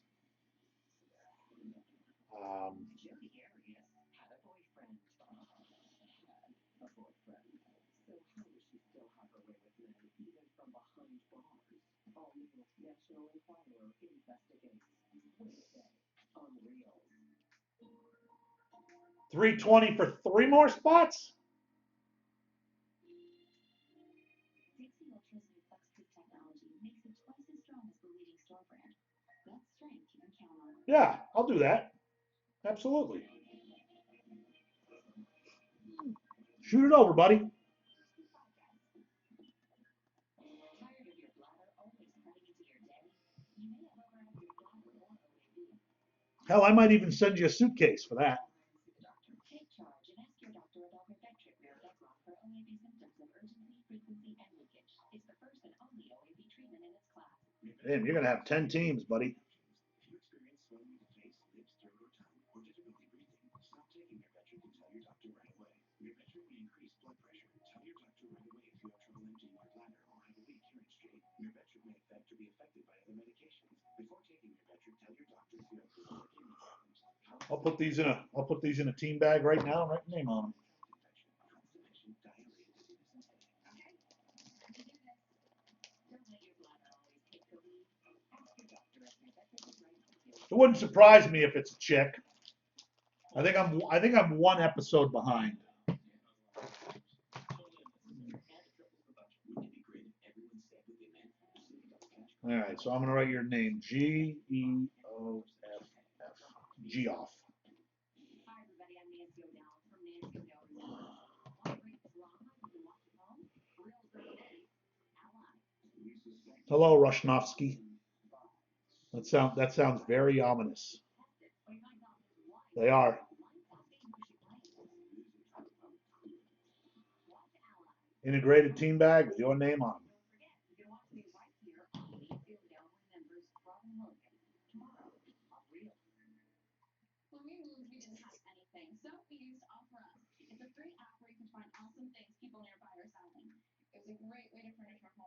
Speaker 6: $320 for 3 more spots? Yeah, I'll do that. Absolutely. Shoot it over, buddy. Hell, I might even send you a suitcase for that. Damn, you're going to have 10 teams, buddy. I'll put these in a team bag right now and write your name on them. It wouldn't surprise me if it's a chick. I think I'm 1 episode behind. All right, so I'm gonna write your name Geoff. Geoff. Hello, Rushnovsky. That sounds very ominous. They are. Integrated team bag with your name on them.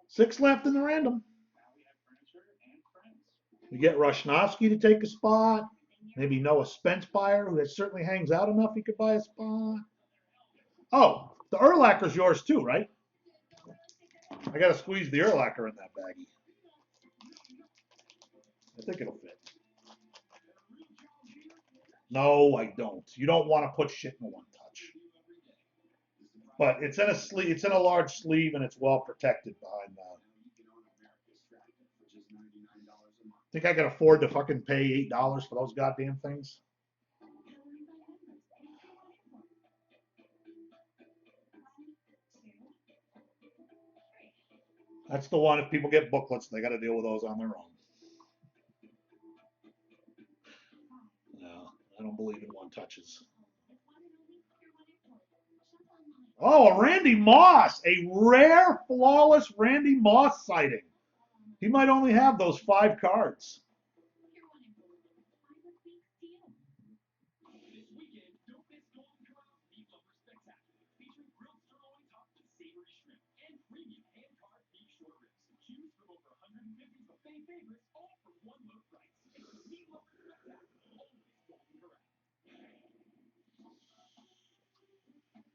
Speaker 6: Six left in the random. We get Rushnovsky to take a spot. Maybe Noah Spencebuyer, who certainly hangs out enough he could buy a spot. Oh, the Urlacher's yours too, right? I got to squeeze the Urlacher in that baggie. I think it'll fit. No, I don't. You don't want to put shit in 1 touch. But it's in a sleeve. It's in a large sleeve, and it's well protected behind that. Think I can afford to fucking pay $8 for those goddamn things? That's the one. If people get booklets, they got to deal with those on their own. No, I don't believe in 1 touches. Oh, a Randy Moss, a rare, flawless Randy Moss sighting. He might only have those 5 cards.
Speaker 12: You're wanting golden. Find a big deal.
Speaker 10: This weekend, don't miss Golden Corral's Meat Lover Spectacular, featuring grilled sirloin topped with savory shrimp and premium hand-carved beef short ribs. Choose from over 150 buffet favorites, all for one low price. It's the Meat Lover Spectacular, only Golden Corral.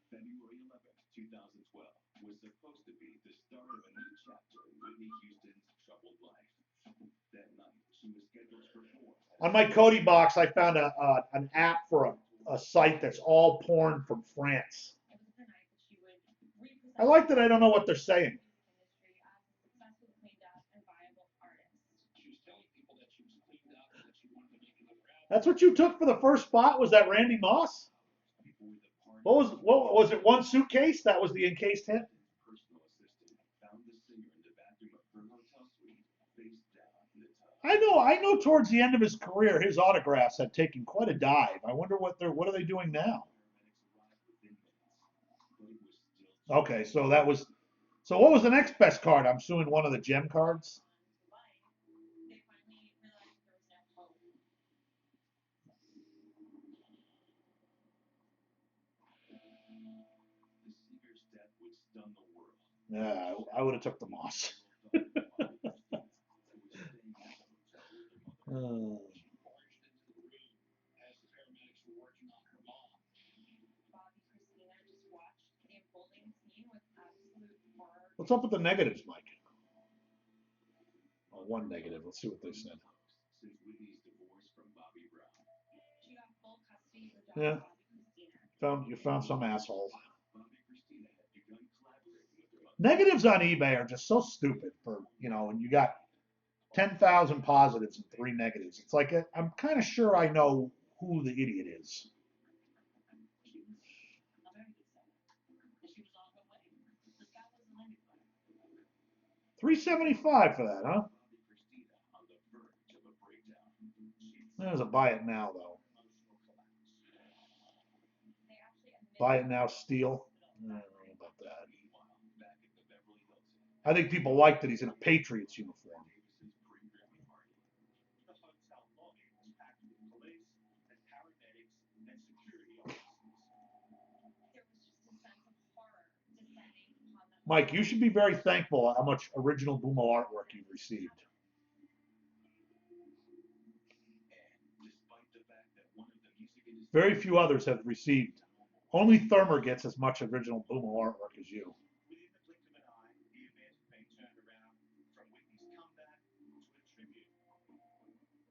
Speaker 10: February 11th, 2012 was supposed to be the start of a new chapter in Whitney Houston's troubled life. That night, she was scheduled to perform.
Speaker 6: On my Cody box, I found an app for a site that's all porn from France.
Speaker 12: It was the night that she would represent
Speaker 6: I like that I don't know what they're saying.
Speaker 12: the music industry as a successful, cleaned up, and viable artist.
Speaker 10: She was telling people that she was cleaned up and that she wanted to make another album.
Speaker 6: That's what you took for the first spot? Was that Randy Moss? What was it? One Suitcase? That was the encased hit?
Speaker 8: Personal assistant found the singer in the bathroom of her hotel suite, face down in the tub.
Speaker 6: I know towards the end of his career, his autographs had taken quite a dive. I wonder what are they doing now? Okay, so what was the next best card? I'm suing one of the gem cards.
Speaker 12: To life, they finally realized that there was no hope.
Speaker 8: The singer's death would stun the world.
Speaker 6: Yeah, I would have took the Moss.
Speaker 10: Barged into the room as the paramedics were working on her mom.
Speaker 12: Bobby Christina just watched the unfolding scene with absolute horror.
Speaker 6: What's up with the negatives, Mike? Oh, one negative. Let's see what they said.
Speaker 8: Since Whitney's divorce from Bobby Brown.
Speaker 12: She got full custody of her
Speaker 6: Yeah.
Speaker 12: daughter, Bobby Christina.
Speaker 6: You found some asshole.
Speaker 8: Bobby Christina had begun collaborating with her mother.
Speaker 6: Negatives on eBay are just so stupid and you got 10,000 positives and 3 negatives. It's like I'm kind of sure I know who the idiot is.
Speaker 13: She was a very good singer, and she was on her way. The sky was the limit for her.
Speaker 6: $375 for that, huh?
Speaker 8: Bobby Christina on the verge of a breakdown.
Speaker 6: There's a buy it now though.
Speaker 10: Emotional collapse.
Speaker 12: They actually admitted
Speaker 6: Buy it now steal. I don't know about that.
Speaker 8: Meanwhile, back at the Beverly Hilton,
Speaker 6: I think people like that he's in a Patriots uniform.
Speaker 8: Davis's pre-Grammy party.
Speaker 10: The hotel lobby was packed with police and paramedics and security officers.
Speaker 12: there was just a sense of horror descending upon them.
Speaker 6: Mike, you should be very thankful how much original Bumo artwork you've received.
Speaker 8: And despite the fact that one of the music industry
Speaker 6: Very few others have received. Only Thurmer gets as much original Bumo artwork as you.
Speaker 10: Within the blink of an eye, the event may turn around from Whitney's comeback to a tribute.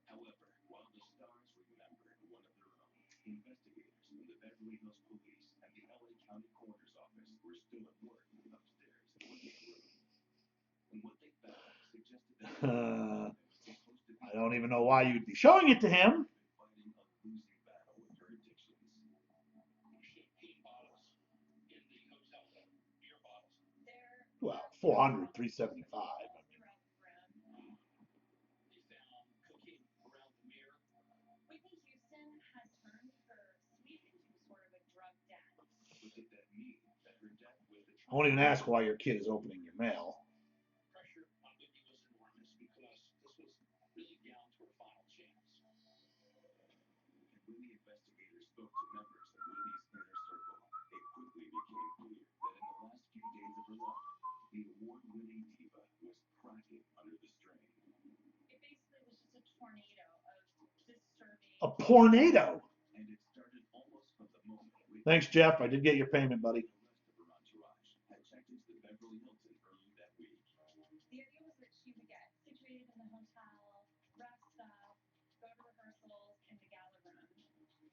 Speaker 8: However, while the stars remembered one of their own, investigators from the Beverly Hills Police and the LA County Coroner's Office were still at work upstairs in Whitney's room. And what they found suggested that was supposed to be
Speaker 6: I don't even know why you'd be showing it to him.
Speaker 8: fighting a losing battle with her addictions.
Speaker 10: Champagne bottles in the hotel room, beer bottles.
Speaker 12: There
Speaker 6: Well, 400, 375. I mean,
Speaker 12: throughout the room.
Speaker 10: They found cocaine around the mirror.
Speaker 12: Whitney Houston had turned her suite into sort of a drug den.
Speaker 8: But did that mean that her death was the
Speaker 6: I won't even ask why your kid is opening your mail.
Speaker 10: Pressure on Whitney was enormous because this was really down to her final chance.
Speaker 8: And when the investigators spoke to members of Whitney's inner circle, it quickly became clear that in the last few days of her life, the award-winning diva was cracking under the strain.
Speaker 12: It basically was just a tornado of disturbing.
Speaker 6: A tornado.
Speaker 8: And it started almost from the moment Whitney
Speaker 6: Thanks, Jeff. I did get your payment, buddy.
Speaker 8: and the rest of her entourage had checked into the Beverly Hilton early that week.
Speaker 12: The idea was that she would get situated in the hotel, wrap stuff, go to rehearsals in the gala room.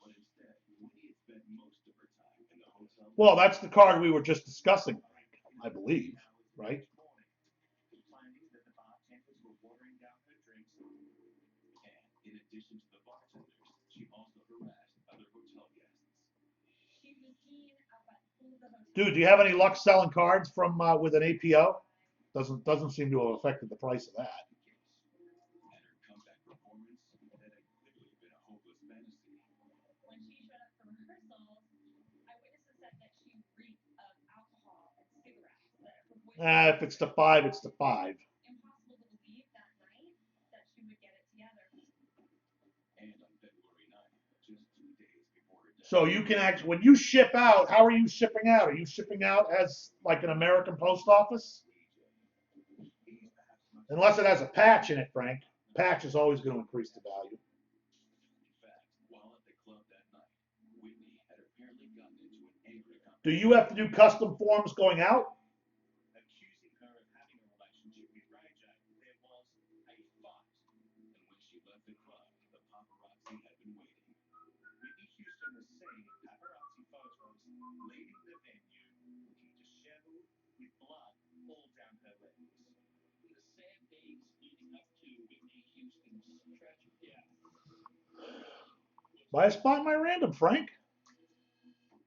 Speaker 8: But instead, Whitney had spent most of her time in the hotel.
Speaker 6: Well, that's the card we were just discussing, I believe, right?
Speaker 10: Complaining that the bartenders were watering down her drinks.
Speaker 8: And in addition to the bartenders, she also harassed other hotel guests.
Speaker 12: She was seen up at the pool of the hotel.
Speaker 6: Dude, do you have any luck selling cards from with an APO? Doesn't seem to have affected the price of that.
Speaker 8: And her comeback performance that had clearly been a hopeless fantasy.
Speaker 12: When she showed up for rehearsals, eyewitnesses said that she reeked of
Speaker 6: If it's the 5, it's the 5.
Speaker 12: Impossible to believe that night that she would get it together.
Speaker 7: And on February 9th, just 2 days before her death.
Speaker 6: So you can actually, when you ship out, how are you shipping out? Are you shipping out as like an American post office? Unless it has a patch in it, Frank. Patch is always going to increase the value.
Speaker 7: In fact, while at the club that night, Whitney had apparently gotten into an angry
Speaker 6: Do you have to do custom forms going out?
Speaker 7: accusing her of having a relationship with Ray J. There was a fight. And when she left the club, the paparazzi had been waiting. Whitney Houston was seen in paparazzi photos leaving the venue looking disheveled with blood all down her legs.
Speaker 9: The sad days leading up to Whitney Houston's tragic death.
Speaker 6: Buy a spot in my random, Frank.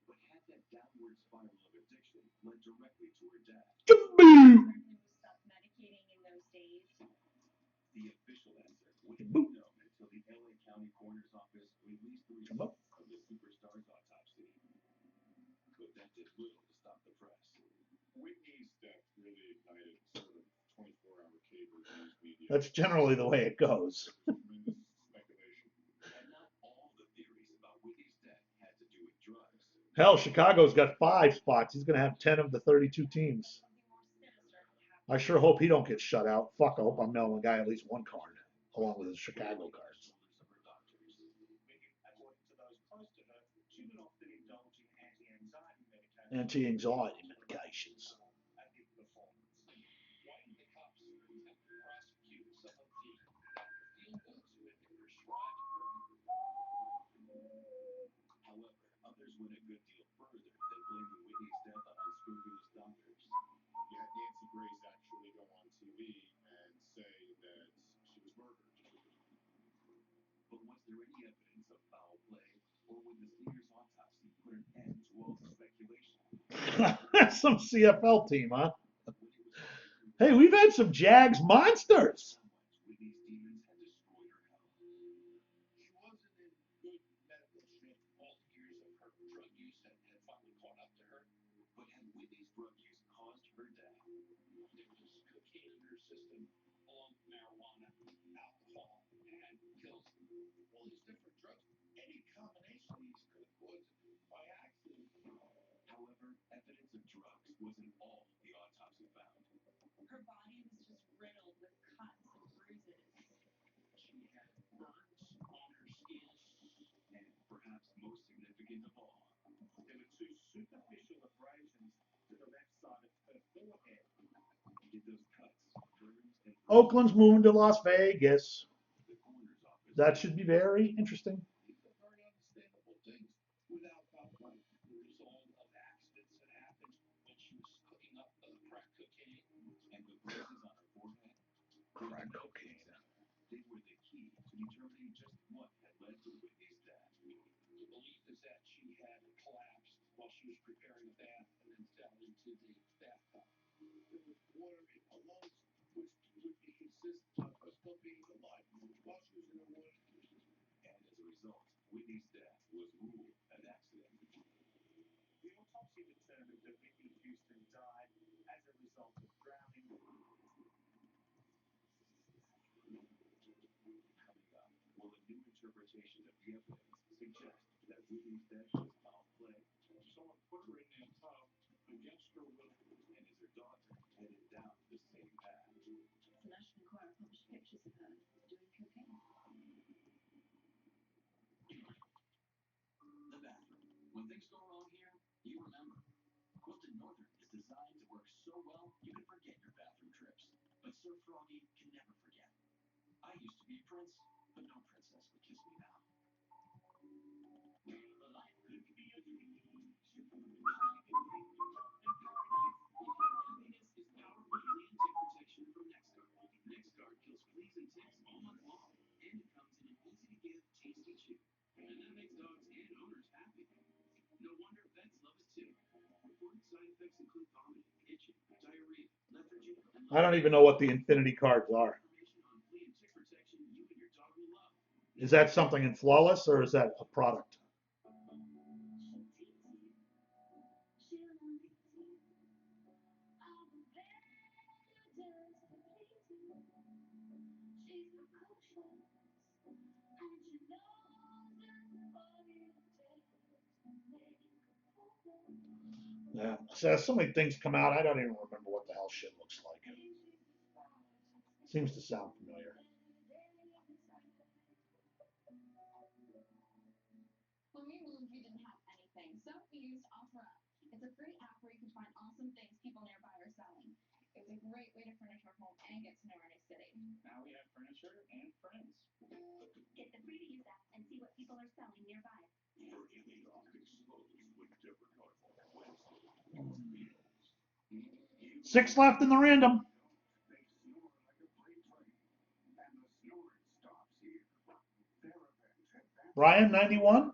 Speaker 7: But had that downward spiral of addiction led directly to her death?
Speaker 6: Kaboom!
Speaker 12: Certainly was self-medicating in those days.
Speaker 7: The official answer wouldn't be known until the LA County Coroner's Office released the results of the superstar's autopsy. But that did little to stop the press.
Speaker 9: Whitney's death really ignited sort of 24-hour cable news media.
Speaker 6: That's generally the way it goes.
Speaker 9: Tremendous speculation.
Speaker 7: And not all the theories about Whitney's death had to do with drugs.
Speaker 6: Hell, Chicago's got 5 spots. He's going to have 10 of the 32 teams. I sure hope he don't get shut out. Fuck, I hope I'm mailing the guy at least one card, along with his Chicago cards.
Speaker 9: According to those close to her, she would often indulge in anti-anxiety medication.
Speaker 6: Anti-anxiety medications.
Speaker 9: At the performance. Why did the cops attempt to prosecute some of the Dr. Feelgoods who had been prescribed her?
Speaker 7: However, others went a good deal further than blaming Whitney's death on unscrupulous doctors.
Speaker 9: You had Nancy Grace actually go on TV and say that she was murdered.
Speaker 7: But was there any evidence of foul play, or would the Stingers' autopsy put an end to all the speculation?
Speaker 6: That's some CFL team, huh? Hey, we've had some Jags monsters.
Speaker 7: Whitney's demons had destroyed her health.
Speaker 9: She wasn't in good medical shape. All the years of her drug use had finally caught up to her.
Speaker 7: But had Whitney's drug use caused her death?
Speaker 9: There was cocaine in her system, along with marijuana, alcohol, and pills. All these different drugs. Any combination of these could have caused it by accident.
Speaker 7: However, evidence of drugs wasn't all the autopsy found.
Speaker 12: Her body was just riddled with cuts and bruises.
Speaker 9: She had burns on her skin.
Speaker 7: And perhaps most significant of all,
Speaker 9: There were 2 superficial abrasions to the left side of her forehead.
Speaker 7: did those cuts, burns, and
Speaker 6: Oakland's moving to Las Vegas.
Speaker 7: the coroner's office?
Speaker 6: That should be very interesting.
Speaker 9: These are very understandable things without like the result of accidents that happened when she was cooking up crack cocaine.
Speaker 7: And the bruises on her forehead?
Speaker 6: Crack cocaine.
Speaker 7: They were the key to determining just what had led to Whitney's death.
Speaker 9: The belief is that she had collapsed while she was preparing a bath and then fell into the bathtub. There was water in her lungs, which would be consistent of her still being alive while she was in her water.
Speaker 7: And as a result, Whitney's death was ruled an accident.
Speaker 9: The autopsy determined that Whitney Houston died as a result of drowning.
Speaker 7: Coming up, will a new interpretation of the evidence suggest that Whitney's death was foul play?
Speaker 9: Someone put her in that tub against her will.
Speaker 7: And is her daughter headed down the same path?
Speaker 13: The National Enquirer published pictures of her doing cocaine.
Speaker 7: The bathroom. When things go wrong here, you remember. Quilted Northern is designed to work so well you can forget your bathroom trips. But Sir Froggy can never forget. I used to be a prince, but no princess would kiss me now.
Speaker 9: Life could be a dream.
Speaker 7: Happiness is powered by flea and tick protection from NexGard. NexGard kills fleas and ticks all month long, and it comes in an easy-to-give, tasty chew. And that makes dogs and owners happy. No wonder vets love us too. Reported side effects include vomiting, itching, diarrhea, lethargy, and
Speaker 6: I don't even know what the infinity cards are.
Speaker 7: information on flea and tick protection you and your dog will love.
Speaker 6: Is that something in Flawless or is that a product? Yeah. So many things come out, I don't even remember what the hell shit looks like. Seems to sound familiar.
Speaker 12: When we moved, we didn't have anything, so we used OfferUp. It's a free app where you can find awesome things people nearby are selling. It was a great way to furnish our home and get to know our new city.
Speaker 10: Now we have furniture and friends.
Speaker 3: Get the free-to-use app and see what people are selling nearby.
Speaker 7: Virginia Dock explodes with Deborah Carter. Wednesday.
Speaker 6: 6 left in the random.
Speaker 7: They snore like a freight train, and the snoring stops here. TheraVent Advanced
Speaker 6: Brian, 91.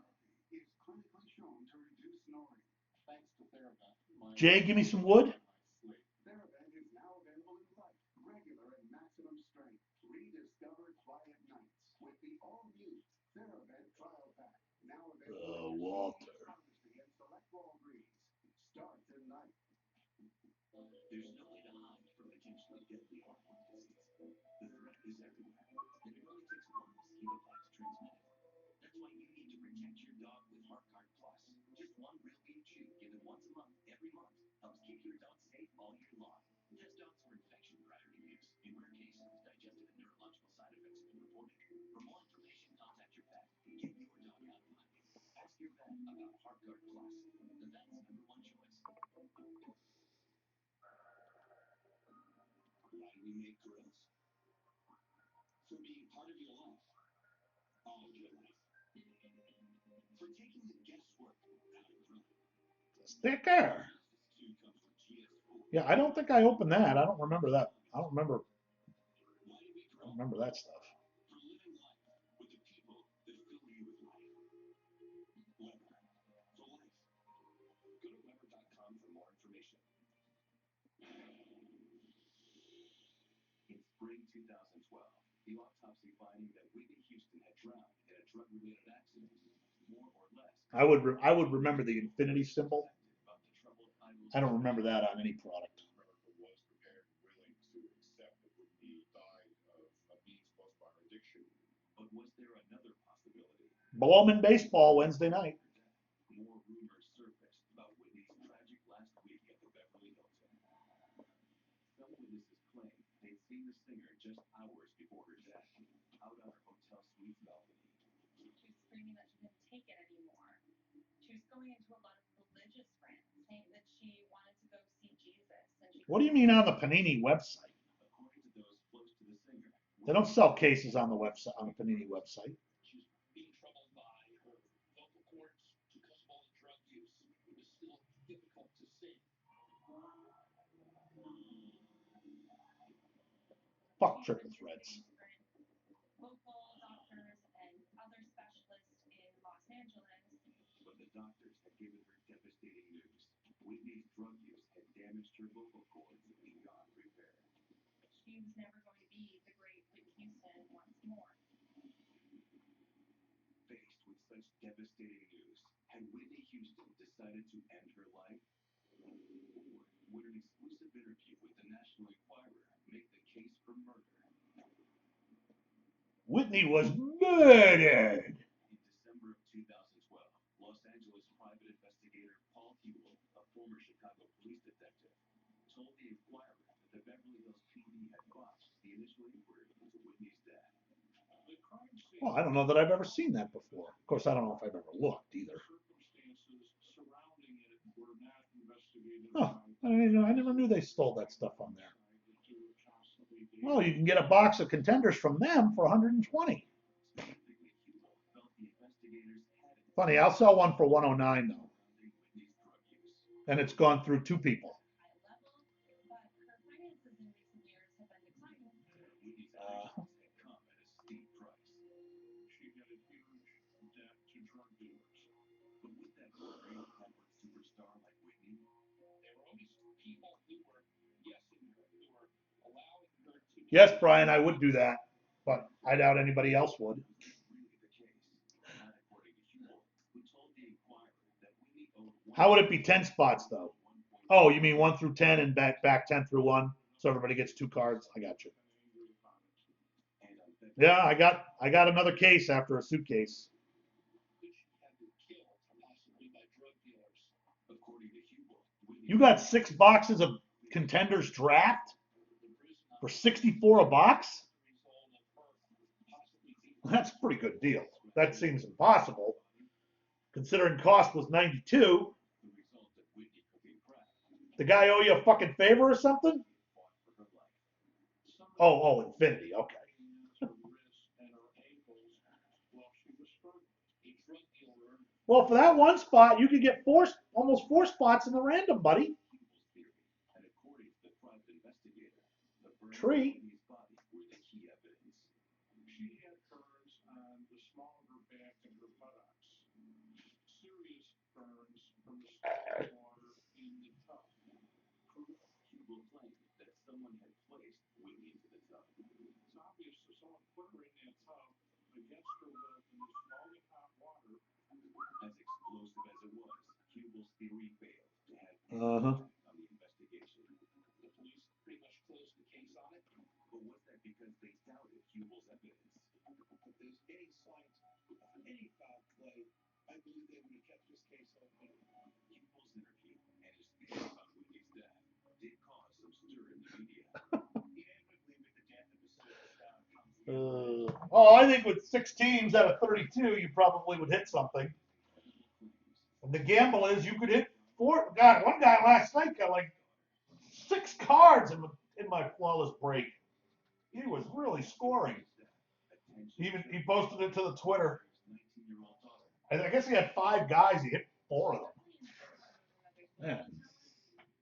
Speaker 7: is clinically shown to reduce snoring.
Speaker 9: Thanks to TheraVent.
Speaker 6: Jay, give me some wood.
Speaker 7: TheraVent is now available in light, regular, and maximum strength. Rediscover quiet nights with the all-new TheraVent Trial Pack. Now available.
Speaker 6: Walter.
Speaker 7: Pharmacy and select Walgreens. Start tonight.
Speaker 8: There's no way to hide from potentially deadly heartworm disease. The threat is everywhere, and it only takes one mosquito bite to transmit it. That's why you need to protect your dog with HeartGuard Plus. Just one real beef chew given once a month, every month, helps keep your dog safe all year long. Test dogs for infection prior to use. In rare cases, digestive and neurological side effects have been reported. For more information, contact your vet. Get your dog out of hiding. Ask your vet about HeartGuard Plus, the vet's #1 choice. Why do we make grills? For being part of your life. All of your life. For taking the guesswork out of grilling.
Speaker 6: Sticker. Yeah, I don't think I opened that. I don't remember that. I don't remember that stuff.
Speaker 8: For living life with the people that fill you with life. Weber. For life. Go to Weber.com for more information. In spring 2012, the autopsy finding that Whitney Houston had drowned in a drug-related accident, more or less.
Speaker 6: I would remember the infinity symbol. I don't remember that on any product.
Speaker 9: America was prepared and willing to accept that Whitney died of means caused by her addiction.
Speaker 8: But was there another possibility?
Speaker 6: Bowman baseball Wednesday night.
Speaker 8: More rumors surfaced about Whitney's tragic last week at the Beverly Hilton. Some witnesses claim they'd seen the singer just hours before her death, out on her hotel suite's balcony.
Speaker 12: She keeps screaming that she couldn't take it anymore. She was going into a lot of religious rants, saying that she wanted to go see Jesus. And
Speaker 6: What do you mean on the Panini website?
Speaker 8: According to those close to the singer,
Speaker 6: They don't sell cases on the website, on the Panini website.
Speaker 9: She's being troubled by her vocal cords because of all the drug use. It was still difficult to sing.
Speaker 6: Fuck triple threads.
Speaker 12: Local doctors and other specialists in Los Angeles.
Speaker 8: But the doctors had given her devastating news. Whitney's drug use had damaged her vocal cords beyond repair.
Speaker 12: She was never going to be the great Whitney Houston once more.
Speaker 8: Faced with such devastating news, had Whitney Houston decided to end her life? Or would an exclusive interview with the National Enquirer make the case for murder?
Speaker 6: Whitney was murdered.
Speaker 8: In December of 2012, Los Angeles private investigator Paul Hewell, a former Chicago police detective, told the Enquirer that the Beverly Hills PD had botched the initial inquiry into Whitney's death.
Speaker 9: The crime scene.
Speaker 6: Well, I don't know that I've ever seen that before. Of course, I don't know if I've ever looked either.
Speaker 9: Circumstances surrounding it were not investigated.
Speaker 6: Oh, I never knew they stole that stuff on there. Well, you can get a box of contenders from them for 120. Funny, I'll sell one for 109 though. And it's gone through 2 people.
Speaker 12: But her finances in recent years have been declining.
Speaker 9: She had a huge debt to drug dealers.
Speaker 8: But would that worry a network superstar like Whitney?
Speaker 9: There were always people who were guessing her, who were allowing her to.
Speaker 6: Yes, Brian, I would do that, but I doubt anybody else would.
Speaker 8: Really the case, not according to Hewell, who told the Enquirer that Whitney owed
Speaker 6: How would it be 10 spots though? Oh, you mean 1 through 10 and back 10 through 1, so everybody gets 2 cards. I got you. Yeah, I got another case after a suitcase.
Speaker 9: That she had been killed, possibly by drug dealers.
Speaker 8: According to Hubel,
Speaker 6: You got 6 boxes of Contenders Draft for $64 a box? That's a pretty good deal. That seems impossible, considering cost was $92. The guy owe you a fucking favor or something? Oh, Infinity. Okay. Well, for that one spot, you could get almost 4 spots in the random, buddy. Tree.
Speaker 9: She had burns on the small of her back and her buttocks. Serious burns from the scalding water in the tub.
Speaker 8: Proof Hubel claimed that someone had placed Whitney into the tub.
Speaker 9: It's obvious that someone put her in that tub against her will in the scalding hot water.
Speaker 8: As explosive as it was, Hubel's theory failed to have
Speaker 6: Uh-huh.
Speaker 8: on the investigation.
Speaker 9: The police pretty much closed the case on it.
Speaker 8: But was that because they doubted Hubel's evidence?
Speaker 9: If there's any signs of any foul play, I believe they would have kept this case open.
Speaker 8: Hubel's interview and his theory about Whitney's death did cause some stir in the media.
Speaker 9: Inevitably, with the death of a superstar comes
Speaker 6: I think with 6 teams out of 32, you probably would hit something. And the gamble is you could hit 4. God, one guy last night got like 6 cards in my flawless break. He was really scoring. He posted it to the Twitter. I guess he had 5 guys. He hit 4 of them. Yeah.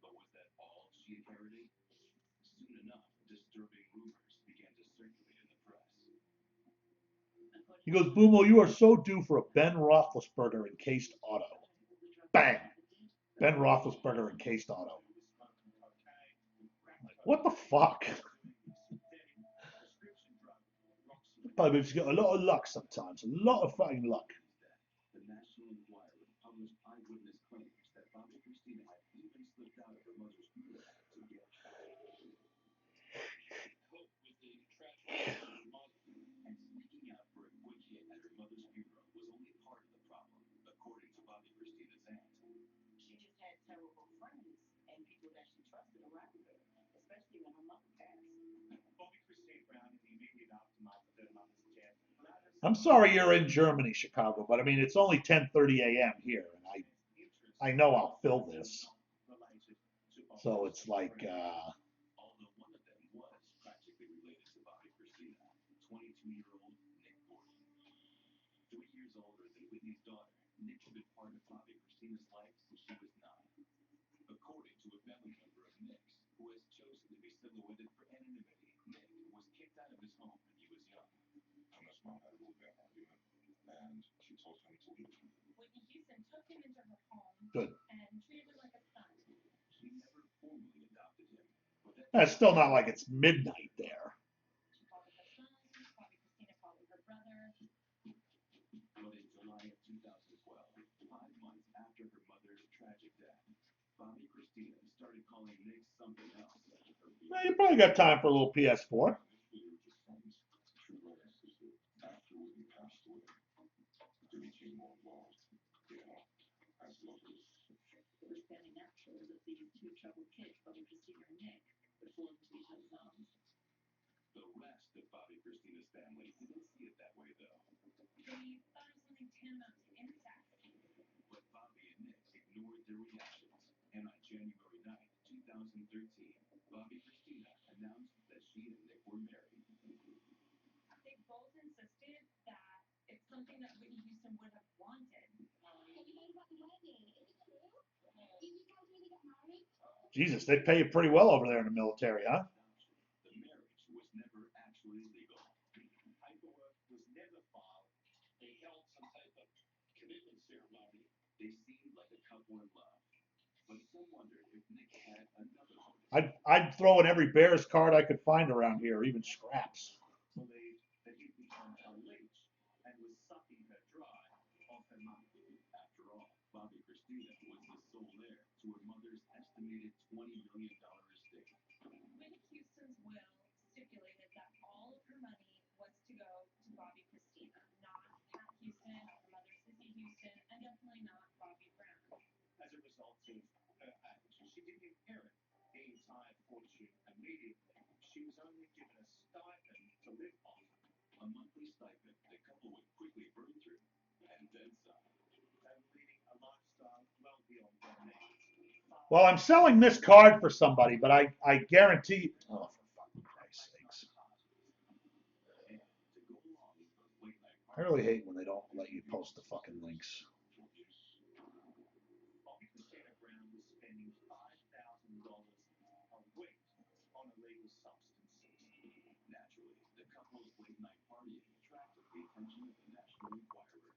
Speaker 8: But was that all she inherited? Soon enough, disturbing rumors began to circulate in the press.
Speaker 6: He goes, Boomo, you are so due for a Ben Roethlisberger encased auto. Bang! Ben Roethlisberger encased auto. What the fuck? Probably just got a lot of luck sometimes. A lot of fucking luck.
Speaker 8: The National Enquirer published eyewitness claims that Bobby Christina had even slipped out of her mother's funeral to get
Speaker 9: hope with the tragic death of her mother.
Speaker 8: And sneaking out for a quick hit at her mother's funeral was only part of the problem, according to Bobby Christina's aunt.
Speaker 13: She just had terrible friends and people that she trusted around her, especially when her mother passed.
Speaker 9: Bobby Christine Brown is the immediate aftermath of her mother's death.
Speaker 6: I'm sorry you're in Germany, Chicago, but I mean, it's only 10:30 a.m. here, and I know I'll fill this. So it's like,
Speaker 8: Although one of them was practically related to Bobby Christina, 22-year-old Nick Gordon. 3 years older than Whitney's daughter, Nick had been part of Bobby Christina's life since she was 9. According to a family member of Nick's, who has chosen to be silhouetted for anonymity, Nick was kicked out of his home when he was young.
Speaker 9: Thomas' mom had a really bad argument, and she told him to leave.
Speaker 12: Whitney Houston took him into her home
Speaker 6: good.
Speaker 12: and treated him like a son.
Speaker 8: She never formally adopted him, but that
Speaker 6: It's still not like it's midnight there.
Speaker 12: She called him her son. Bobby Christina called him her brother.
Speaker 8: But in July of 2012, 5 months after her mother's tragic death, Bobby Christina started calling Nick something else.
Speaker 6: Well, you probably got time for a little PS4.
Speaker 9: True romance is that after Whitney passed away, there became more involved. As lovers.
Speaker 13: It was fairly natural that these 2 troubled kids, Bobby Christina and Nick, would fall into each other's arms.
Speaker 8: The rest of Bobby Christina's family didn't see it that way, though.
Speaker 12: They thought it was something tantamount to incest.
Speaker 8: But Bobby and Nick ignored their reactions, and on January 9th, 2013, Bobby Christina announced that she and Nick were married.
Speaker 12: They both insisted that it's something that Whitney Houston would have wanted.
Speaker 6: Jesus, they pay you pretty well over there in the military, huh?
Speaker 8: The marriage was never actually legal.
Speaker 9: Paperwork was never filed. They held some type of commitment ceremony.
Speaker 8: They seemed like a couple in love. But some wondered if Nick had another motive.
Speaker 6: I'd throw in every Bears card I could find around here, even scraps.
Speaker 8: Believed that he'd become a leech and was sucking her dry off her mouth. After all, Bobby Christina was the sole heir to her mother's estimated $20 million estate.
Speaker 12: Whitney Houston's will stipulated that all of her money was to go to Bobby Christina, not Pat Houston, her mother Sissy Houston, and definitely not Bobby Brown.
Speaker 9: As a result, She didn't inherit the entire fortune immediately. She was only given a stipend to live on, a monthly stipend the couple would quickly burn through, and then some, and leading a lifestyle well beyond their means.
Speaker 6: Well, I'm selling this card for somebody, but I guarantee. Oh, for fucking Christ's sakes! I really hate when they don't let you post the fucking links.
Speaker 9: Bobby Christina Brown was spending $5,000 a week on illegal substances. Naturally, the couple's late night partying attracted the attention of the National Enquirer.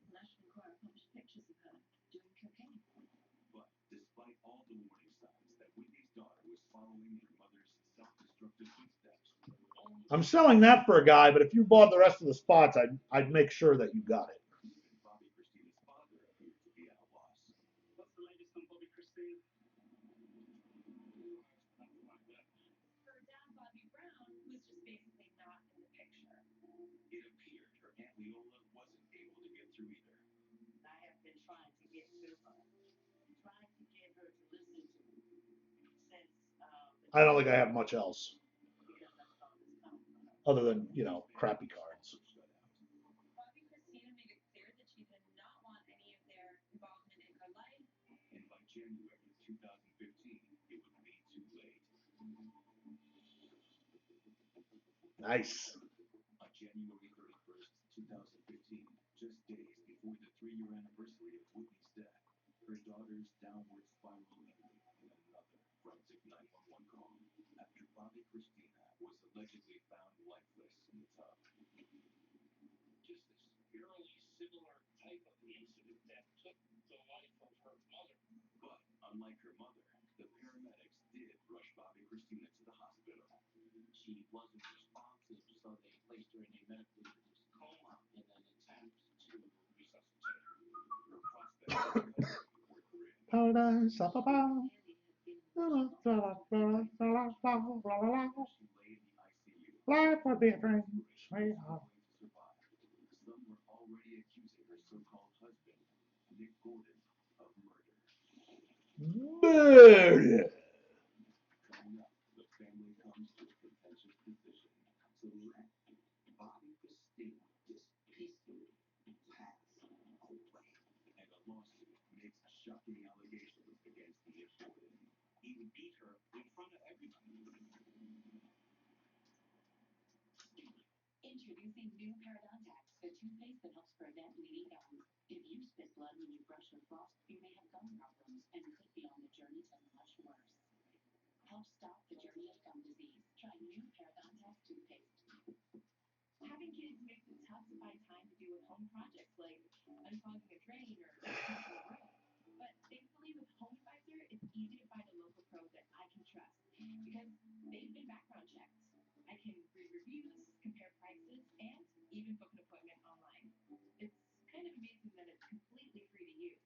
Speaker 3: National Enquirer published pictures of her doing cocaine.
Speaker 9: But despite all the warning signs that Whitney's daughter was following her mother's self-destructive footsteps,
Speaker 6: I'm selling that for a guy, but if you bought the rest of the spots, I'd make sure that you got it.
Speaker 9: even Bobby Christina's father appeared to be at a loss. What's the latest on Bobby Christina?
Speaker 3: Her dad, Bobby Brown, was just basically not in the picture.
Speaker 9: It appeared her Aunt Leola wasn't able to get through either.
Speaker 13: I have been trying to get to her, trying to get her to listen to me since
Speaker 6: I don't think I have much else
Speaker 13: because I saw this coming for her.
Speaker 6: other than, you know, crappy cards.
Speaker 3: Bobby Christina made it clear that she did not want any of their involvement in her life.
Speaker 9: And by January 2015, it would be too late.
Speaker 6: Nice.
Speaker 9: On January 31st, 2015, just days before the 3-year anniversary of Whitney's death, her daughter's downward spiral ended in another forensic 911 call after Bobby Christina was allegedly found lifeless in the tub.
Speaker 11: Just this eerily similar type of incident that took the life of her mother.
Speaker 9: But unlike her mother, the paramedics did rush Bobby Christina to the hospital.
Speaker 11: She wasn't responsive, so they placed her in a medically induced coma in an attempt to resuscitate her.
Speaker 9: Her prospects were grim.
Speaker 6: Paradise,
Speaker 9: She lay in the ICU.
Speaker 6: life would be a dream.
Speaker 9: Going to survive. Some were already accusing her so-called husband, Nick Gordon, of murder.
Speaker 6: Murder.
Speaker 9: Coming up, the family comes to a contentious decision to let Bobby Christina just peacefully pass away. And a lawsuit makes shocking allegations against Nick Gordon. He would beat her in front of everybody.
Speaker 3: Introducing new Parodontax, the toothpaste that helps prevent bleeding gums. If you spit blood when you brush or floss, you may have gum problems and could be on the journey to much worse. Help stop the journey of gum disease. Try new Parodontax toothpaste. Having kids makes it tough to find time to do at-home projects like unclogging a drain or cleaning a room. But thankfully with Home Advisor, it's easy to find a local pro that I can trust because they've been background checked. I can read reviews, compare prices, and even book an appointment online. It's kind of amazing that it's completely free to use.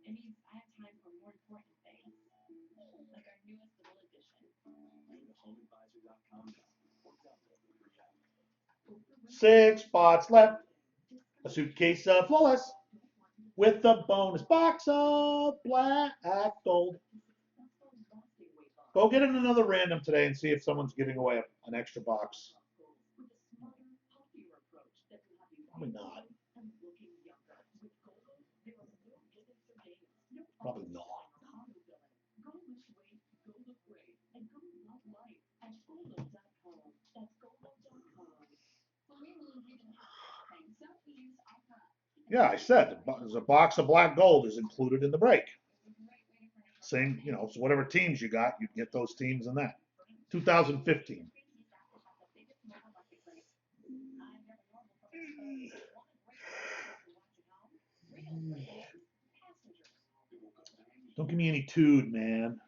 Speaker 3: It means I have time for more important things, like our newest little addition.
Speaker 9: Go to homeadvisor.com now or download the free app.
Speaker 6: 6 spots left. A suitcase of flawless with a bonus box of black gold. Go get in another random today and see if someone's giving away an extra box. Probably not. Probably not. Yeah, I said the box of black gold is included in the break. Same, you know, so whatever teams you got, you get those teams in that. 2015. Don't give me any tude, man.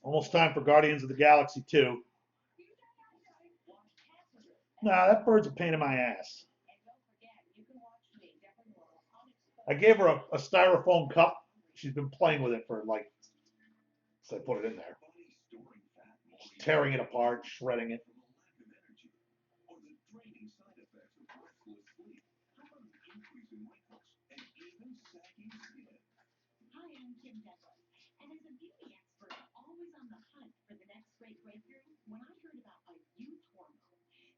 Speaker 6: Almost time for Guardians of the Galaxy 2. Nah, that bird's a pain in my ass. I gave her a styrofoam cup. She's been playing with it for like, so I put it in there. She's tearing it apart, shredding it.
Speaker 9: Or the draining side effects of restless sleep.
Speaker 3: Kim Douglas. And as a beauty expert, always on the hunt for the next great breakthrough, when I heard about a youth hormone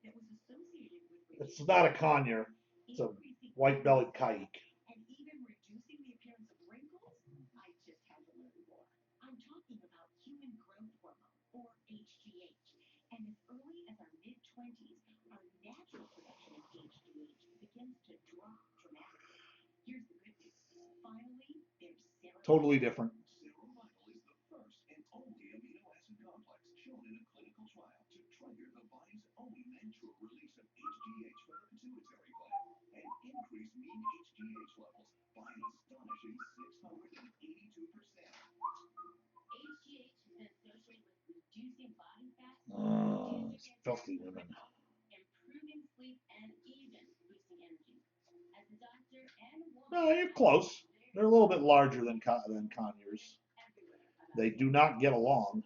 Speaker 3: that was associated with
Speaker 6: It's not a conure. It's a white-bellied kike.
Speaker 3: and even reducing the appearance of wrinkles, I just had to learn more. I'm talking about human growth hormone, or HGH. And as early as our mid-20s, our natural production of HGH begins to drop dramatically. Here's the good news. Finally, there's serotonin.
Speaker 6: Totally different.
Speaker 7: Serovital is the first and only amino acid complex shown in a clinical trial to trigger the body's own natural release of HGH from the pituitary gland and increase mean HGH levels by an astonishing 682%.
Speaker 3: HGH has been associated with reducing body fat,
Speaker 6: Filthy women.
Speaker 3: improving sleep, and even boosting energy. As a doctor and a woman,
Speaker 6: No, you're close. They're a little bit larger than conures. They do not get along.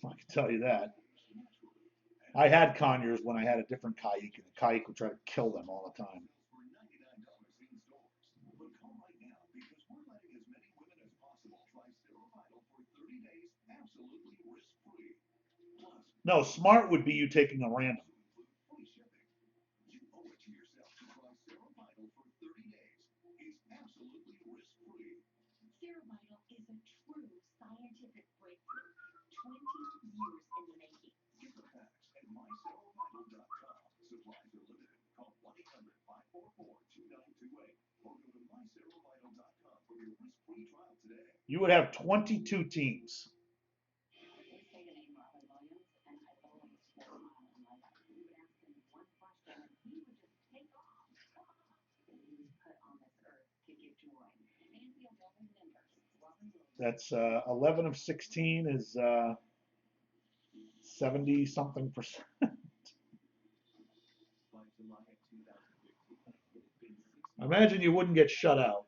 Speaker 6: I can tell you that. I had conures when I had a different kike, and the kike would try to kill them all the time.
Speaker 7: For $99 in stores. But call right now because we're letting as many women as possible try Serovital for 30 days absolutely risk-free. Plus,
Speaker 6: No, smart would be you taking a random.
Speaker 7: free shipping. You owe it to yourself to try Serovital for 30 days. It's absolutely risk-free.
Speaker 3: Serovital is a true scientific breakthrough. 20 years in the making.
Speaker 7: Get the facts at myserovital.com. Supplies are limited. Call 1-800-544-2928 or go to myserovital.com for your risk-free trial today.
Speaker 6: You would have 22 teams.
Speaker 3: We say the name Robin Williams, and I always feel a smile in life. We would ask him one question, and he would just take off. He was put on this earth to give joy. Nancy will build his numbers. Robin Williams.
Speaker 6: That's 11 of 16 is 70-something%.
Speaker 7: By July of 2015, it had been 6
Speaker 6: I imagine you wouldn't get shut out.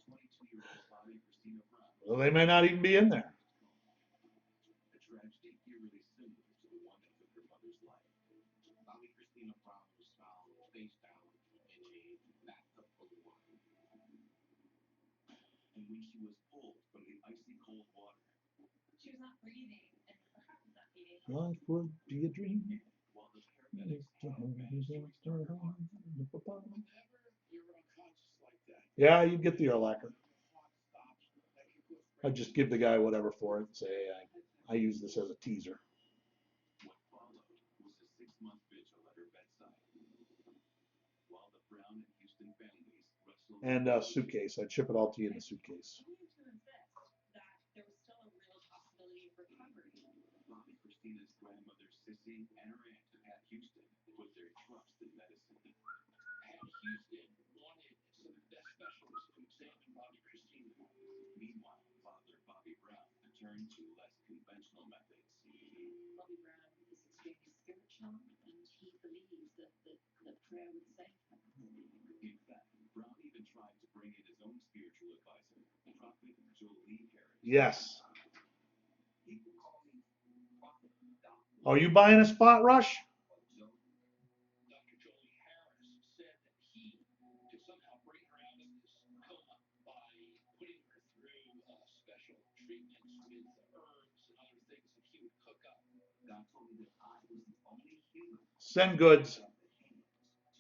Speaker 7: 22-year-old Bobby Christina Brown.
Speaker 6: Well, they may not even be in there.
Speaker 7: A tragedy eerily similar to the one that took her mother's life.
Speaker 10: Bobby Christina Brown was found face down in a bathtub full of water.
Speaker 7: And when she was pulled from the icy cold water,
Speaker 12: She was not breathing, and her heart was not beating.
Speaker 6: Life would be a dream.
Speaker 7: while the paramedics had managed to restore her heart.
Speaker 9: Whenever you're unconscious like that,
Speaker 6: Yeah, you'd get the ear lacquer.
Speaker 9: your heart stops. Like it goes
Speaker 6: I'd just give the guy whatever for it and say, hey, I use this as a teaser.
Speaker 7: What followed was a 6-month vigil at her bedside. While the Brown and Houston families wrestled
Speaker 6: And a suitcase. I'd ship it all to you in the suitcase.
Speaker 12: Only to insist that there was still a real possibility of recovery.
Speaker 7: Bobby Christina's grandmother Sissy and her aunt at Houston put their trust in medicine.
Speaker 9: Pat Houston wanted some best specialists to examine Bobby Christina.
Speaker 7: Meanwhile, Father Bobby Brown turned to less conventional methods.
Speaker 3: Bobby Brown is extremely spiritual, and he believes that the prayer would save him.
Speaker 7: In fact, Brown even tried to bring in his own spiritual advisor, Prophet Jolie Harris.
Speaker 6: Yes.
Speaker 9: People call me Prophet Doc.
Speaker 6: Oh, you buying a spot, Rush?
Speaker 9: So, Dr. Jolie Harris said that he could somehow bring her out of this coma by putting her through special treatments with herbs and other things that he would cook up.
Speaker 7: God told me that I was the only human
Speaker 6: Send goods.
Speaker 7: who had the hands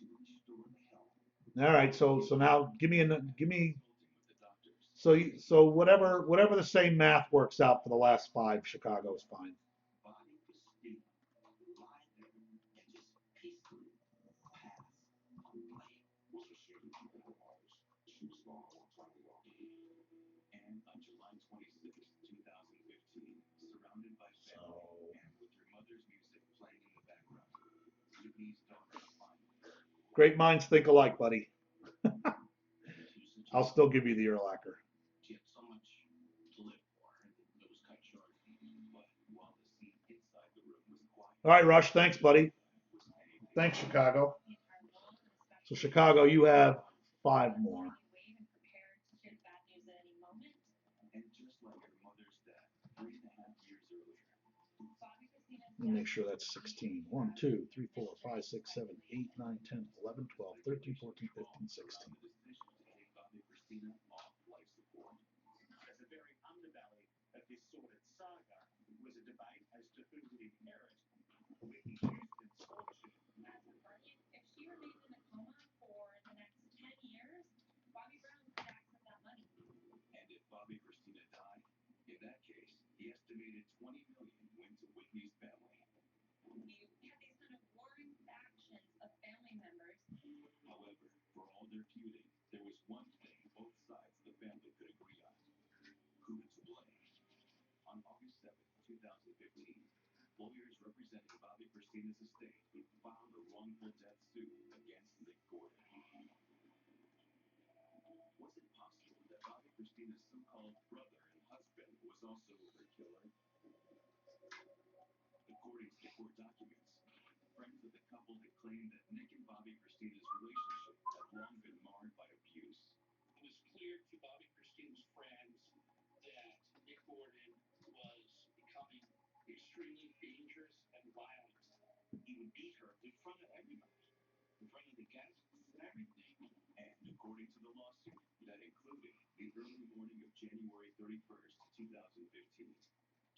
Speaker 7: to restore the health.
Speaker 6: All right, so now give me
Speaker 7: Consulting with the doctors,
Speaker 6: so whatever the same math works out for the last 5, Chicago is fine.
Speaker 7: Bobby Christina lie there and just peacefully pass away.
Speaker 9: Was a city she had eyes. She was gone a long time ago.
Speaker 7: And on July 26, 2015, surrounded by family and with her mother's music playing in the background, Whitney's daughter finally.
Speaker 6: Great minds think alike, buddy.
Speaker 7: She was such
Speaker 6: I'll still give you the ear lacquer.
Speaker 7: She had so much to live for, and it was cut short. But while the scene inside the room was quiet,
Speaker 6: All right, Rush. Thanks, buddy.
Speaker 7: was paved.
Speaker 6: Thanks, Chicago.
Speaker 12: The entire world, and
Speaker 6: So
Speaker 12: especially
Speaker 6: Chicago, you have 5 more.
Speaker 12: you wait and prepared to hear the bad news at any moment.
Speaker 7: And just like her mother's death 3.5 years earlier,
Speaker 12: Bobby Christina's
Speaker 6: Let me make sure that's 16. 1, 2, 3, 4, 5, 6, 7, 8, 9, 10, 11, 12, 13, 14, 15, 16.
Speaker 7: the decision to take Bobby Christina off life support.
Speaker 9: husband would inherit Whitney Houston's fortune.
Speaker 12: As for Bernie, if she remains in a coma for the next 10 years, Bobby Brown could access that money.
Speaker 8: And if Bobby Christina died, in that case, the estimated $20 million went to Whitney's family.
Speaker 12: You had these kind of warring factions of family members.
Speaker 8: However, for all their feuding, there was one thing both sides of the family could agree on: who to blame. On August 7th, 2015, lawyers representing Bobby Christina's estate filed a wrongful death suit against Nick Gordon. Was it possible that Bobby Christina's so-called brother and husband was also her killer? According to the court documents, friends of the couple had claimed that Nick and Bobby Christina's relationship had long been marred by abuse.
Speaker 9: It was clear to Bobby Christina's friends that Nick Gordon was becoming extremely dangerous and violent. He would beat her in front of everybody, in front of the guests and everything.
Speaker 8: And according to the lawsuit, that included the early morning of January 31st, 2015,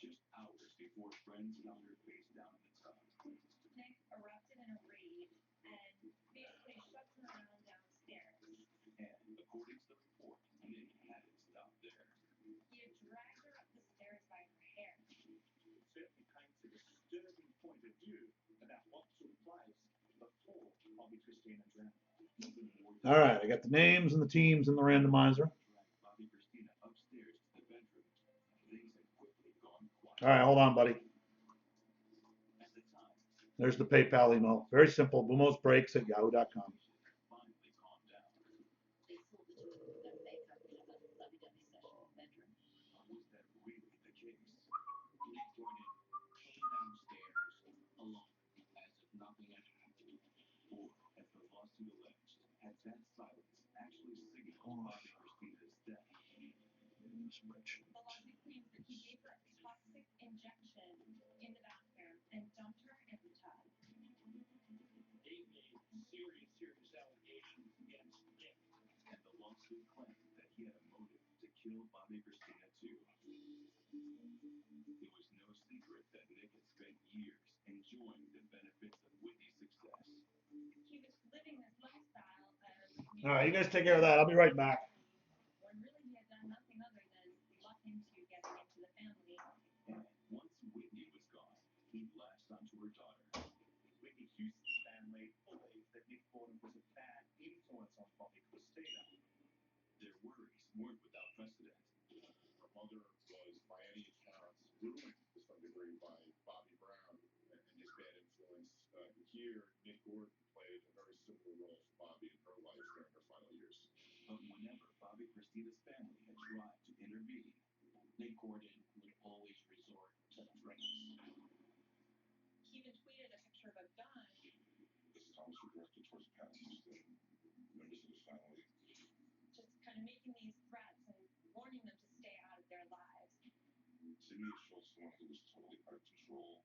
Speaker 8: just hours before friends found her face down in the tub.
Speaker 12: Nick erupted in a rage and basically shoved her around downstairs.
Speaker 8: And according to the report, Nick hadn't stopped there.
Speaker 12: He had dragged her up the stairs by her hair.
Speaker 9: It certainly paints a disturbing point of view about what took place before Bobby Christina drowned.
Speaker 6: All right, I got the names and the teams in the randomizer.
Speaker 8: Dragged Bobby Christina upstairs to the bedroom. Things had quickly gone quiet.
Speaker 6: All right, hold on, buddy.
Speaker 8: At the time,
Speaker 6: There's the PayPal email. Very simple. BumosBreaks@yahoo.com.
Speaker 8: finally calmed down.
Speaker 3: They sold the two of them their fake copies of the lovey-dovey session in the bedroom.
Speaker 8: Was that really the case?
Speaker 9: Nick Gordon came downstairs alone, as if nothing had happened.
Speaker 8: Or, as the lawsuit alleged, had that silence actually signaled Bobby Christina's death?
Speaker 12: The lawsuit claims that he gave her a toxic injection in the bathroom and dumped her in the tub.
Speaker 9: They made serious allegations against Nick.
Speaker 8: And the lawsuit claimed that he had a motive to kill Bobby Christina too. It was no secret that Nick had spent years enjoying the benefits of Whitney's success.
Speaker 12: He was living this lifestyle of
Speaker 6: All right, you guys take care of that. I'll be right back.
Speaker 12: when really he had done nothing other than luck into getting into the family.
Speaker 8: And once Whitney was gone, he latched onto her daughter.
Speaker 9: Whitney Houston's family believed that Nick Gordon was a bad influence on Bobby Christina.
Speaker 8: Their worries weren't without precedent.
Speaker 14: Her mother was, by any accounts, ruined to some degree by Bobby Brown and his bad influence. Here, Nick Gordon played a very similar role to Bobby in her life during her final years.
Speaker 8: But whenever Bobby Christina's family had tried to intervene,
Speaker 9: Nick Gordon would always resort to threats.
Speaker 12: He even tweeted a picture of a gun.
Speaker 14: This is almost directed towards past members of the family.
Speaker 12: Just kind of making these threats and warning them to stay out of their lives.
Speaker 14: To me, it shows someone who was totally out of control.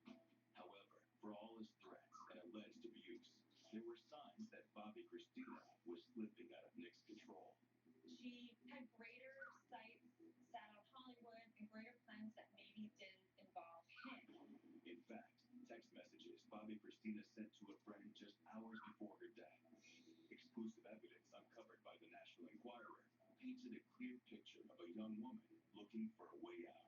Speaker 8: however, for all his threats and alleged abuse, there were signs that Bobby Christina was slipping out of Nick's control.
Speaker 12: She had greater sights set on Hollywood and greater plans that maybe didn't involve him.
Speaker 8: In fact, text messages Bobby Christina sent to a friend just hours before her death, exclusive evidence uncovered by the National Enquirer, painted a clear picture of a young woman looking for a way out.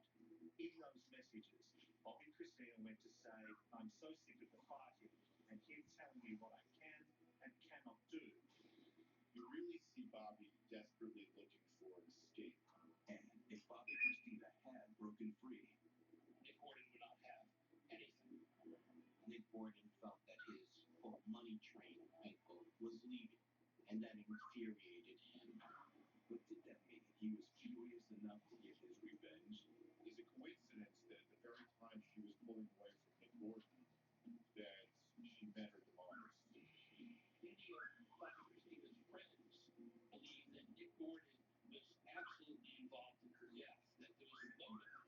Speaker 9: In those messages, Bobby Christina went to say, "I'm so sick of the fighting and him telling me what I can and cannot do."
Speaker 14: You really see Bobby desperately looking for an escape.
Speaker 8: And if Bobby Christina had broken free,
Speaker 9: Nick Gordon would not have anything. Nick Gordon felt that his, quote, money train, unquote, was leaving, and that infuriated him.
Speaker 8: but did that mean he was furious enough to get his revenge?
Speaker 14: Is it coincidence that at the very time she was pulling away from Nick Gordon, that she met her demise?
Speaker 9: Many of Bobby Christina's friends believe that Nick Gordon was absolutely involved in her death, that there was a motive.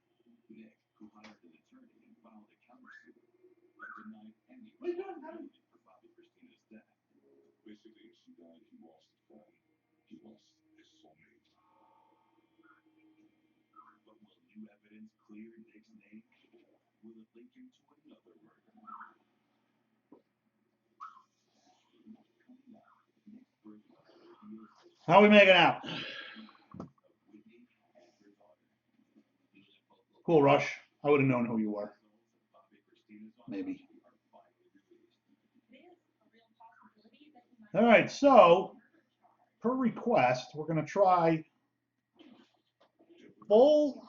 Speaker 8: Nick, who hired an attorney and filed a countersuit, had denied any responsibility for Bobby Christina's death.
Speaker 14: Basically, as she died, he lost a friend. He lost his soulmate.
Speaker 8: But will new evidence clear Nick's name?
Speaker 7: will it link you to another murder? Coming up, Nick's breaking up reveals his
Speaker 6: How are we making out?
Speaker 7: of Whitney and her daughter. News and folklore
Speaker 6: Cool, Rush. I would have known who you were.
Speaker 7: results of Bobby Christina's
Speaker 6: Maybe.
Speaker 7: autopsy are finally released.
Speaker 6: All right, so per request, we're going to try full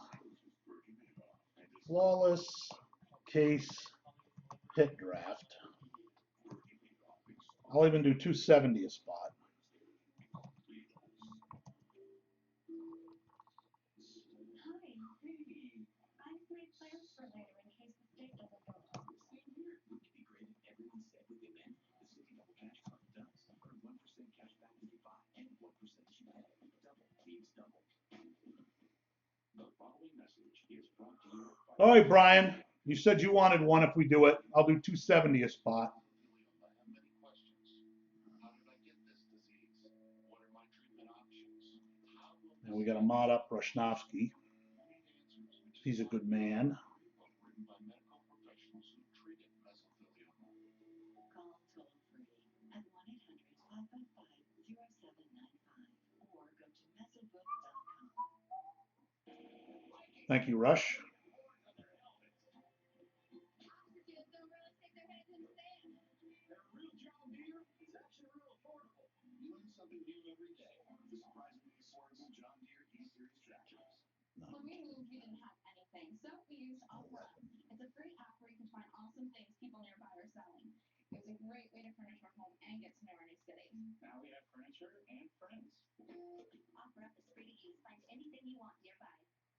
Speaker 6: flawless case hit draft. I'll even do 270 a spot.
Speaker 3: I've made plans for later in case the state doesn't go well.
Speaker 7: Same here. Wouldn't it be great if everyone said what they meant? The City Double Cash Card does. Earn 1% cash back when you buy, and 1% as you pay. Double means double. The following message is brought to you by...
Speaker 6: All right, Brian. You said you wanted one if we do it. I'll do 270 a spot.
Speaker 7: I have many questions. How did I get this disease? What are my treatment options? How will
Speaker 6: And we got to mod up Rashnovsky. He's a good man.
Speaker 7: written by medical professionals who treated mesothelioma.
Speaker 3: Call toll-free at 1-800-555-0795 or go to mesobook.com.
Speaker 6: Thank you, Rush.
Speaker 7: That real John Deere is actually real affordable. You learn something new every day with the surprisingly affordable John Deere E-Series tractors.
Speaker 12: When we moved, we didn't have anything, so we used Opera. It's a free app where you can find awesome things people nearby are selling. It was a great way to furnish our home and get to know our new city.
Speaker 8: Now we have furniture and friends.
Speaker 3: Opera is free to use. Find anything you want nearby.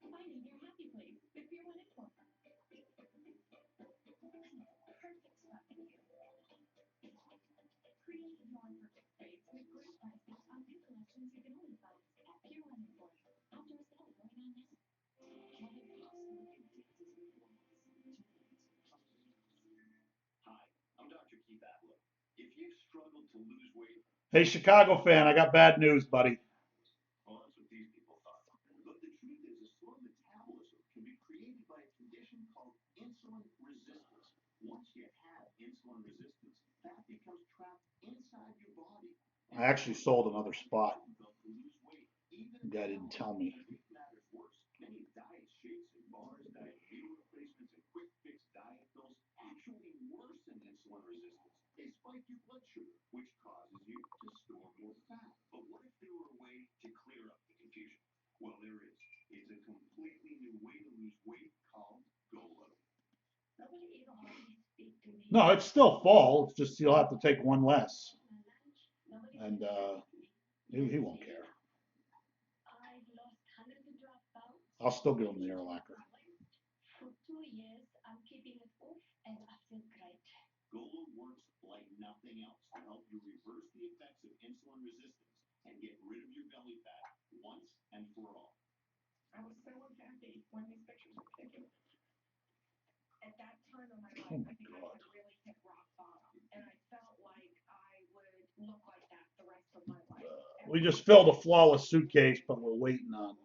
Speaker 3: Finding your happy place if you're one for. Perfect spot for you. Create your perfect space with great prices on new collections you can only find at Pure One and Four. Outdoor sale going on now.
Speaker 7: Hi, I'm Dr. Keith Adler. If you've struggled to lose weight,
Speaker 6: Hey, Chicago fan, I got bad news, buddy.
Speaker 7: well, that's what these people thought. But the truth is, a slow metabolism can be created by a condition called insulin resistance. Once you have insulin resistance, fat becomes trapped inside your body.
Speaker 6: I actually sold another spot.
Speaker 7: Difficult to lose weight, even
Speaker 6: The guy didn't tell me.
Speaker 7: It matters worse. Many diet shakes and bars, diet meal replacements, and quick fix diet pills actually worsen insulin resistance. They spike your blood sugar, which causes you to store more fat. But what if there were a way to clear up the confusion? Well, there is. It's a completely new way to lose weight called GOLO.
Speaker 3: Nobody even wants to speak to me.
Speaker 6: No, it's still full. It's just you'll have to take one less. And he won't care.
Speaker 3: I've lost hundreds of drop pounds.
Speaker 6: I'll still give him the air lacquer.
Speaker 3: For 2 years, I'm keeping it off and I feel great.
Speaker 7: GOLO works like nothing else to help you reverse the effects of insulin resistance and get rid of your belly fat once and for all.
Speaker 11: I was so unhappy when these pictures were taken. At that time in my life,
Speaker 6: Oh my
Speaker 11: I think I
Speaker 6: God.
Speaker 11: had really hit rock bottom, and I felt like I would look like that the rest of my life.
Speaker 6: We just filled a flawless suitcase, but we're waiting on.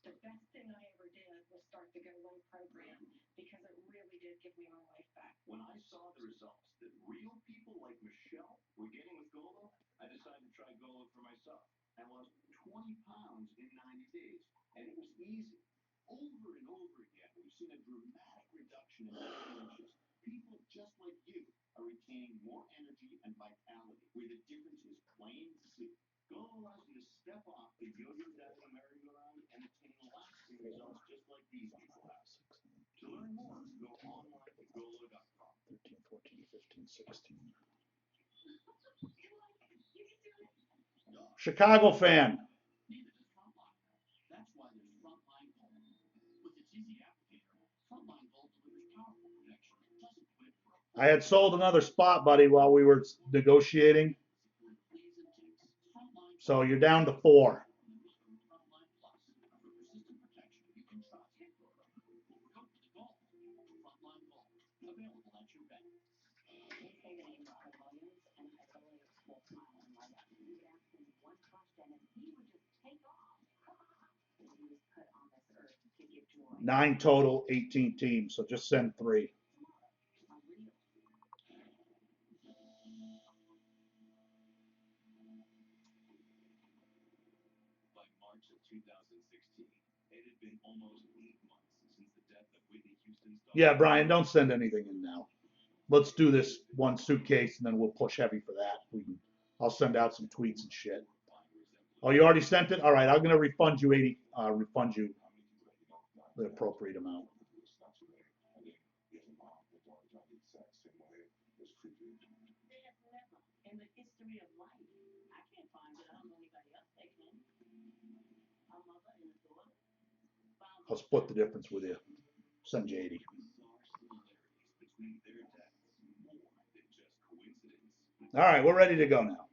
Speaker 11: The best thing I ever did was start the GOLO program because it really did give me my life back.
Speaker 7: When I saw the results that real people like Michelle were getting with GOLO, I decided to try GOLO for myself. I lost 20 pounds in 90 days, and it was easy. Over and over again, we've seen a dramatic reduction in body inches. People just like you are retaining more energy and vitality, where the difference is plain to see. GOLO allows you to step off the yo-yo daddy merry-go-round and attain lasting results just like these people have. To learn more, go online to golo.com.
Speaker 6: 13, 14, 15, 16. Chicago fan.
Speaker 7: Neither does Frontline. That's why there's Frontline Gold. With its easy applicator, Frontline Gold delivers powerful protection. Doesn't quit for a
Speaker 6: I had sold another spot, buddy, while we were negotiating. So you're down to 4.
Speaker 7: Frontline Plus for persistent protection you can trust. Go for the gold. Frontline Gold. Available at your bank.
Speaker 3: They say the name Robin Williams, and I totally will smile and light up. You would ask him one question, and he would just take off. He was put on this earth to give joy.
Speaker 6: 9 total, 18 teams. So just send 3.
Speaker 7: By March of 2016, it had been almost 8 months since the death of Whitney Houston's daughter.
Speaker 6: Yeah, Brian, don't send anything in now. Let's do this one suitcase and then we'll push heavy for that. I'll send out some tweets and shit. Oh, you already sent it? All right, I'm gonna refund you the appropriate amount.
Speaker 13: They have never, in the history of life, I can't find it. I don't know anybody else that can. A mother and a daughter.
Speaker 6: I'll split the difference with you. Send you 80. All right, we're ready to go now.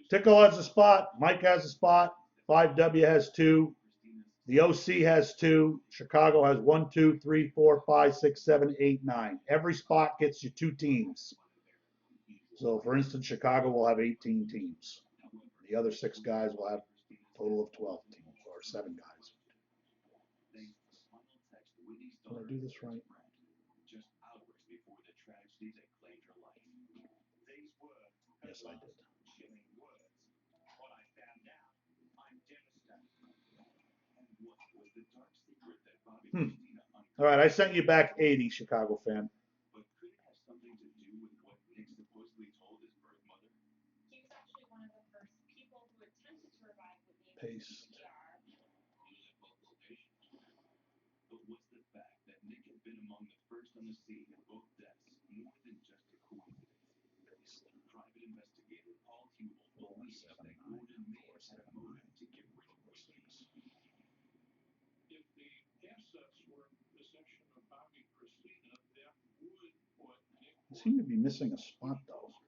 Speaker 6: Tickle has a spot. Mike has a spot. 5W has 2. The OC has 2. Chicago has 1, 2, 3, 4, 5, 6, 7, 8, 9. Every spot gets you 2 teams. So, for instance, Chicago will have 18 teams. The other 6 guys will have a total of 12 teams, or 7 guys. Did I do this right?
Speaker 7: Just hours before the tragedy that claimed her life. These were
Speaker 6: Yes, I did.
Speaker 7: chilling words. What I found out, I'm devastated. And what was the dark secret that Bobby Christina uncovered?
Speaker 6: All right, I sent you back 80, Chicago fan.
Speaker 7: But could it have something to do with what Nick supposedly told his birth mother?
Speaker 12: He was actually one of the first people who attempted to revive Whitney with
Speaker 6: Paste.
Speaker 12: CPR.
Speaker 7: But was the fact that Nick had been among the first on the scene of both deaths more than just a coincidence? Private investigator Paul Hubel believes that Gordon may have had a motive to get rid of Whitney.
Speaker 9: If the assets were in possession of Bobby Christina, that would put Nick
Speaker 6: You seem to be missing a spot, though.
Speaker 9: to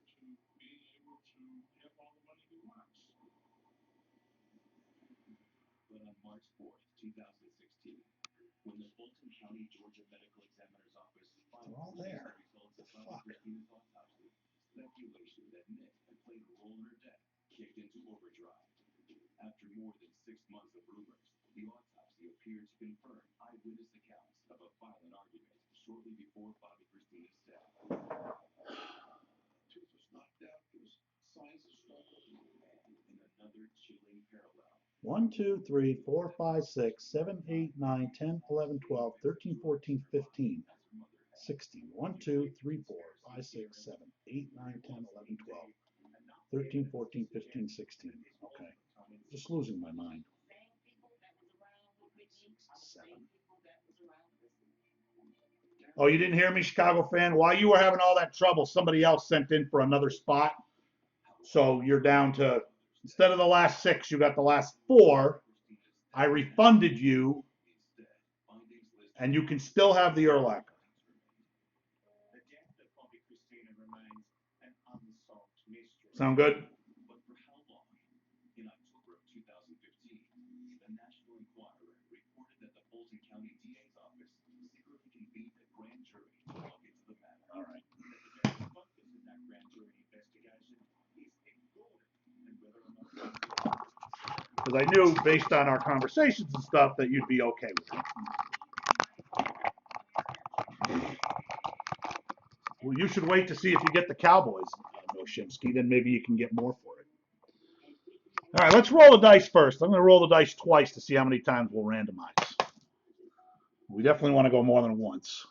Speaker 9: being able to have all the money he wants.
Speaker 7: But on March 4th, 2016, when the Fulton County, Georgia Medical Examiner's Office
Speaker 6: They're all
Speaker 7: finally
Speaker 6: there.
Speaker 7: released the results of
Speaker 6: Fuck.
Speaker 7: Bobby Christina's autopsy, speculation that Nick had played a role in her death kicked into overdrive. After more than 6 months of rumors, the autopsy appeared to confirm eyewitness accounts of a violent argument shortly before Bobby Christina's death.
Speaker 9: Tooth was knocked out. There was signs of struggle.
Speaker 7: And in another chilling parallel,
Speaker 6: 1, 2, 3, 4, 5, 6, 7, 8, 9, 10, 11, 12, 13, 14, 15, 16. 1, 2, 3, 4, 5, 6, 7, 8, 9, 10, 11, 12, 13, 14, 15, 16. Okay. Just losing my mind.
Speaker 13: Same people that was around with Whitney are the
Speaker 6: 7.
Speaker 13: same people that was around Christine.
Speaker 6: Oh, you didn't hear me, Chicago fan? While you were having all that trouble, somebody else sent in for another spot. So you're down to, instead of the last 6, you got the last 4. I refunded you, and you can still have the Urlacher.
Speaker 9: The death of Bobby Christina remains an unsolved mystery.
Speaker 6: Sound good?
Speaker 7: but for how long? In October of 2015, the National Enquirer reported that the Fulton County DA's office secretly convened a grand jury to look into the matter.
Speaker 6: All right.
Speaker 7: That the main focus in that grand jury investigation is Nick Gordon and whether or not
Speaker 6: Because I knew, based on our conversations and stuff, that you'd be okay with it. Well, you should wait to see if you get the Cowboys, Noshinsky. Then maybe you can get more for it. All right, let's roll the dice first. I'm going to roll the dice twice to see how many times we'll randomize. We definitely want to go more than once.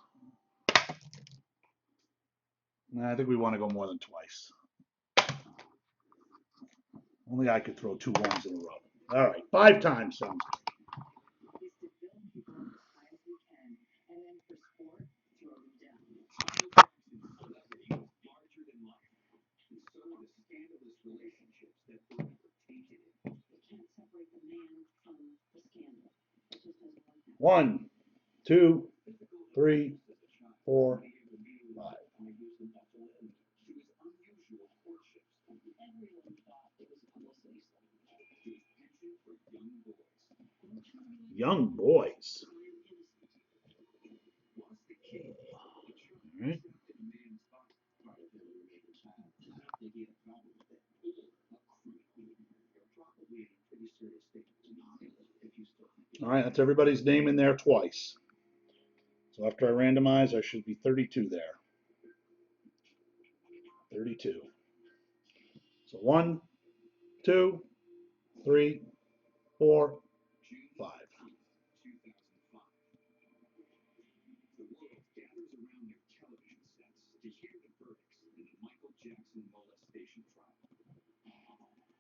Speaker 6: I think we want to go more than twice. Only I could throw 2 ones in a row. All right, 5 times sounds good.
Speaker 3: Is to fill people up as high as we can, and then for sport, throw them down.
Speaker 7: celebrity was larger than life, and so were the scandalous relationships that forever tainted it.
Speaker 3: You can't separate the man from the scandal. It just doesn't work that way.
Speaker 6: 1, 2, 3, 4, 5.
Speaker 7: She was unusual courtships.
Speaker 3: Everyone thought it was a publicity stunt.
Speaker 7: She was penchant for young boys.
Speaker 6: Young boys.
Speaker 7: Was the key? The truth
Speaker 6: All right.
Speaker 7: trapped in a man's body. Part of Hillary Clinton's child. I don't think he had a problem with that.
Speaker 6: All right, that's everybody's name in there twice. So after I randomize, I should be 32 there. 32. So 1, 2, 3, 4, 5.
Speaker 7: The world gathers around their television sets to hear the verdicts in the Michael Jackson molestation trial.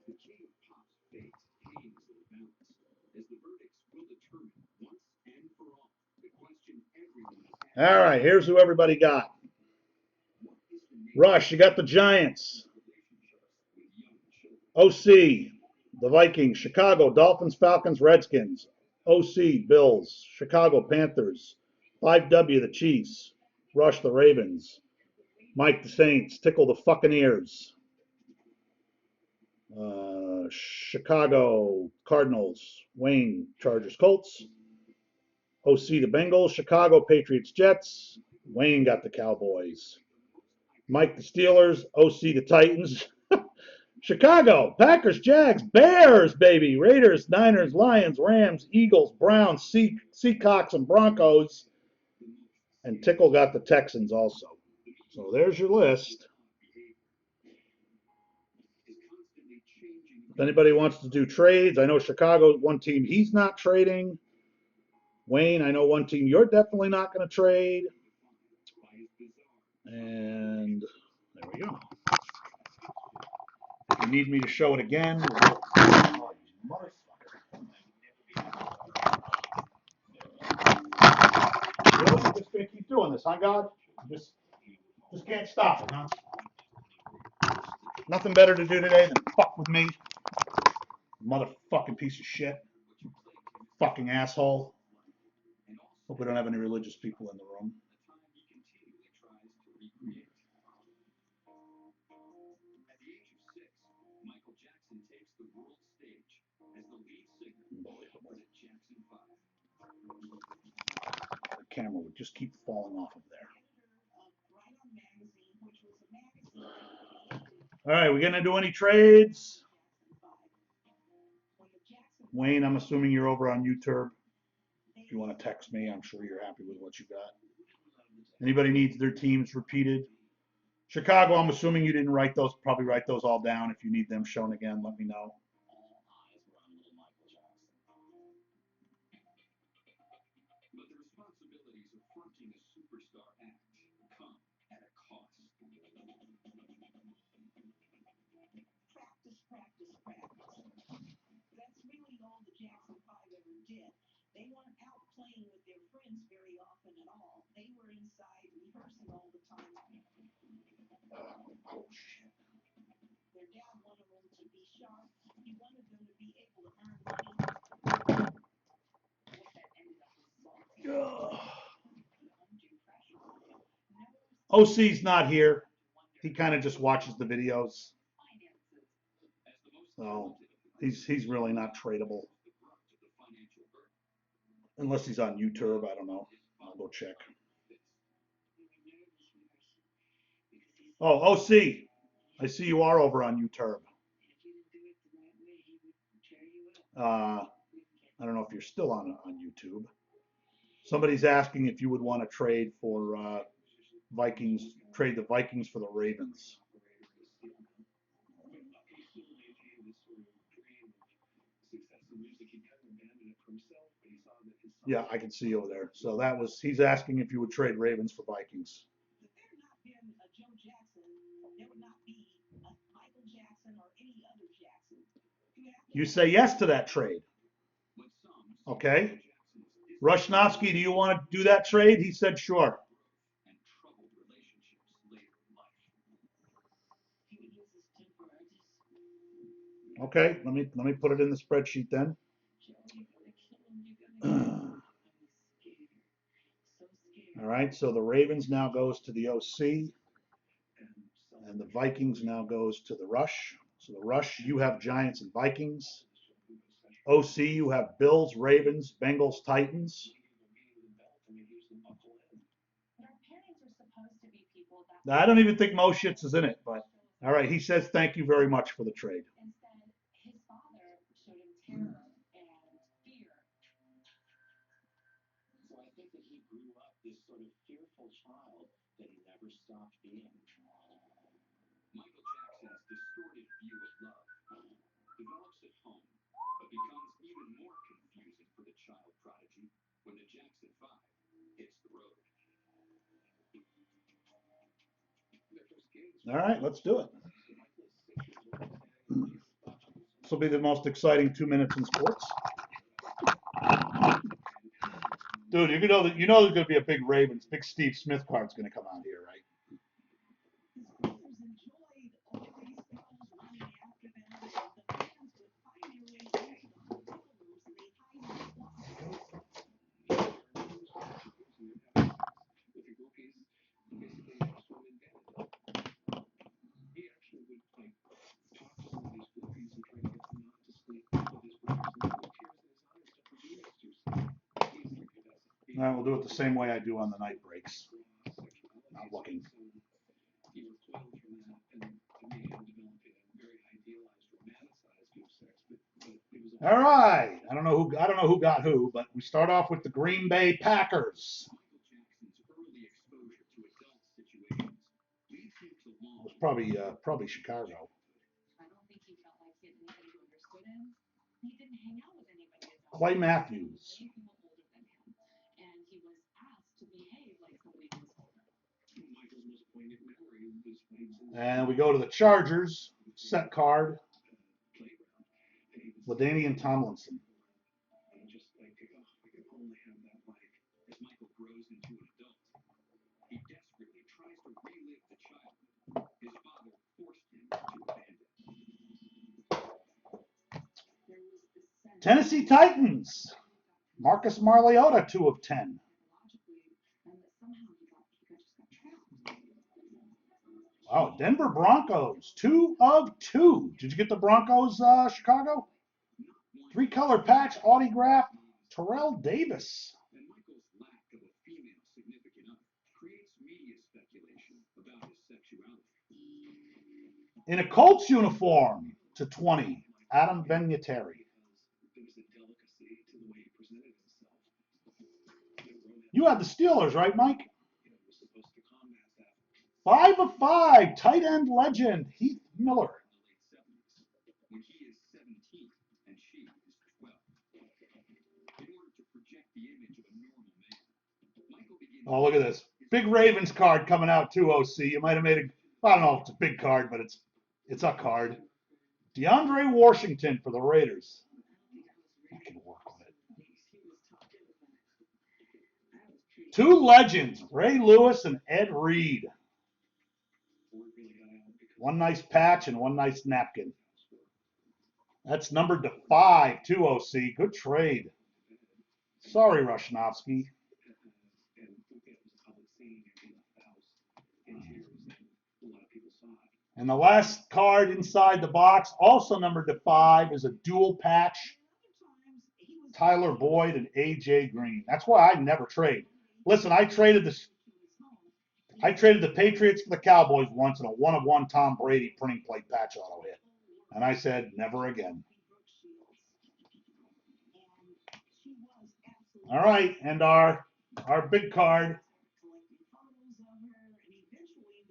Speaker 7: The king of pop's fate hangs in the balance, as the verdicts will determine once and for all the question everyone has asked.
Speaker 6: All right, here's who everybody got. Rush, you got the Giants. OC, the Vikings. Chicago, Dolphins, Falcons, Redskins. OC, Bills. Chicago, Panthers. 5W, the Chiefs. Rush, the Ravens. Mike, the Saints. Tickle the fucking ears. Chicago, Cardinals. Wayne, Chargers, Colts. OC, the Bengals. Chicago, Patriots, Jets. Wayne got the Cowboys. Mike, the Steelers. OC, the Titans. Chicago, Packers, Jags, Bears, baby. Raiders, Niners, Lions, Rams, Eagles, Browns, Seahawks, and Broncos. And Tickle got the Texans also. So there's your list. If anybody wants to do trades, I know Chicago's one team he's not trading. Wayne, I know one team you're definitely not going to trade. And there we go. If you need me to show it again, oh, you motherfucker. Really? You're just going to keep doing this, huh, God? Just can't stop it, huh? Nothing better to do today than fuck with me. Motherfucking piece of shit. Fucking asshole. Hope we don't have any religious people in the room.
Speaker 7: At the age of 6, Michael Jackson takes the world stage as the lead singer for the Jackson 5.
Speaker 6: The camera would just keep falling off of there. All right, we gonna do any trades? Wayne, I'm assuming you're over on YouTube. If you want to text me, I'm sure you're happy with what you got. Anybody needs their teams repeated? Chicago, I'm assuming you didn't write those, probably write those all down. If you need them shown again, let me know.
Speaker 7: But the responsibilities of fronting a superstar act come at a cost.
Speaker 13: Practice. That's really all the Jackson 5 ever did. They weren't out playing with their friends very often at all. They were inside rehearsing all the time.
Speaker 6: Oh, shit.
Speaker 13: Their dad wanted them to be sharp. He wanted them to be able to earn money.
Speaker 6: OC's not here. He kind of just watches the videos. So he's really not tradable. Unless he's on YouTube, I don't know. I'll go check. Oh, OC. I see you are over on YouTube. I don't know if you're still on YouTube. Somebody's asking if you would want to trade for Vikings, trade the Vikings for the Ravens. Yeah, I can see over there. So that was, he's asking if you would trade Ravens for Vikings.
Speaker 13: If there had not been a Joe Jackson, there would not be a Michael Jackson or any other Jackson.
Speaker 6: You say yes to that trade. Okay. Rushnovsky, do you want to do that trade? He said sure. Okay, let me put it in the spreadsheet then. All right, so the Ravens now goes to the OC, and the Vikings now goes to the Rush. So the Rush, you have Giants and Vikings. OC, you have Bills, Ravens, Bengals, Titans. I don't even think Mo Shits is in it, but all right, he says thank you very much for the trade.
Speaker 9: think that he grew up this sort of fearful child that he never stopped being.
Speaker 10: Michael Jackson's distorted view of love develops at home, but becomes even more confusing for the child prodigy when the Jackson 5 hits the road.
Speaker 6: All right, let's do it. This will be the most exciting 2 minutes in sports. Dude, you know there's going to be a big Ravens, big Steve Smith card's going to come out here, right? All right, we'll do it the same way I do on the night breaks. Not looking. All right. I don't know who got who, but we start off with the Green Bay Packers. It was probably Chicago.
Speaker 3: I don't think he felt like he had anybody who understood him. He didn't hang out with anybody adult.
Speaker 6: Clay Matthews.
Speaker 3: Many people older than him, and he was asked to behave like somebody who was older.
Speaker 6: And we go to the Chargers set card. LaDainian Tomlinson.
Speaker 10: As Michael grows into an adult, he desperately tries to relive the childhood his father forced him to abandon.
Speaker 6: Tennessee Titans. Marcus Mariota, 2 of 10. Wow, Denver Broncos, 2 of 2. Did you get the Broncos, Chicago? 3-color patch autograph, Terrell Davis.
Speaker 10: And Michael's lack of a female significant other creates media speculation about his sexuality.
Speaker 6: In a Colts uniform, to 20, Adam Vinatieri.
Speaker 10: There was a delicacy to the way he presented himself.
Speaker 6: You had the Steelers, right, Mike?
Speaker 10: Was supposed to combat that
Speaker 6: 5 of 5, tight end legend, Heath Miller.
Speaker 10: in the late 70s, when he is 17 and she is 12. In order to project the image of a normal man, Michael begins.
Speaker 6: Oh, look at this. Big Ravens card coming out too, OC. You might have made I don't know if it's a big card, but it's a card. DeAndre Washington for the Raiders. I can work with it. 2 legends, Ray Lewis and Ed Reed. 1 nice patch and 1 nice napkin. That's numbered to 5 too, OC. Good trade. Sorry, Rushnovsky. And the last card inside the box, also numbered to 5, is a dual patch. Tyler Boyd and AJ Green. That's why I never trade. Listen, I traded the Patriots for the Cowboys once in a 1 of 1 Tom Brady printing plate patch auto hit. And I said, never again. All right, and our big card.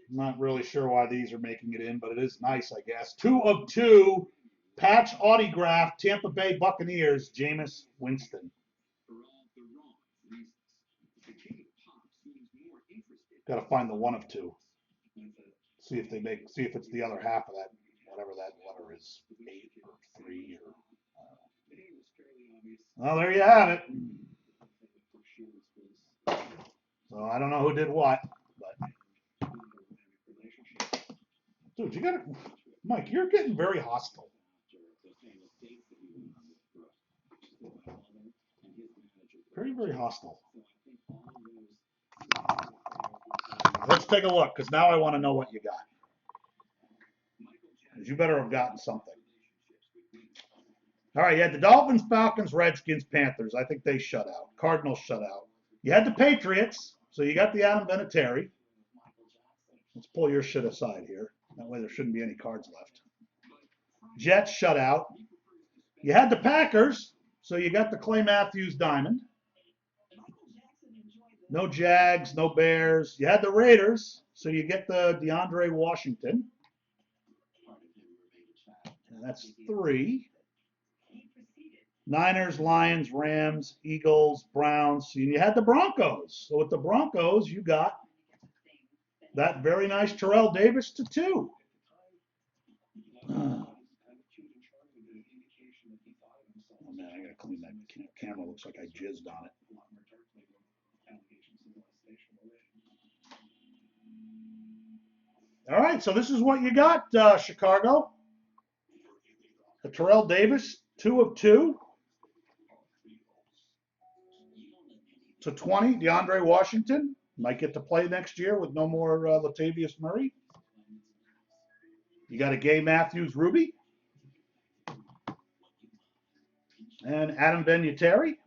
Speaker 6: I'm not really sure why these are making it in, but it is nice, I guess. 2 of 2, patch autograph, Tampa Bay Buccaneers, Jameis Winston. Got to find the 1 of 2. See if it's the other half of that, whatever that letter is, 8 or 3 or. Well, there you have it. So I don't know who did what, but dude, you got to, Mike, you're getting very hostile. Very, very hostile. Let's take a look, because now I want to know what you got. Because you better have gotten something. All right, you had the Dolphins, Falcons, Redskins, Panthers. I think they shut out. Cardinals shut out. You had the Patriots, so you got the Adam Vinatieri. Let's pull your shit aside here. That way there shouldn't be any cards left. Jets shut out. You had the Packers, so you got the Clay Matthews diamond. No Jags, no Bears. You had the Raiders, so you get the DeAndre Washington. And that's 3. Niners, Lions, Rams, Eagles, Browns. And you had the Broncos. So with the Broncos, you got that very nice Terrell Davis to 2. Oh man, I gotta clean that camera. Looks like I jizzed on it. All right, so this is what you got, Chicago. The Terrell Davis, 2 of 2. To 20, DeAndre Washington. Might get to play next year with no more Latavius Murray. You got a Gay Matthews Ruby. And Adam Vinatieri.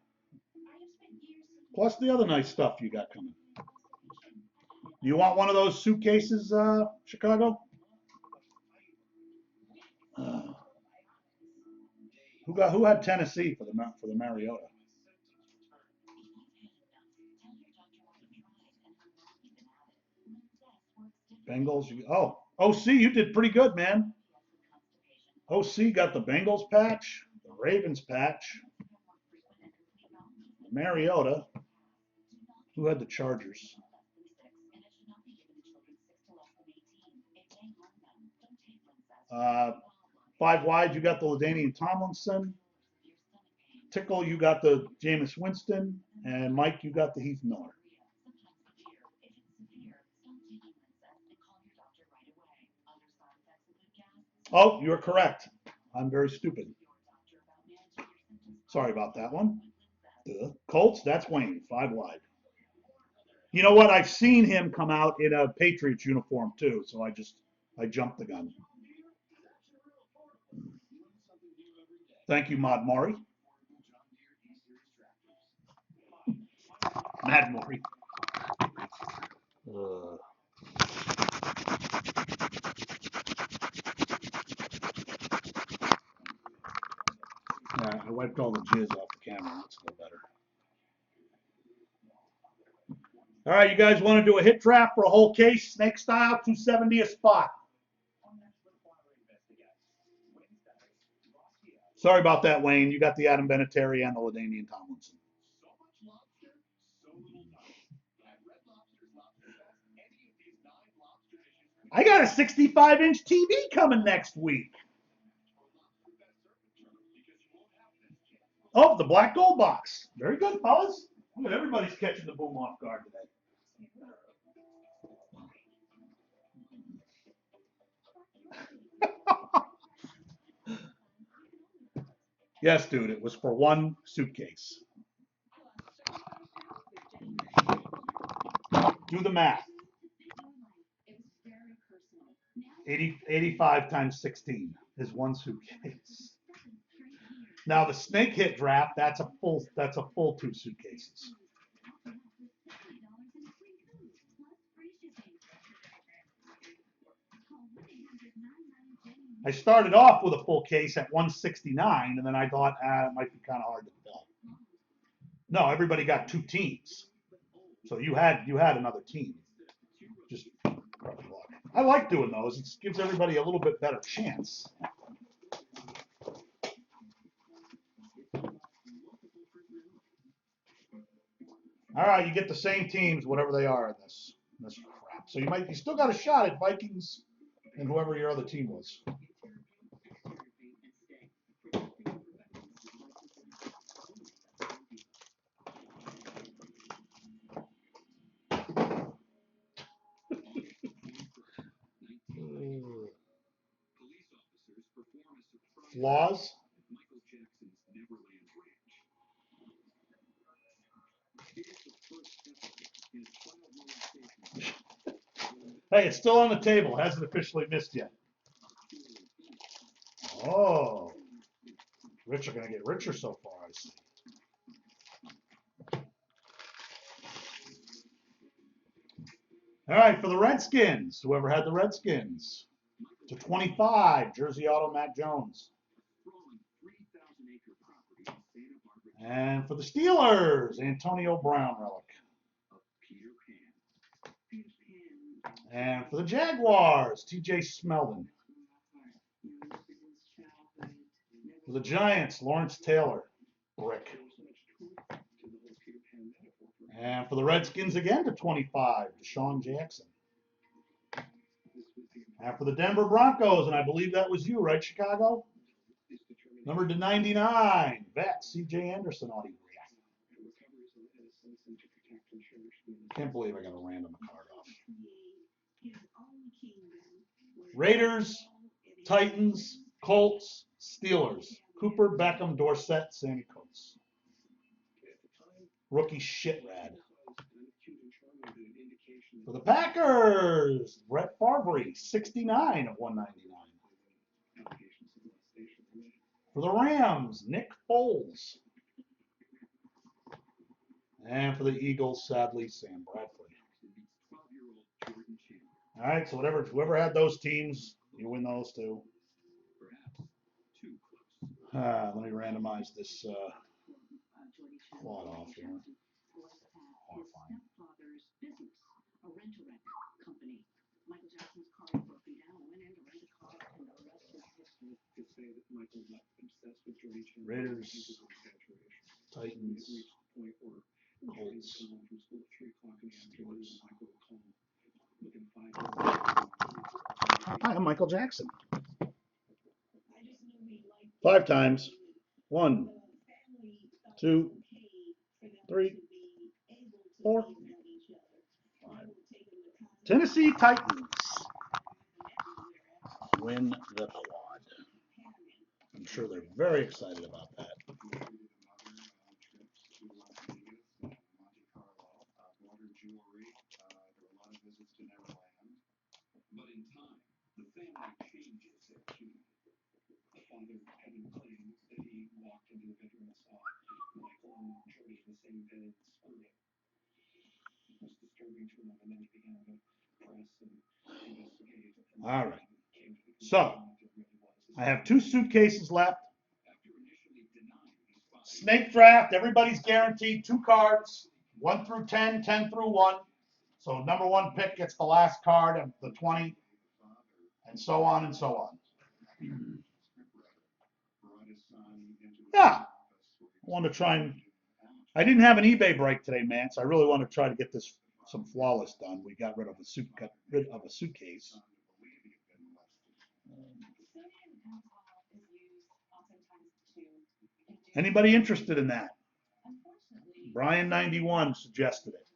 Speaker 6: Plus the other nice stuff you got coming. Do you want one of those suitcases, Chicago? Who had Tennessee for the Mariota? Bengals. OC, you did pretty good, man. OC got the Bengals patch, the Ravens patch, Mariota. Who had the Chargers? 5 wide, you got the LaDainian Tomlinson. Tickle, you got the Jameis Winston. And Mike, you got the Heath Miller. Oh, you're correct. I'm very stupid. Sorry about that one. The Colts, that's Wayne, 5 wide. You know what? I've seen him come out in a Patriots uniform too, so I jumped the gun. Thank you, Mad Maury. Mad Maury. Yeah, I wiped all the jizz off the camera. That's a little better. All right, you guys want to do a hit draft for a whole case, snake style, 270 a spot. Sorry about that, Wayne. You got the Adam Vinatieri and the LaDainian Tomlinson. I got a 65-inch TV coming next week. Oh, the black gold box. Very good, fellas. Look, everybody's catching the boom off guard today. Yes, dude, it was for one suitcase. Do the math. 85 times 16 is one suitcase. Now the snake hit draft, that's a full 2 suitcases. I started off with a full case at 169, and then I thought, it might be kind of hard to fill. No, everybody got 2 teams, so you had another team. Just I like doing those. It gives everybody a little bit better chance. All right, you get the same teams, whatever they are in this crap. So you still got a shot at Vikings and whoever your other team was. Flaws? Hey, it's still on the table. It hasn't officially missed yet. Oh. Rich are going to get richer so far, I see. All right, for the Redskins, whoever had the Redskins. To 25, Jersey Auto, Matt Jones. And for the Steelers, Antonio Brown relic. And for the Jaguars, TJ Smeldon. For the Giants, Lawrence Taylor, brick. And for the Redskins again to 25, Deshaun Jackson. And for the Denver Broncos, and I believe that was you, right, Chicago? Number to 99, vet, C.J. Anderson autograph. Can't believe I got a random card off. Raiders, Titans, Colts, Steelers. Cooper, Beckham, Dorsett, Sammy Coates. Rookie shit rad. For the Packers, Brett Favre, 69 of 199. For the Rams, Nick Foles. And for the Eagles, sadly, Sam Bradford. All right, so whoever had those teams, you win those too. Let me randomize this quad off here. Oh, fine. Raiders, Titans, Colts, Steelers. Hi, I'm Michael Jackson. 5 times. 1, 2, 3, 4, 5. Tennessee Titans win the quad. I'm sure they're very excited about that.
Speaker 7: But in time, the family changes their tune. The father having claimed that he walked into the bedroom and saw Michael and Jody in the same bed squirting. It was disturbing to him, and then he began to press and investigate.
Speaker 6: All right. So, I have 2 suitcases left. Snake draft, everybody's guaranteed 2 cards, 1 through 10, 10 through 1. So number 1 pick gets the last card of the 20, and so on and so on. Yeah, I want to try and. I didn't have an eBay break today, man, so I really want to try to get this some flawless done. We got rid of a suitcase. Anybody interested in that? Brian 91 suggested it.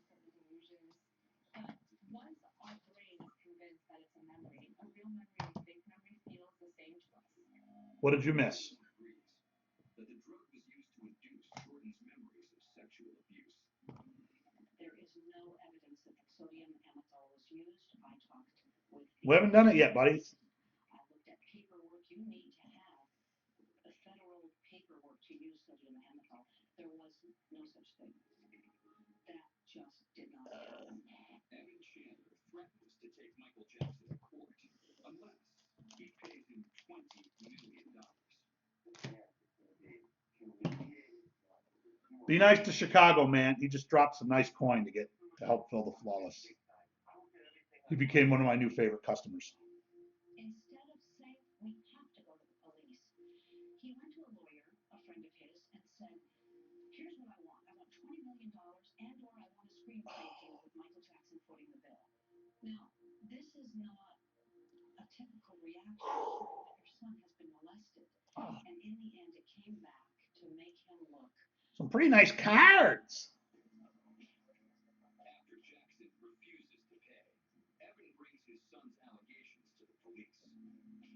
Speaker 6: What did you miss? We haven't done it yet, buddy.
Speaker 7: To take Michael Jackson to court unless he pays him $20 million.
Speaker 6: Be nice to Chicago, man. He just dropped some nice coin to help fill the flawless. He became one of my new favorite customers.
Speaker 3: Instead of saying we have to go to the police, he went to a lawyer, a friend of his, and said, here's what I want. I want $20 million and or I want a screenplay deal with Michael Jackson footing the bill. Now, this is not a typical reaction to hearing that your son has been molested. And in the end, it came back to make him look.
Speaker 6: Some pretty nice cards.
Speaker 7: After Jackson refuses to pay, Evan brings his son's allegations to the police.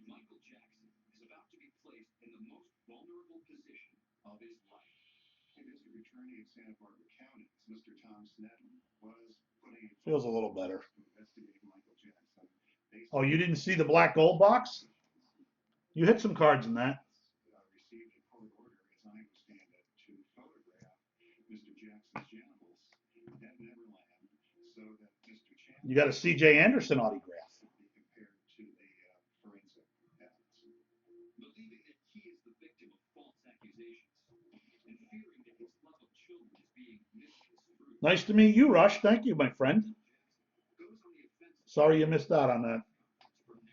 Speaker 7: Michael Jackson is about to be placed in the most vulnerable position of his life. The district attorney in Santa Barbara County, Mr. Tom Sneddon, was putting
Speaker 6: Feels a little better.
Speaker 7: investigating Michael Jackson.
Speaker 6: Oh, you didn't see the black gold box? You hit some cards in that.
Speaker 7: Received a court order, as I understand it, to photograph Mr. Jackson's genitals at Neverland so that Mr. Chandler
Speaker 6: You got a C.J. Anderson autograph.
Speaker 7: be compared to the forensic evidence. Believing that he is the victim of false accusations and fearing that his love of children is being misconstrued.
Speaker 6: Nice to meet you, Rush. Thank you, my friend. Sorry you missed out on that.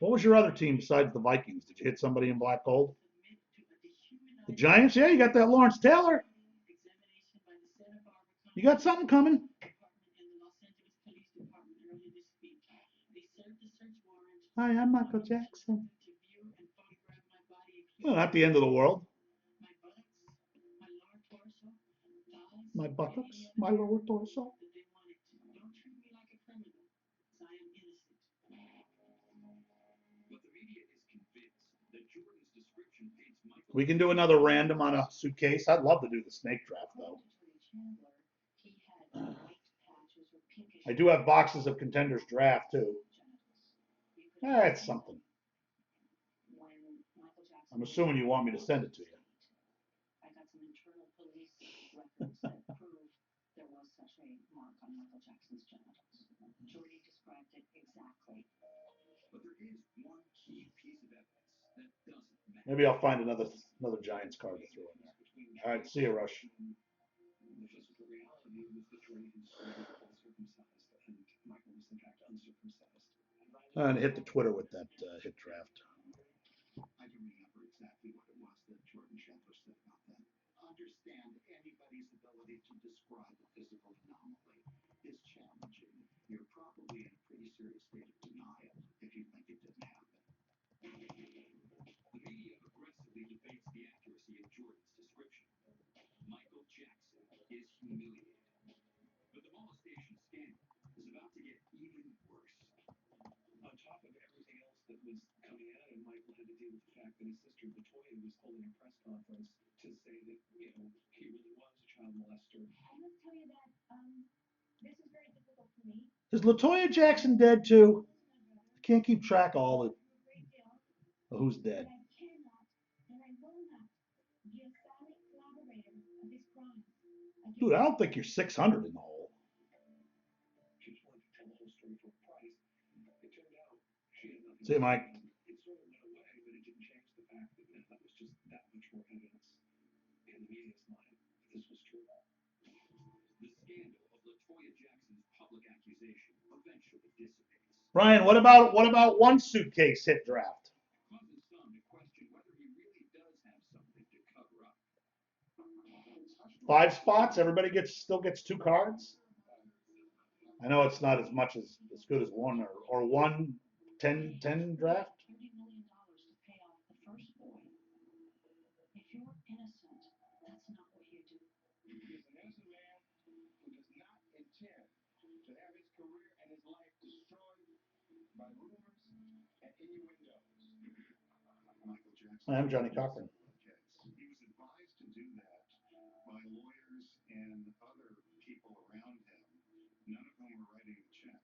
Speaker 6: What was your other team besides the Vikings? Did you hit somebody in black gold? The Giants? Yeah, you got that Lawrence Taylor. You got something coming. Hi, I'm Michael Jackson. Well, not the end of the world. My buttocks, my lower torso. We can do another random on a suitcase. I'd love to do the snake draft though. I do have boxes of Contenders Draft too. That's something. I'm assuming you want me to send it to you.
Speaker 3: I got some internal police records that prove there was such a mark on Michael Jackson's genitals. Jordy described it exactly.
Speaker 7: But there is one key piece of evidence that doesn't matter.
Speaker 6: Maybe I'll find another Giants card to throw in there. All right, see you, Rush.
Speaker 9: The physical reality was that Jordan was uncircumcised, and Michael was in fact uncircumcised.
Speaker 6: And hit the Twitter with that hit draft.
Speaker 7: I don't remember exactly what it was that Jordan Chandler said about that. Understand anybody's ability to describe a physical anomaly is challenging. You're probably in a pretty serious state of denial if you think it didn't happen.
Speaker 9: The media aggressively debates the accuracy of Jordan's description. Michael Jackson is humiliated. But the molestation scandal is about to get even worse. On top of everything else that was coming out, and Michael had to deal with the fact that his sister Latoya was holding a press conference to say that, he really was a child molester.
Speaker 3: I must tell you that this is very difficult for me.
Speaker 6: Is Latoya Jackson dead too? I can't keep track of all the who's dead.
Speaker 3: I cannot and I will not be a silent collaborator of these crimes.
Speaker 6: Dude, I don't think you're 600 in the hole.
Speaker 9: She just wanted to tell the whole story for a price. It turned out she had nothing.
Speaker 6: See you, Mike.
Speaker 9: It sort of went away, but it didn't change the fact that that was just that much more evidence in the media's mind that this was true. The scandal of Latoya Jackson's public accusation eventually dissipates,
Speaker 6: Brian, what about one suitcase hit draft?
Speaker 9: causing some to question whether he really does have something to cover up.
Speaker 6: 5 spots. Everybody still gets 2 cards. I know it's not as much as good as one or one 10 draft.
Speaker 3: $30 million to pay off the first boy. If you're innocent, that's not what you do.
Speaker 14: He is an innocent man who does not intend to have his career and his life destroyed by rumors and innuendos.
Speaker 7: Michael Jackson.
Speaker 6: I'm Johnny Cochran.
Speaker 7: He was advised to do that by lawyers and other people around him, none of whom were writing the check.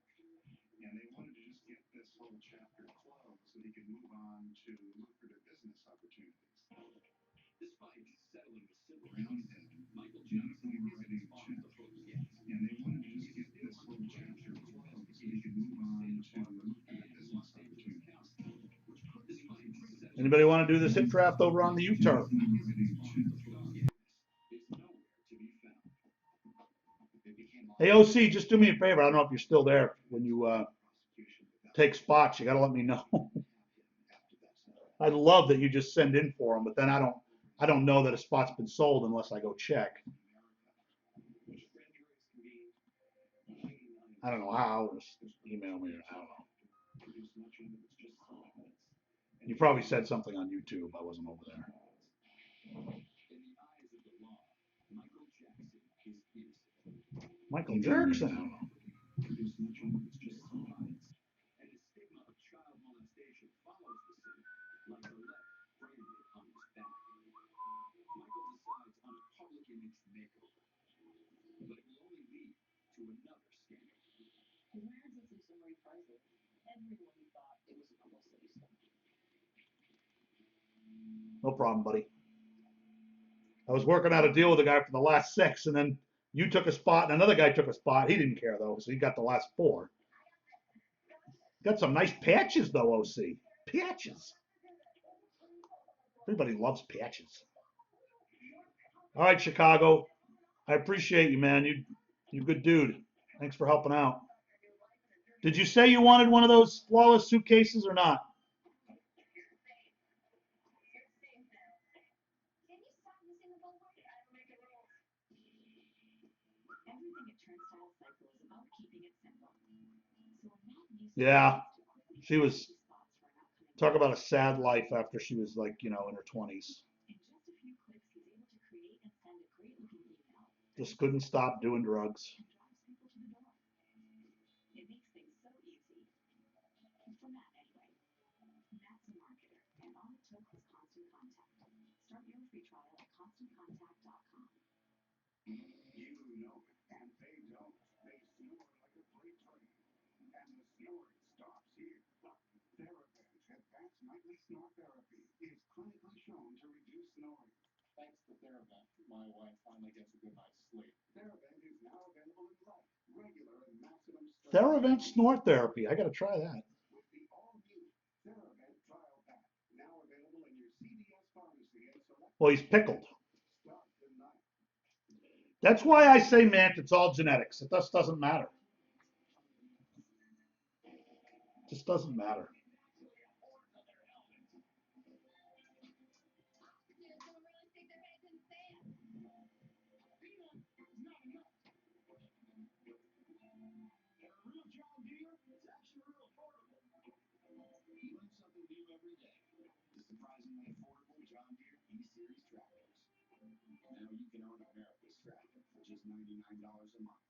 Speaker 7: And they wanted to just get this whole chapter closed so he could move on to lucrative business opportunities.
Speaker 9: Despite settling the civil
Speaker 7: Around
Speaker 9: case,
Speaker 7: him,
Speaker 9: Michael
Speaker 7: none of
Speaker 9: Jackson
Speaker 7: whom were
Speaker 9: isn't
Speaker 7: writing the
Speaker 9: off
Speaker 7: check.
Speaker 9: the hook yet.
Speaker 7: And they wanted to just get this whole chapter closed so he could move on to lucrative business opportunities.
Speaker 6: Anybody want to do this hit draft over on the U-turn?
Speaker 9: Is nowhere to be found.
Speaker 6: Hey, OC, just do me a favor. I don't know if you're still there. When you take spots, you got to let me know. I'd love that you just send in for them, but then I don't know that a spot's been sold unless I go check. I don't know how. Just email me. I don't know. You probably said something on YouTube. I wasn't over there. Michael Jackson.
Speaker 9: And the stigma of child molestation follows the suit like a lead branded on his back. Michael decides on a public image makeover, but it will only lead to another scandal.
Speaker 3: His marriage was extremely private. Everyone thought it was a publicity stunt.
Speaker 6: No problem, buddy. I was working out a deal with a guy for the last 6, and then you took a spot, and another guy took a spot. He didn't care, though, so he got the last 4. Got some nice patches, though, OC. Patches. Everybody loves patches. All right, Chicago. I appreciate you, man. You're a good dude. Thanks for helping out. Did you say you wanted one of those flawless suitcases or not?
Speaker 3: Everything at Turnstile Cycle is about keeping it simple. So when Matt used
Speaker 6: Yeah, she was.
Speaker 3: spots for an upcoming
Speaker 6: Talk about a sad life after she was like, in her 20s.
Speaker 3: in just a few clicks, he's able to create and send a great looking email
Speaker 6: Just couldn't stop doing drugs.
Speaker 3: and drives people to the door. It makes things so easy. For Matt, anyway. Matt's a marketer, and all it took was constant contact. Start your free trial at constantcontact.com.
Speaker 7: You know it, and they don't. They snore like a freight train. And the snoring stops here. TheraVent Advanced Nightly Snore Therapy is clinically shown to reduce snoring.
Speaker 14: Thanks to TheraVent, my wife finally gets a good night's sleep.
Speaker 7: TheraVent is now available in light, regular, and maximum strength.
Speaker 6: Theravent snore therapy. I got to try that.
Speaker 7: With the all-new TheraVent Trial Pack, now available in your CVS pharmacy and select.
Speaker 6: Well, he's pickled.
Speaker 7: Start the night.
Speaker 6: That's why I say, man, it's all genetics. It just doesn't matter. It just doesn't matter.
Speaker 8: For a real John Deere, it's actually real affordable. You learn something new every day. The surprisingly affordable John Deere E-Series tractors. Now you can own America's tractor for just $99 a month.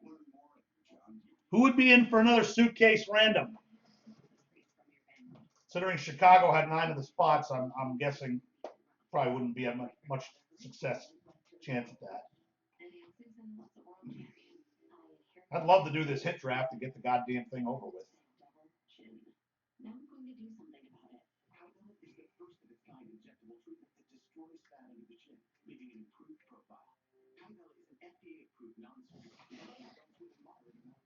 Speaker 8: Learn more at your John Deere.
Speaker 6: Who would be in for another suitcase random? Considering Chicago had 9 of the spots, I'm guessing probably wouldn't be a much success chance at that. I'd love to do this hit draft and get the goddamn thing over with.
Speaker 3: Now I'm going to do something about it.
Speaker 7: Hyvel is the first of its kind injectable treatment that destroys fat under the chin, leaving an improved profile. Hyvel is an FDA-approved non-surgical treatment for adults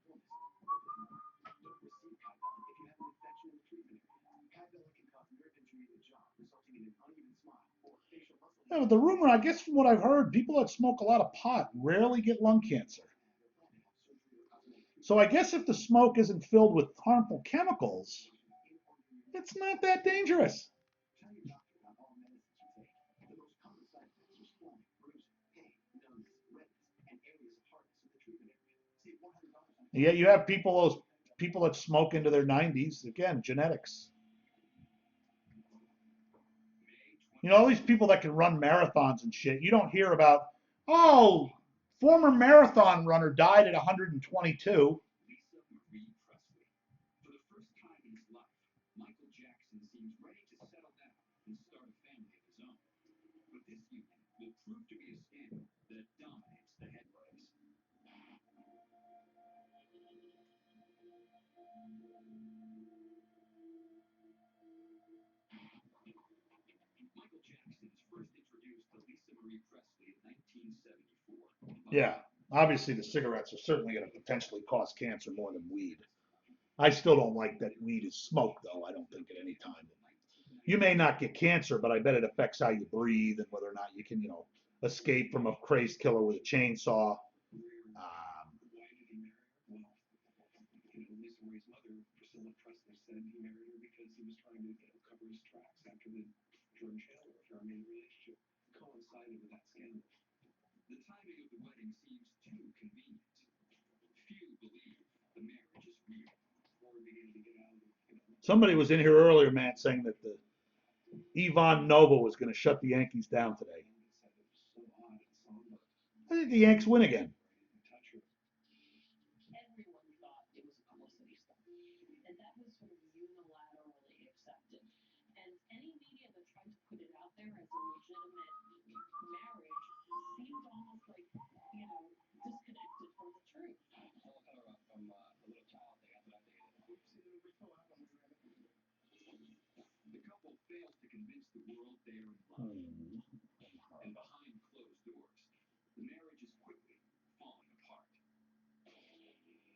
Speaker 7: with a moderate amount of illness. Don't receive Hyvel if you have an infection in the treatment area. Hyvel can cause nerve injury in the jaw, resulting in an uneven smile or facial muscle.
Speaker 6: Yeah, but the rumor, I guess from what I've heard, people that smoke a lot of pot rarely get lung cancer. So I guess if the smoke isn't filled with harmful chemicals, it's not that dangerous.
Speaker 7: Tell your doctor about all medicines you take. The most common side effects are swelling, bruising, pain, numbness, redness, and areas of hardness in the treatment area. Save $100 on
Speaker 6: And yet you have those people that smoke into their 90s. Again, genetics. All these people that can run marathons and shit. You don't hear about, oh, former marathon runner died at 122.
Speaker 8: Lisa Marie Presley. For the first time in his life, Michael Jackson seems ready to settle down and start a family of his own. But this union will prove to be a scandal that dominates the headlines. Michael Jackson is first introduced to Lisa Marie Presley in 1974.
Speaker 6: Yeah, obviously the cigarettes are certainly going to potentially cause cancer more than weed. I still don't like that weed is smoke, though. I don't think at any time. You may not get cancer, but I bet it affects how you breathe and whether or not you can, escape from a crazed killer with a chainsaw.
Speaker 8: Lisa Marie's mother, Priscilla Presley, said he married her because he was trying to cover his tracks after the George Taylor affair. I mean, the relationship coincided with that scandal. The timing of the wedding seems too convenient. Few believe the marriage is real or beginning to get out of
Speaker 6: Somebody was in here earlier, Matt, saying that the Ivan Nova was going to shut the Yankees down today. I think the Yanks win again.
Speaker 13: Everyone thought it was a publicity stunt, and that was sort of unilaterally accepted. And any media that tried to put it out there as a legitimate marriage seemed almost like, disconnected from the truth.
Speaker 8: from a little child they have that the couple fails to convince the world they are in love. And behind closed doors, the marriage is quickly falling apart.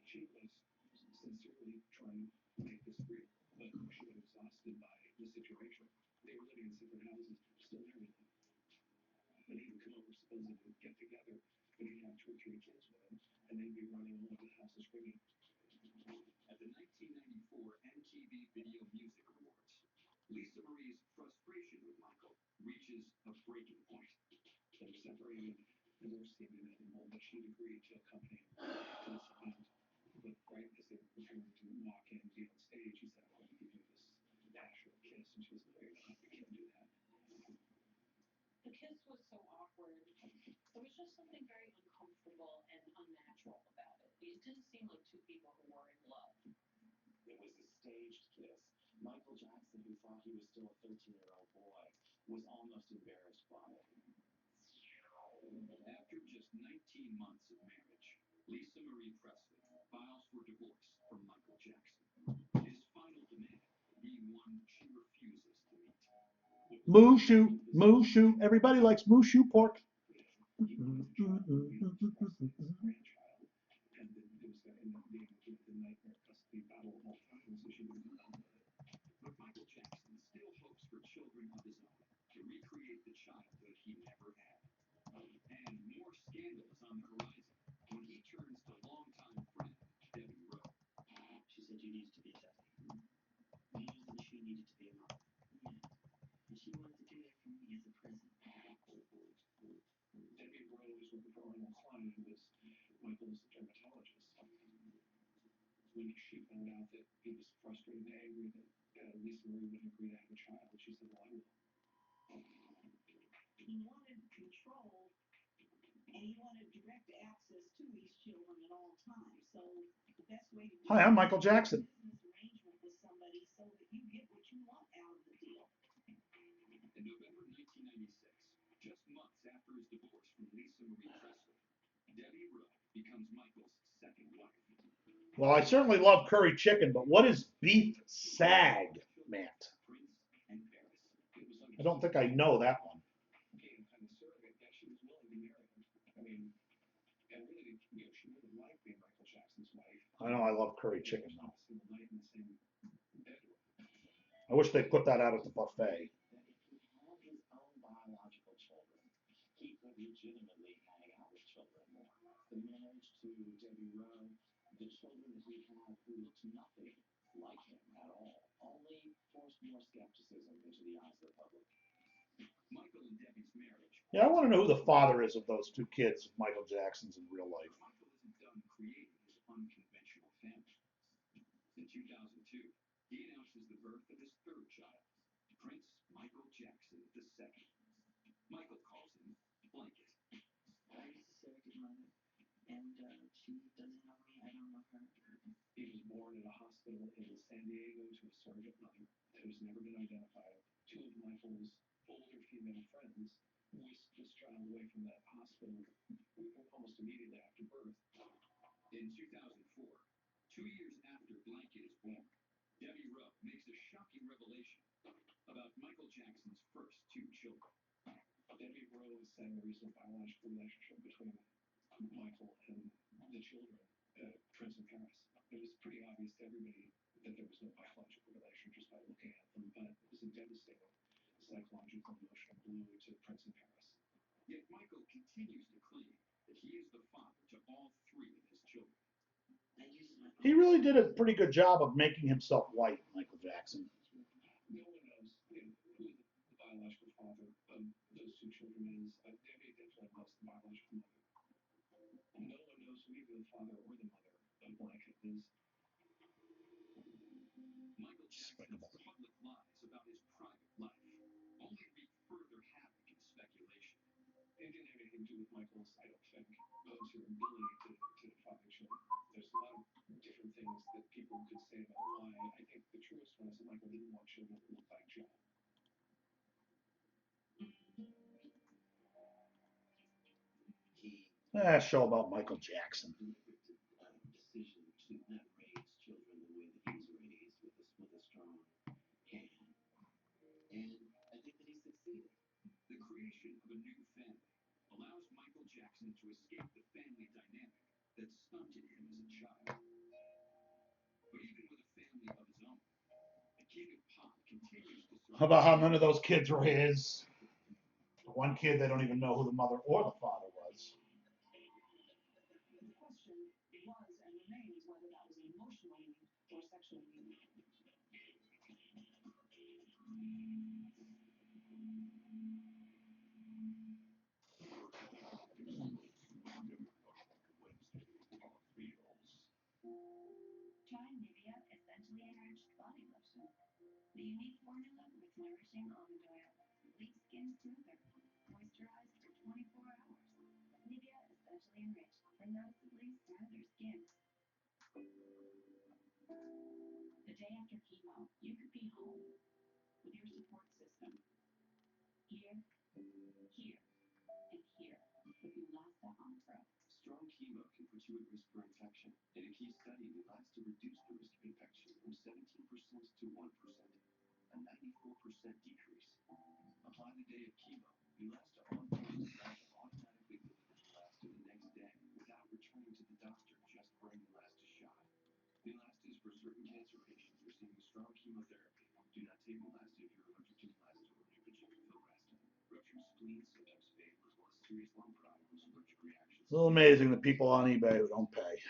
Speaker 8: She was sincerely trying to make this real, but she was exhausted by the situation. They were living in separate houses, still married. And he would come over supposedly get together, but he'd have 2 or 3 kids with him, and they'd be running all over the house and screaming. At the 1994 MTV Video Music Awards, Lisa Marie's frustration with Michael reaches a breaking point.
Speaker 9: They were separated, divorce seemed inevitable, but she'd agreed to accompany him to this event. But right as they were preparing to walk in and be on stage, he said, "I'm going to give you this passionate kiss." And she was like, "No, you can't do that."
Speaker 13: The kiss was so awkward. There was just something very uncomfortable and unnatural about it. It didn't seem like two people who were in love.
Speaker 9: It was a staged kiss. Michael Jackson, who thought he was still a 13-year-old boy, was almost embarrassed by it.
Speaker 8: After just 19 months of marriage, Lisa Marie Presley files for divorce from Michael Jackson. His final demand being one she refuses to meet.
Speaker 6: Mushu, mushu. Everybody likes mushu pork.
Speaker 9: He wanted to try to meet Presley's grandchild, and it was going to end up being the nightmare custody battle of all time, so she didn't know about it.
Speaker 8: But Michael Jackson still hopes for children of his own to recreate the childhood he never had. And more scandal is on the horizon when he turns to longtime friend Debbie Rowe.
Speaker 1: She said you needed to be testing. Means that she needed to be a mother. Yeah. And she wanted to do that for me as a present.
Speaker 9: Debbie Rowe was working for Arnold Klein, who was Michael's dermatologist. When she found out that he was frustrated and angry that Lisa Marie wouldn't agree to have a child, she said, "Well, I will."
Speaker 13: He wanted control, and he wanted direct access to these children at all times. So the best way to do
Speaker 6: Hi, I'm Michael Jackson.
Speaker 13: business arrangement with somebody so that you get what you want out of the deal.
Speaker 8: In November 1996, just months after his divorce from Lisa Marie Presley, Debbie Rowe becomes Michael's second wife.
Speaker 6: Well, I certainly love curry chicken, but what is beef sag, Matt?
Speaker 8: Prince and Paris.
Speaker 6: I don't think I know that one.
Speaker 9: Being kind of surrogate, that she was willing to marry him. I mean, and really, she really liked being Michael Jackson's wife.
Speaker 6: I know I love curry chicken though.
Speaker 9: A single night in the same bedroom.
Speaker 6: I wish they put that out at the buffet.
Speaker 9: That if he had his own biological children, he could legitimately hang out with children more. The marriage to Debbie Rowe, the children that he had who looked nothing like him at all, only forced more skepticism into the eyes of the public.
Speaker 8: Michael and Debbie's marriage.
Speaker 6: Yeah, I want to know who the father is of those two kids, Michael Jackson's in real life.
Speaker 8: Michael isn't done creating his unconventional family. In 2002, he announces the birth of his third child, Prince Michael Jackson II. Michael calls him Blanket.
Speaker 1: I was a surrogate mother, and she doesn't know me. I don't know her.
Speaker 9: He was born in a hospital in San Diego to a surrogate mother who's never been identified. Two of Michael's older female friends whisked this child away from that hospital almost immediately after birth.
Speaker 8: In 2004, 2 years after Blanket is born, Debbie Rowe makes a shocking revelation about Michael Jackson's first two children.
Speaker 9: Debbie Rowe is saying there is no biological relationship between Michael and the children, Prince and Paris. It was pretty obvious to everybody that there was no biological relation just by looking at them, but it was a devastating psychological emotional blow to Prince and Paris.
Speaker 8: Yet Michael continues to claim that he is the father to all three of his children.
Speaker 6: He really did a pretty good job of making himself white, Michael Jackson.
Speaker 9: No one knows who the biological father of those two children is. Debbie definitely was the biological mother. No one knows who either the father or the mother of Blanket is.
Speaker 8: Michael Jackson's public lies about his private life only wreak further havoc and speculation.
Speaker 9: It didn't have anything to do with Michael's, I don't think, his ability to father children. There's a lot of different things that people could say about why. I think the truest one is that Michael didn't want children who looked like Joe.
Speaker 6: Show about Michael Jackson.
Speaker 1: Decision to not raise children the way that he was raised with a strong hand. And I think that he succeeded.
Speaker 8: The creation of a new family allows Michael Jackson to escape the family dynamic that stunted him as a child. But even with a family of his own, the king of pop continues to
Speaker 6: How about how none of those kids were his? The one kid, they don't even know who the mother or the father was.
Speaker 13: The question was and remains whether that was an emotional
Speaker 3: The unique formula with nourishing almond oil leaves skin smoother, moisturized for 24 hours. Nivea especially enriched for noticeably smoother skin. The day after chemo, you could be home with your support system. Here, here, and here with Neulasta Onpro.
Speaker 7: Strong chemo can put you at risk for infection. In a key study, Neulasta reduced the risk of infection from 17% to 1%, a 94% decrease. Apply the day of chemo. Neulasta Onpro designed to automatically deliver Neulasta the next day without returning to the doctor just for a Neulasta shot. Neulasta is for certain cancer patients receiving strong chemotherapy. Do not take Neulasta if you're allergic to Neulasta or Neupogen or Filgrastim. Ruptured spleen sometimes fatal, as well as serious lung problems, allergic reactions.
Speaker 6: It's a little amazing the people on eBay who don't pay.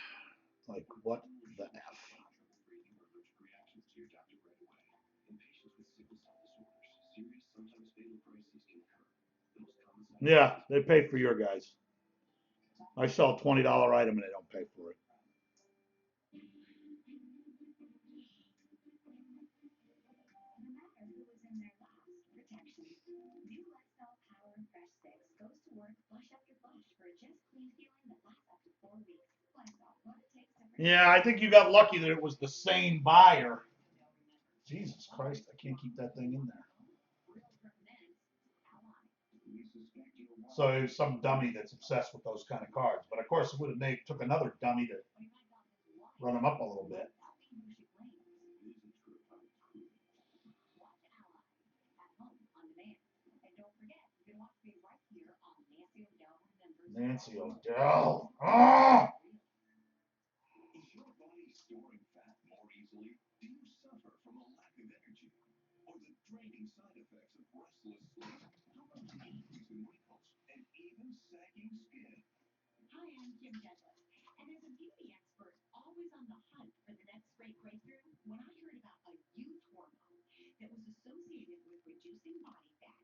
Speaker 6: Like, what the F?
Speaker 7: Trouble breathing or allergic reactions to your doctor right away. In patients with sickle cell disorders, serious, sometimes fatal crises can occur. The most common side
Speaker 6: Yeah, they pay for your guys. I sell a $20 item and they don't pay for it.
Speaker 3: No matter who is in their last, protection. New Lifestyle Power and Fresh 6 goes to work flush after flush for a just clean feeling that lasts up to 4 weeks. Lifestyle, what it takes to protect.
Speaker 6: Yeah, I think you got lucky that it was the same buyer. Jesus Christ, I can't keep that thing in there. So there's some dummy that's obsessed with those kind of cards. But of course, it would have took another dummy to run them up a little bit. Nancy O'Dell. Ah!
Speaker 7: Is your body storing fat more easily? Do you suffer from a lack of energy? Or the draining side effects of restless sleep? How about the increase in wrinkles and even sagging skin?
Speaker 3: Hi, I'm Kim Douglas, and as a beauty expert always on the hunt for the next great breakthrough, when I heard about a youth hormone that was associated with reducing body fat,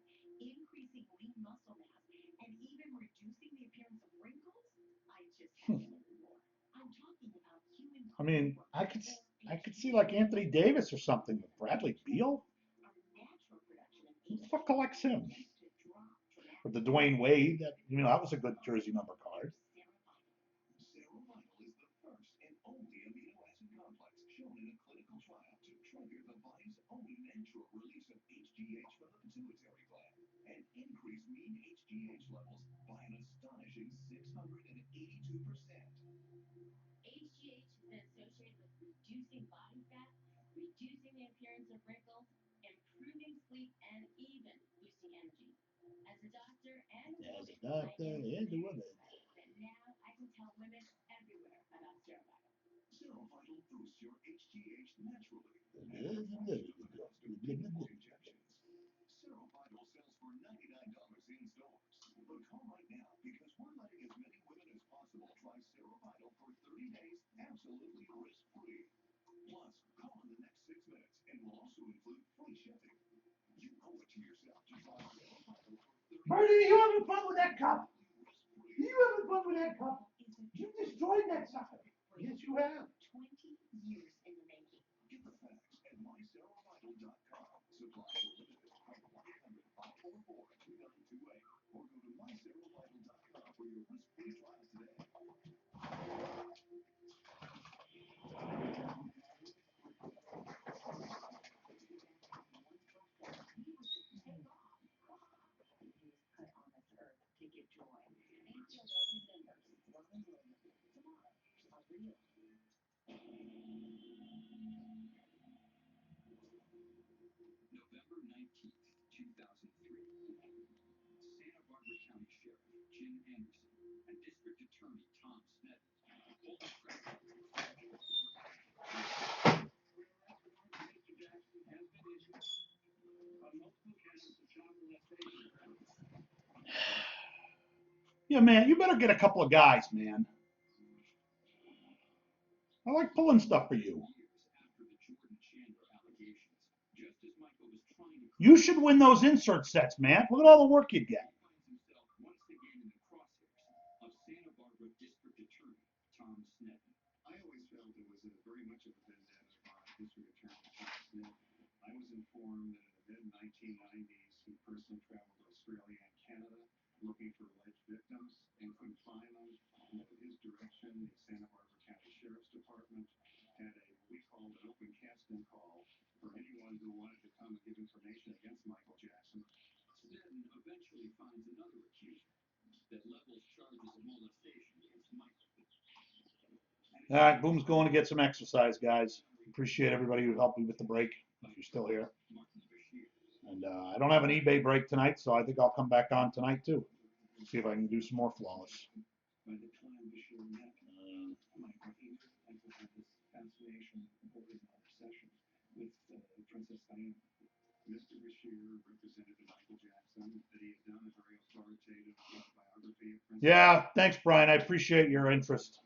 Speaker 3: increasing lean muscle mass, and even reducing the appearance of wrinkles, I just had to learn more. I'm talking about human.
Speaker 6: I mean, I could see like Anthony Davis or something, but Bradley Beal? Who the fuck collects him? Or the Dwayne Wade, that was a good jersey number card.
Speaker 7: Serovital is the first and only amino acid complex shown in a clinical trial to trigger the body's own natural release of HGH from the pituitary gland and increase mean HGH levels by an astonishing 682%.
Speaker 3: HGH has been associated with reducing body fat, reducing the appearance of wrinkles, improving sleep, and even boosting energy. As a doctor and a woman, that now I can tell women everywhere about Serovital.
Speaker 7: Serovital boosts your HGH naturally at a fraction of the cost of chemical injections. Serovital sells for $99 in stores. But call right now because we're letting as many women as possible try Serovital for 30 days absolutely risk-free. Plus, call in the next 6 minutes and we'll also include free shipping. You owe it to yourself to try Serovital for 30 days.
Speaker 6: Bernie, you having fun with that cup? You having fun with that cup? You destroyed that sucker. Yes, you have.
Speaker 3: 20 years in the making.
Speaker 7: Get the facts at myserovital.com. Supplies are limited. Call 1-800-544-2928 or go to myserovital.com for your risk-free trial today.
Speaker 3: Put on this earth to give joy. ACLO remembers Ronald Williams. Tomorrow, a real.
Speaker 7: November 19th, 2003. Santa Barbara County Sheriff Jim Anderson and District Attorney Tom Smith pulled the trigger on a federal court order. Mr. Jackson has been issued on multiple counts of child molestation.
Speaker 6: Yeah, man, you better get a couple of guys, man. I like pulling stuff for you. You should win those insert sets, man. Look at all the work you'd get.
Speaker 7: Once again in the crosshairs of Santa Barbara District Attorney Tom Smith. I always felt it was very much of a vendetta by District Attorney Tom Smith I was informed that in the mid-1990s, he personally traveled to Australia and Canada looking for alleged victims and couldn't find them. And at his direction, the Santa Barbara County Sheriff's Department had what we called an open casting call for anyone who wanted to come and give information against Michael Jackson. Snedden eventually finds another accuser that levels charges of molestation against Michael.
Speaker 6: All right, Boom's going to get some exercise, guys. Appreciate everybody who helped me with the break, if you're still here. And I don't have an eBay break tonight, so I think I'll come back on tonight too. See if I can do some more flawless.
Speaker 7: By the time Bashir met Michael, he had this fascination over another session with Princess Diana. Mr. Bashir represented to Michael Jackson that he had done a very authoritative biography of Princess.
Speaker 6: Yeah, thanks, Brian. I appreciate your interest.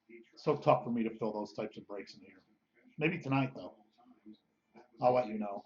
Speaker 6: It's so tough for me to fill those types of breaks in here. Maybe tonight, though. I'll let you know.